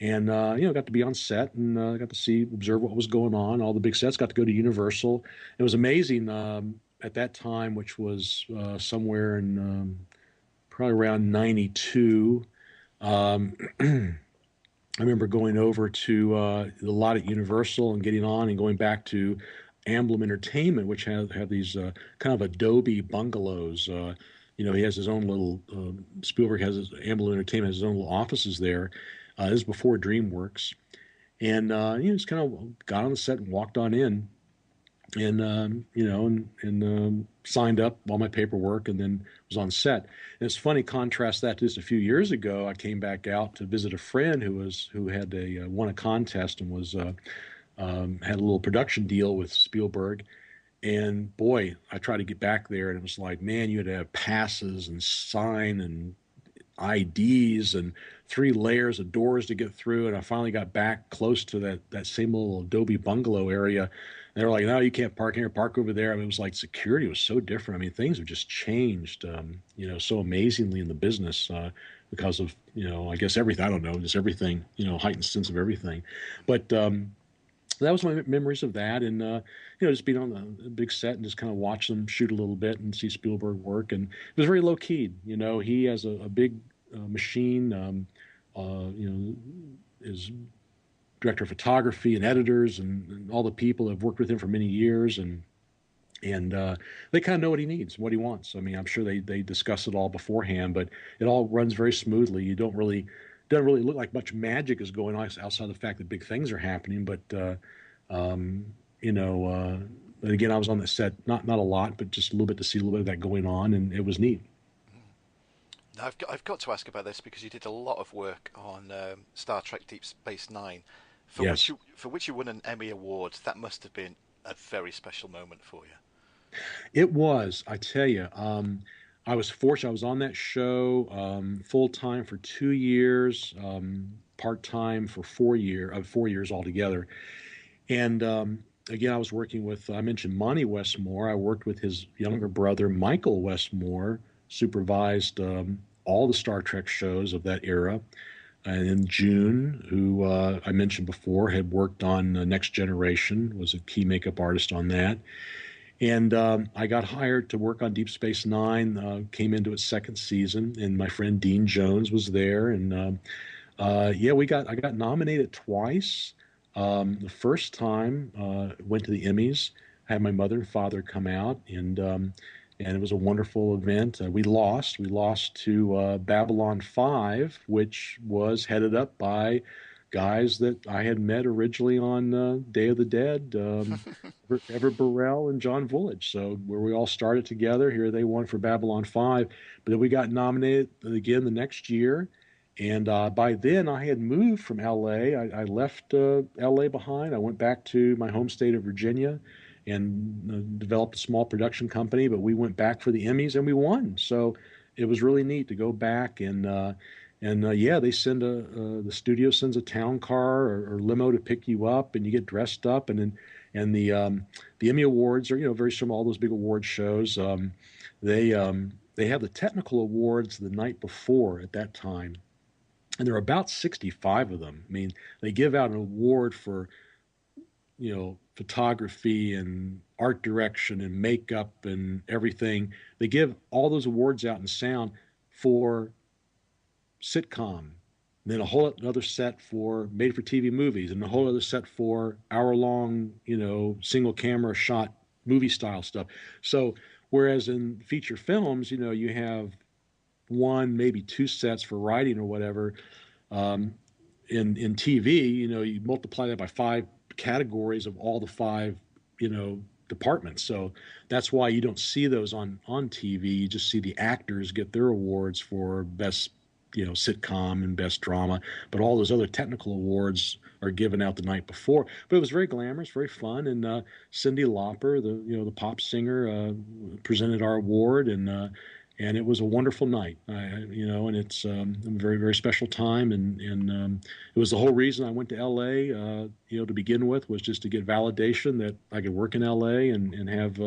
And got to be on set and got to observe what was going on, all the big sets. Got to go to Universal. It was amazing at that time, which was somewhere in probably around 92. I remember going over to the lot at Universal and getting on and going back to Amblin Entertainment, which have these kind of adobe bungalows. He has his own little, Spielberg Amblin Entertainment has his own little offices there. This is before DreamWorks. And he just kind of got on the set and walked on in and, signed up all my paperwork and then was on set. And it's funny, contrast that to just a few years ago. I came back out to visit a friend who had won a contest and was had a little production deal with Spielberg. And boy, I tried to get back there, and it was like, man, you had to have passes and sign and IDs and 3 layers of doors to get through. And I finally got back close to that same little Adobe bungalow area. And they were like, no, you can't park here, park over there. I mean, it was like security was so different. I mean, things have just changed, so amazingly in the business because of, I guess everything, I don't know, just everything, heightened sense of everything. But that was my memories of that. And, just being on the big set and just kind of watch them shoot a little bit and see Spielberg work. And it was very low key. He has a big machine, is director of photography and editors and all the people have worked with him for many years. And they kind of know what he needs, what he wants. I mean, I'm sure they discuss it all beforehand, but it all runs very smoothly. You doesn't really look like much magic is going on outside the fact that big things are happening. But but again, I was on the set not a lot, but just a little bit to see a little bit of that going on, and it was neat. Now, I've got to ask about this because you did a lot of work on Star Trek Deep Space Nine, Yes. For which you won an Emmy Award. That must have been a very special moment for you. It was, I tell you. I was fortunate. I was on that show full time for 2 years, part time for 4 years altogether. And again, I was working with, I mentioned Monty Westmore. I worked with his younger brother, Michael Westmore, supervised all the Star Trek shows of that era. And then June, who I mentioned before, had worked on Next Generation, was a key makeup artist on that. And I got hired to work on Deep Space Nine, came into its second season, and my friend Dean Jones was there. And I got nominated twice. The first time went to the Emmys, had my mother and father come out, and it was a wonderful event. We lost to Babylon 5, which was headed up by guys that I had met originally on Day of the Dead, Everett Burrell and John Vulich. So where we all started together, here they won for Babylon 5. But then we got nominated again the next year. And by then I had moved from L.A. I left L.A. behind. I went back to my home state of Virginia and developed a small production company. But we went back for the Emmys and we won. So it was really neat to go back and they send the studio sends a town car or limo to pick you up, and you get dressed up, and the Emmy Awards are very similar to all those big award shows. They have the technical awards the night before at that time, and there are about 65 of them. I mean, they give out an award for photography and art direction and makeup and everything. They give all those awards out in sound for sitcom, and then a whole other set for made-for-TV movies, and a whole other set for hour-long, single camera shot movie style stuff. So whereas in feature films, you have one, maybe 2 sets for writing or whatever, in TV, you multiply that by 5 categories of all the 5, departments. So that's why you don't see those on TV. You just see the actors get their awards for best sitcom and best drama, but all those other technical awards are given out the night before. But it was very glamorous, very fun, and Cyndi Lauper, the pop singer, presented our award, and it was a wonderful night. And it's a very, very special time, and it was the whole reason I went to L.A. To begin with, was just to get validation that I could work in L.A. and have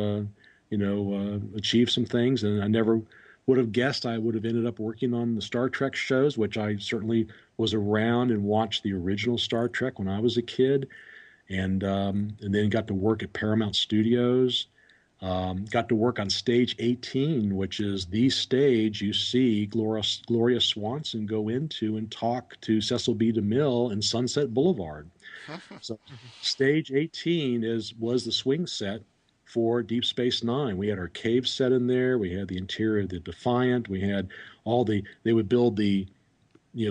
achieve some things, and I never would have guessed I would have ended up working on the Star Trek shows, which I certainly was around and watched the original Star Trek when I was a kid, and then got to work at Paramount Studios. Got to work on Stage 18, which is the stage you see Gloria Swanson go into and talk to Cecil B. DeMille in Sunset Boulevard. So Stage 18 was the swing set for Deep Space Nine. We had our cave set in there. We had the interior of the Defiant. We had they would build the,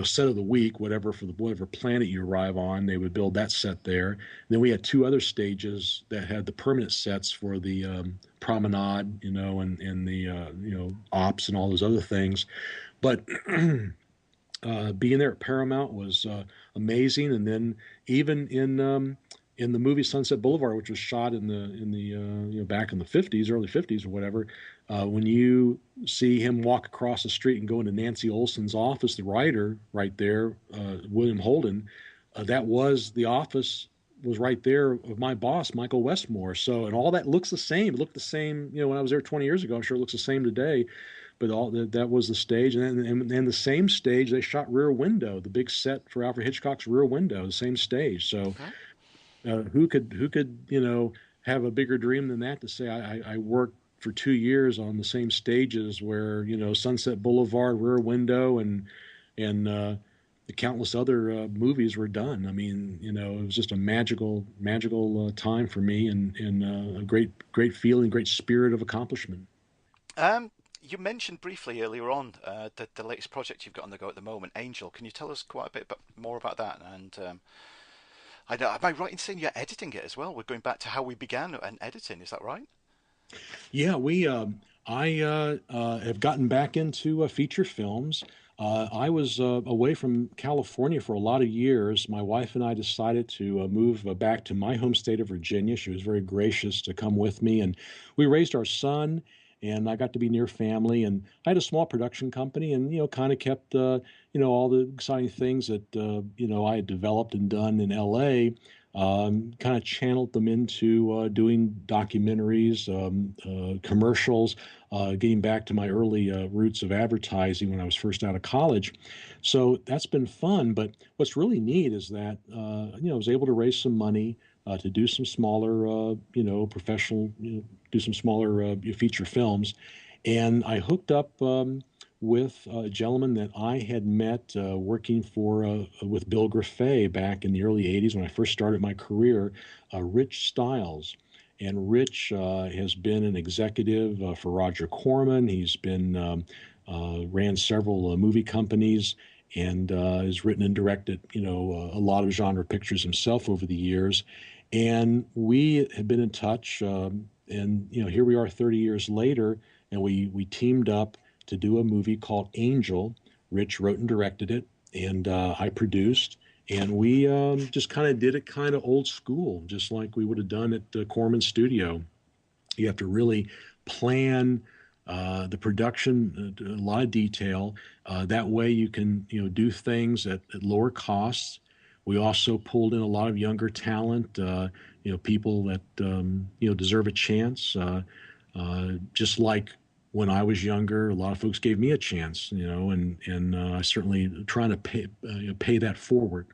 set of the week, whatever planet you arrive on, they would build that set there. And then we had 2 other stages that had the permanent sets for the promenade, and the ops and all those other things. But being there at Paramount was amazing. And then even in in the movie Sunset Boulevard, which was shot in the back in the 50s, early 50s or whatever, when you see him walk across the street and go into Nancy Olson's office, the writer right there, William Holden, that was the office was right there of my boss, Michael Westmore. So, and all that looks the same. It looked the same, when I was there 20 years ago. I'm sure it looks the same today. But all that was the stage, and the same stage they shot Rear Window, the big set for Alfred Hitchcock's Rear Window, the same stage. So, who could have a bigger dream than that to say I worked for 2 years on the same stages where Sunset Boulevard, Rear Window, and the countless other movies were done. I mean, it was just a magical time for me, and a great feeling, great spirit of accomplishment. You mentioned briefly earlier on that the latest project you've got on the go at the moment, Angel. Can you tell us quite a bit more about that? And am I right in saying you're editing it as well? We're going back to how we began and editing. Is that right? Yeah, I have gotten back into feature films. I was away from California for a lot of years. My wife and I decided to move back to my home state of Virginia. She was very gracious to come with me, and we raised our son. And I got to be near family, and I had a small production company, and kind of kept all the exciting things that I had developed and done in L.A. Kind of channeled them into doing documentaries, commercials, getting back to my early roots of advertising when I was first out of college. So that's been fun. But what's really neat is that I was able to raise some money to do some smaller, professional, do some smaller feature films. And I hooked up with a gentleman that I had met working with Bill Greffé back in the early 80s when I first started my career, Rich Stiles. And Rich has been an executive for Roger Corman. He's been ran several movie companies and has written and directed, a lot of genre pictures himself over the years. And we had been in touch, and here we are 30 years later, and we teamed up to do a movie called Angel. Rich wrote and directed it, and I produced. And we just kind of did it kind of old school, just like we would have done at the Corman Studio. You have to really plan the production, a lot of detail. That way you can do things at lower costs. We also pulled in a lot of younger talent, people that deserve a chance. Just like when I was younger, a lot of folks gave me a chance, and I certainly trying to pay that forward.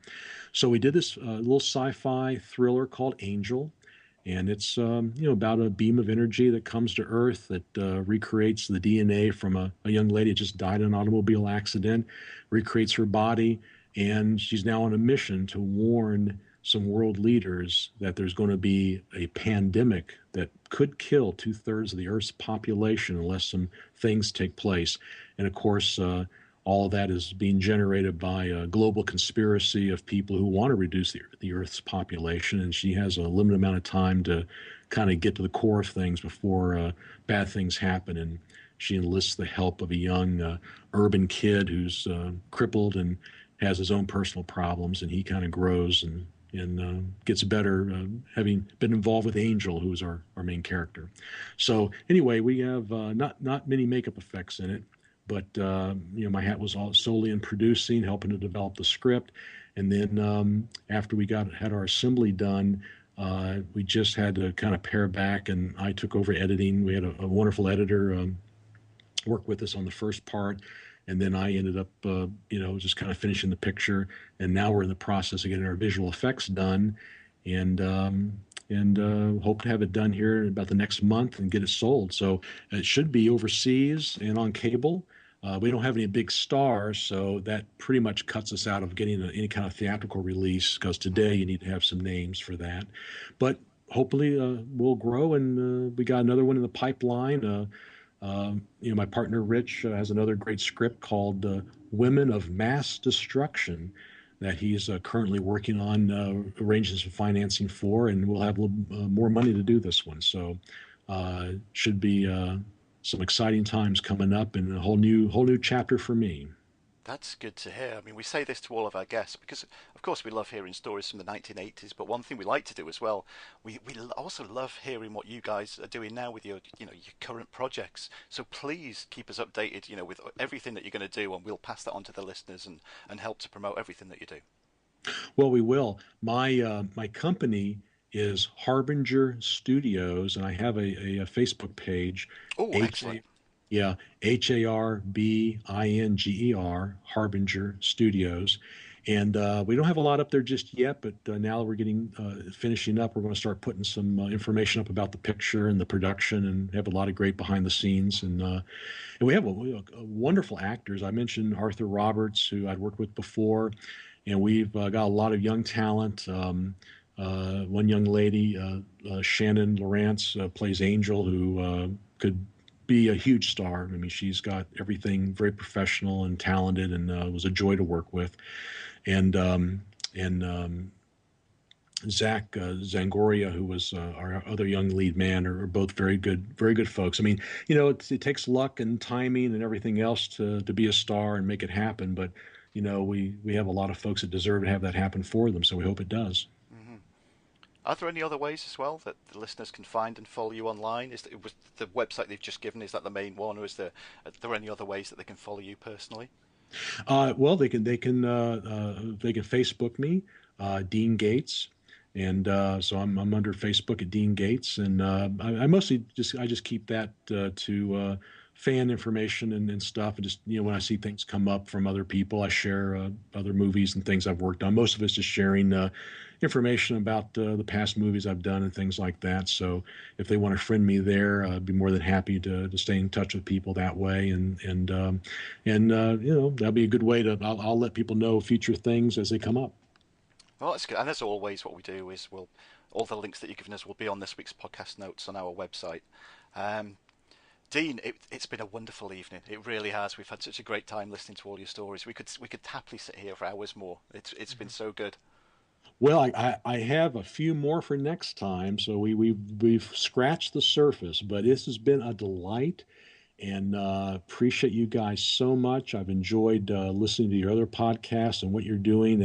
So we did this little sci-fi thriller called Angel, and it's about a beam of energy that comes to Earth that recreates the DNA from a young lady that just died in an automobile accident, recreates her body. And she's now on a mission to warn some world leaders that there's going to be a pandemic that could kill 2/3 of the Earth's population unless some things take place. And of course, all of that is being generated by a global conspiracy of people who want to reduce the Earth's population. And she has a limited amount of time to kind of get to the core of things before bad things happen. And she enlists the help of a young urban kid who's crippled and has his own personal problems, and he kind of grows and gets better, having been involved with Angel, who's our main character. So anyway, we have not many makeup effects in it, but my hat was all solely in producing, helping to develop the script, and then after we had our assembly done, we just had to kind of pare back, and I took over editing. We had a wonderful editor work with us on the first part. And then I ended up, just kind of finishing the picture. And now we're in the process of getting our visual effects done, and hope to have it done here in about the next month and get it sold. So it should be overseas and on cable. We don't have any big stars, so that pretty much cuts us out of getting any kind of theatrical release, because today you need to have some names for that. But hopefully we'll grow, and we got another one in the pipeline. My partner Rich has another great script called Women of Mass Destruction that he's currently working on arranging some financing for, and we'll have a little more money to do this one. So should be some exciting times coming up, and a whole new chapter for me. That's good to hear. I mean, we say this to all of our guests because, of course, we love hearing stories from the 1980s. But one thing we like to do as well, we also love hearing what you guys are doing now with your, your current projects. So please keep us updated, with everything that you're going to do, and we'll pass that on to the listeners and help to promote everything that you do. Well, we will. My company is Harbinger Studios, and I have a Facebook page, Oh, H excellent. A yeah, Harbinger, Harbinger Studios. And we don't have a lot up there just yet, but now that we're getting finishing up, we're going to start putting some information up about the picture and the production, and have a lot of great behind the scenes. And we have wonderful actors. I mentioned Arthur Roberts, who I'd worked with before, and we've got a lot of young talent. One young lady, Shannon Lawrence, plays Angel, who could be a huge star. I mean, she's got everything, very professional and talented, and was a joy to work with. And Zach Zangoria, who was our other young lead man, are both very good folks. I mean, it takes luck and timing and everything else to be a star and make it happen. But we have a lot of folks that deserve to have that happen for them. So we hope it does. Hmm. Are there any other ways as well that the listeners can find and follow you online? Was the website they've just given, is that the main one, or are there any other ways that they can follow you personally? Well, they can Facebook me, Dean Gates, and so I'm under Facebook at Dean Gates, and I mostly just keep that to fan information and stuff, and just when I see things come up from other people, I share other movies and things I've worked on. Most of it's just sharing information about the past movies I've done and things like that. So if they want to friend me there, I'd be more than happy to stay in touch with people that way, and that'll be a good way to. I'll let people know future things as they come up. Well, that's good. And as always, what we do is all the links that you've given us will be on this week's podcast notes on our website. Um, Dean, it's been a wonderful evening. It really has. We've had such a great time listening to all your stories. We could happily sit here for hours more. It's been so good. Well, I have a few more for next time, so we've scratched the surface, but this has been a delight, and appreciate you guys so much. I've enjoyed listening to your other podcasts and what you're doing,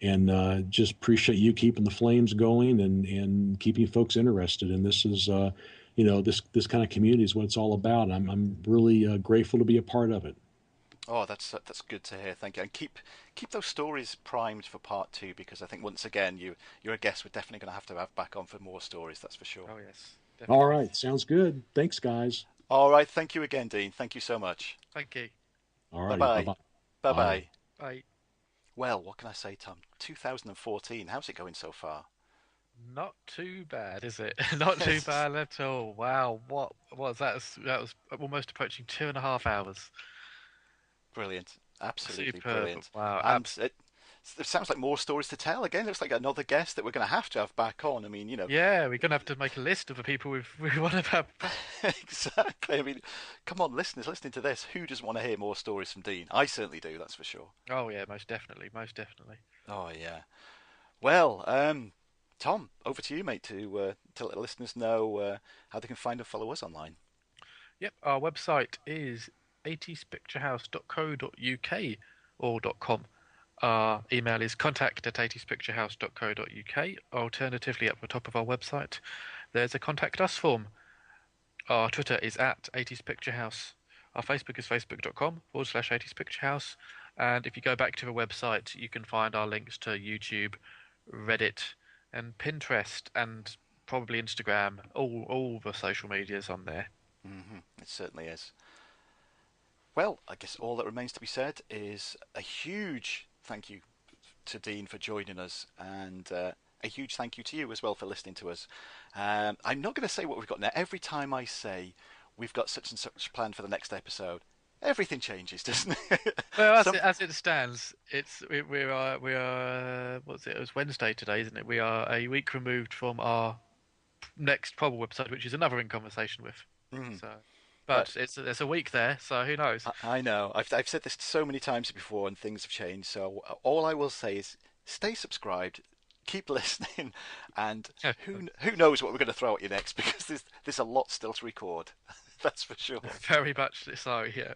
and just appreciate you keeping the flames going and keeping folks interested. And this is this kind of community is what it's all about. I'm really grateful to be a part of it. Oh, that's good to hear. Thank you. And keep those stories primed for part two, because I think once again you're a guest we're definitely going to have back on for more stories. That's for sure. Oh yes, All definitely. right, sounds good. Thanks, guys. All right. Thank you again, Dean. Thank you so much. Thank you. All Bye righty, bye bye. bye. Bye Bye now. bye. Bye. Well, what can I say, Tom? 2014. How's it going so far? Not too bad, is it? Not too bad at all. Wow, what was that? That was almost approaching 2.5 hours. Brilliant. Absolutely Superb. brilliant. Wow. And it sounds like more stories to tell. Again, looks like another guest that we're going to have back on. I mean, Yeah, we're gonna have to make a list of the people we want to have. exactly. I mean, come on, listeners, listening to this, who doesn't want to hear more stories from Dean? I certainly do, that's for sure. Oh yeah, most definitely, most definitely. Oh, yeah. Well, Tom, over to you, mate, to let listeners know how they can find and follow us online. Yep, our website is 80spicturehouse.co.uk or .com. Our email is contact@80spicturehouse.co.uk. Alternatively, at the top of our website, there's a contact us form. Our Twitter is at 80spicturehouse. Our Facebook is facebook.com/80spicturehouse. And if you go back to the website, you can find our links to YouTube, Reddit, and Pinterest, and probably Instagram. All the social medias on there. It certainly is. Well, I guess all that remains to be said is a huge thank you to Dean for joining us, and a huge thank you to you as well for listening to us. I'm not going to say what we've got now. Every time I say we've got such and such planned for the next episode, everything changes, doesn't it? Well, Some, as it stands, we are what's it? It was Wednesday today, isn't it? We are a week removed from our next probable episode, which is another in conversation with. mm, So, but but it's a week there, so who knows? I know I've said this so many times before, and things have changed. So all I will say is stay subscribed, keep listening, and who knows what we're going to throw at you next, because there's a lot still to record. That's for sure. Very much so. Yeah.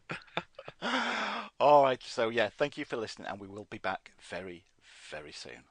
All right. So yeah, thank you for listening, and we will be back very, very soon.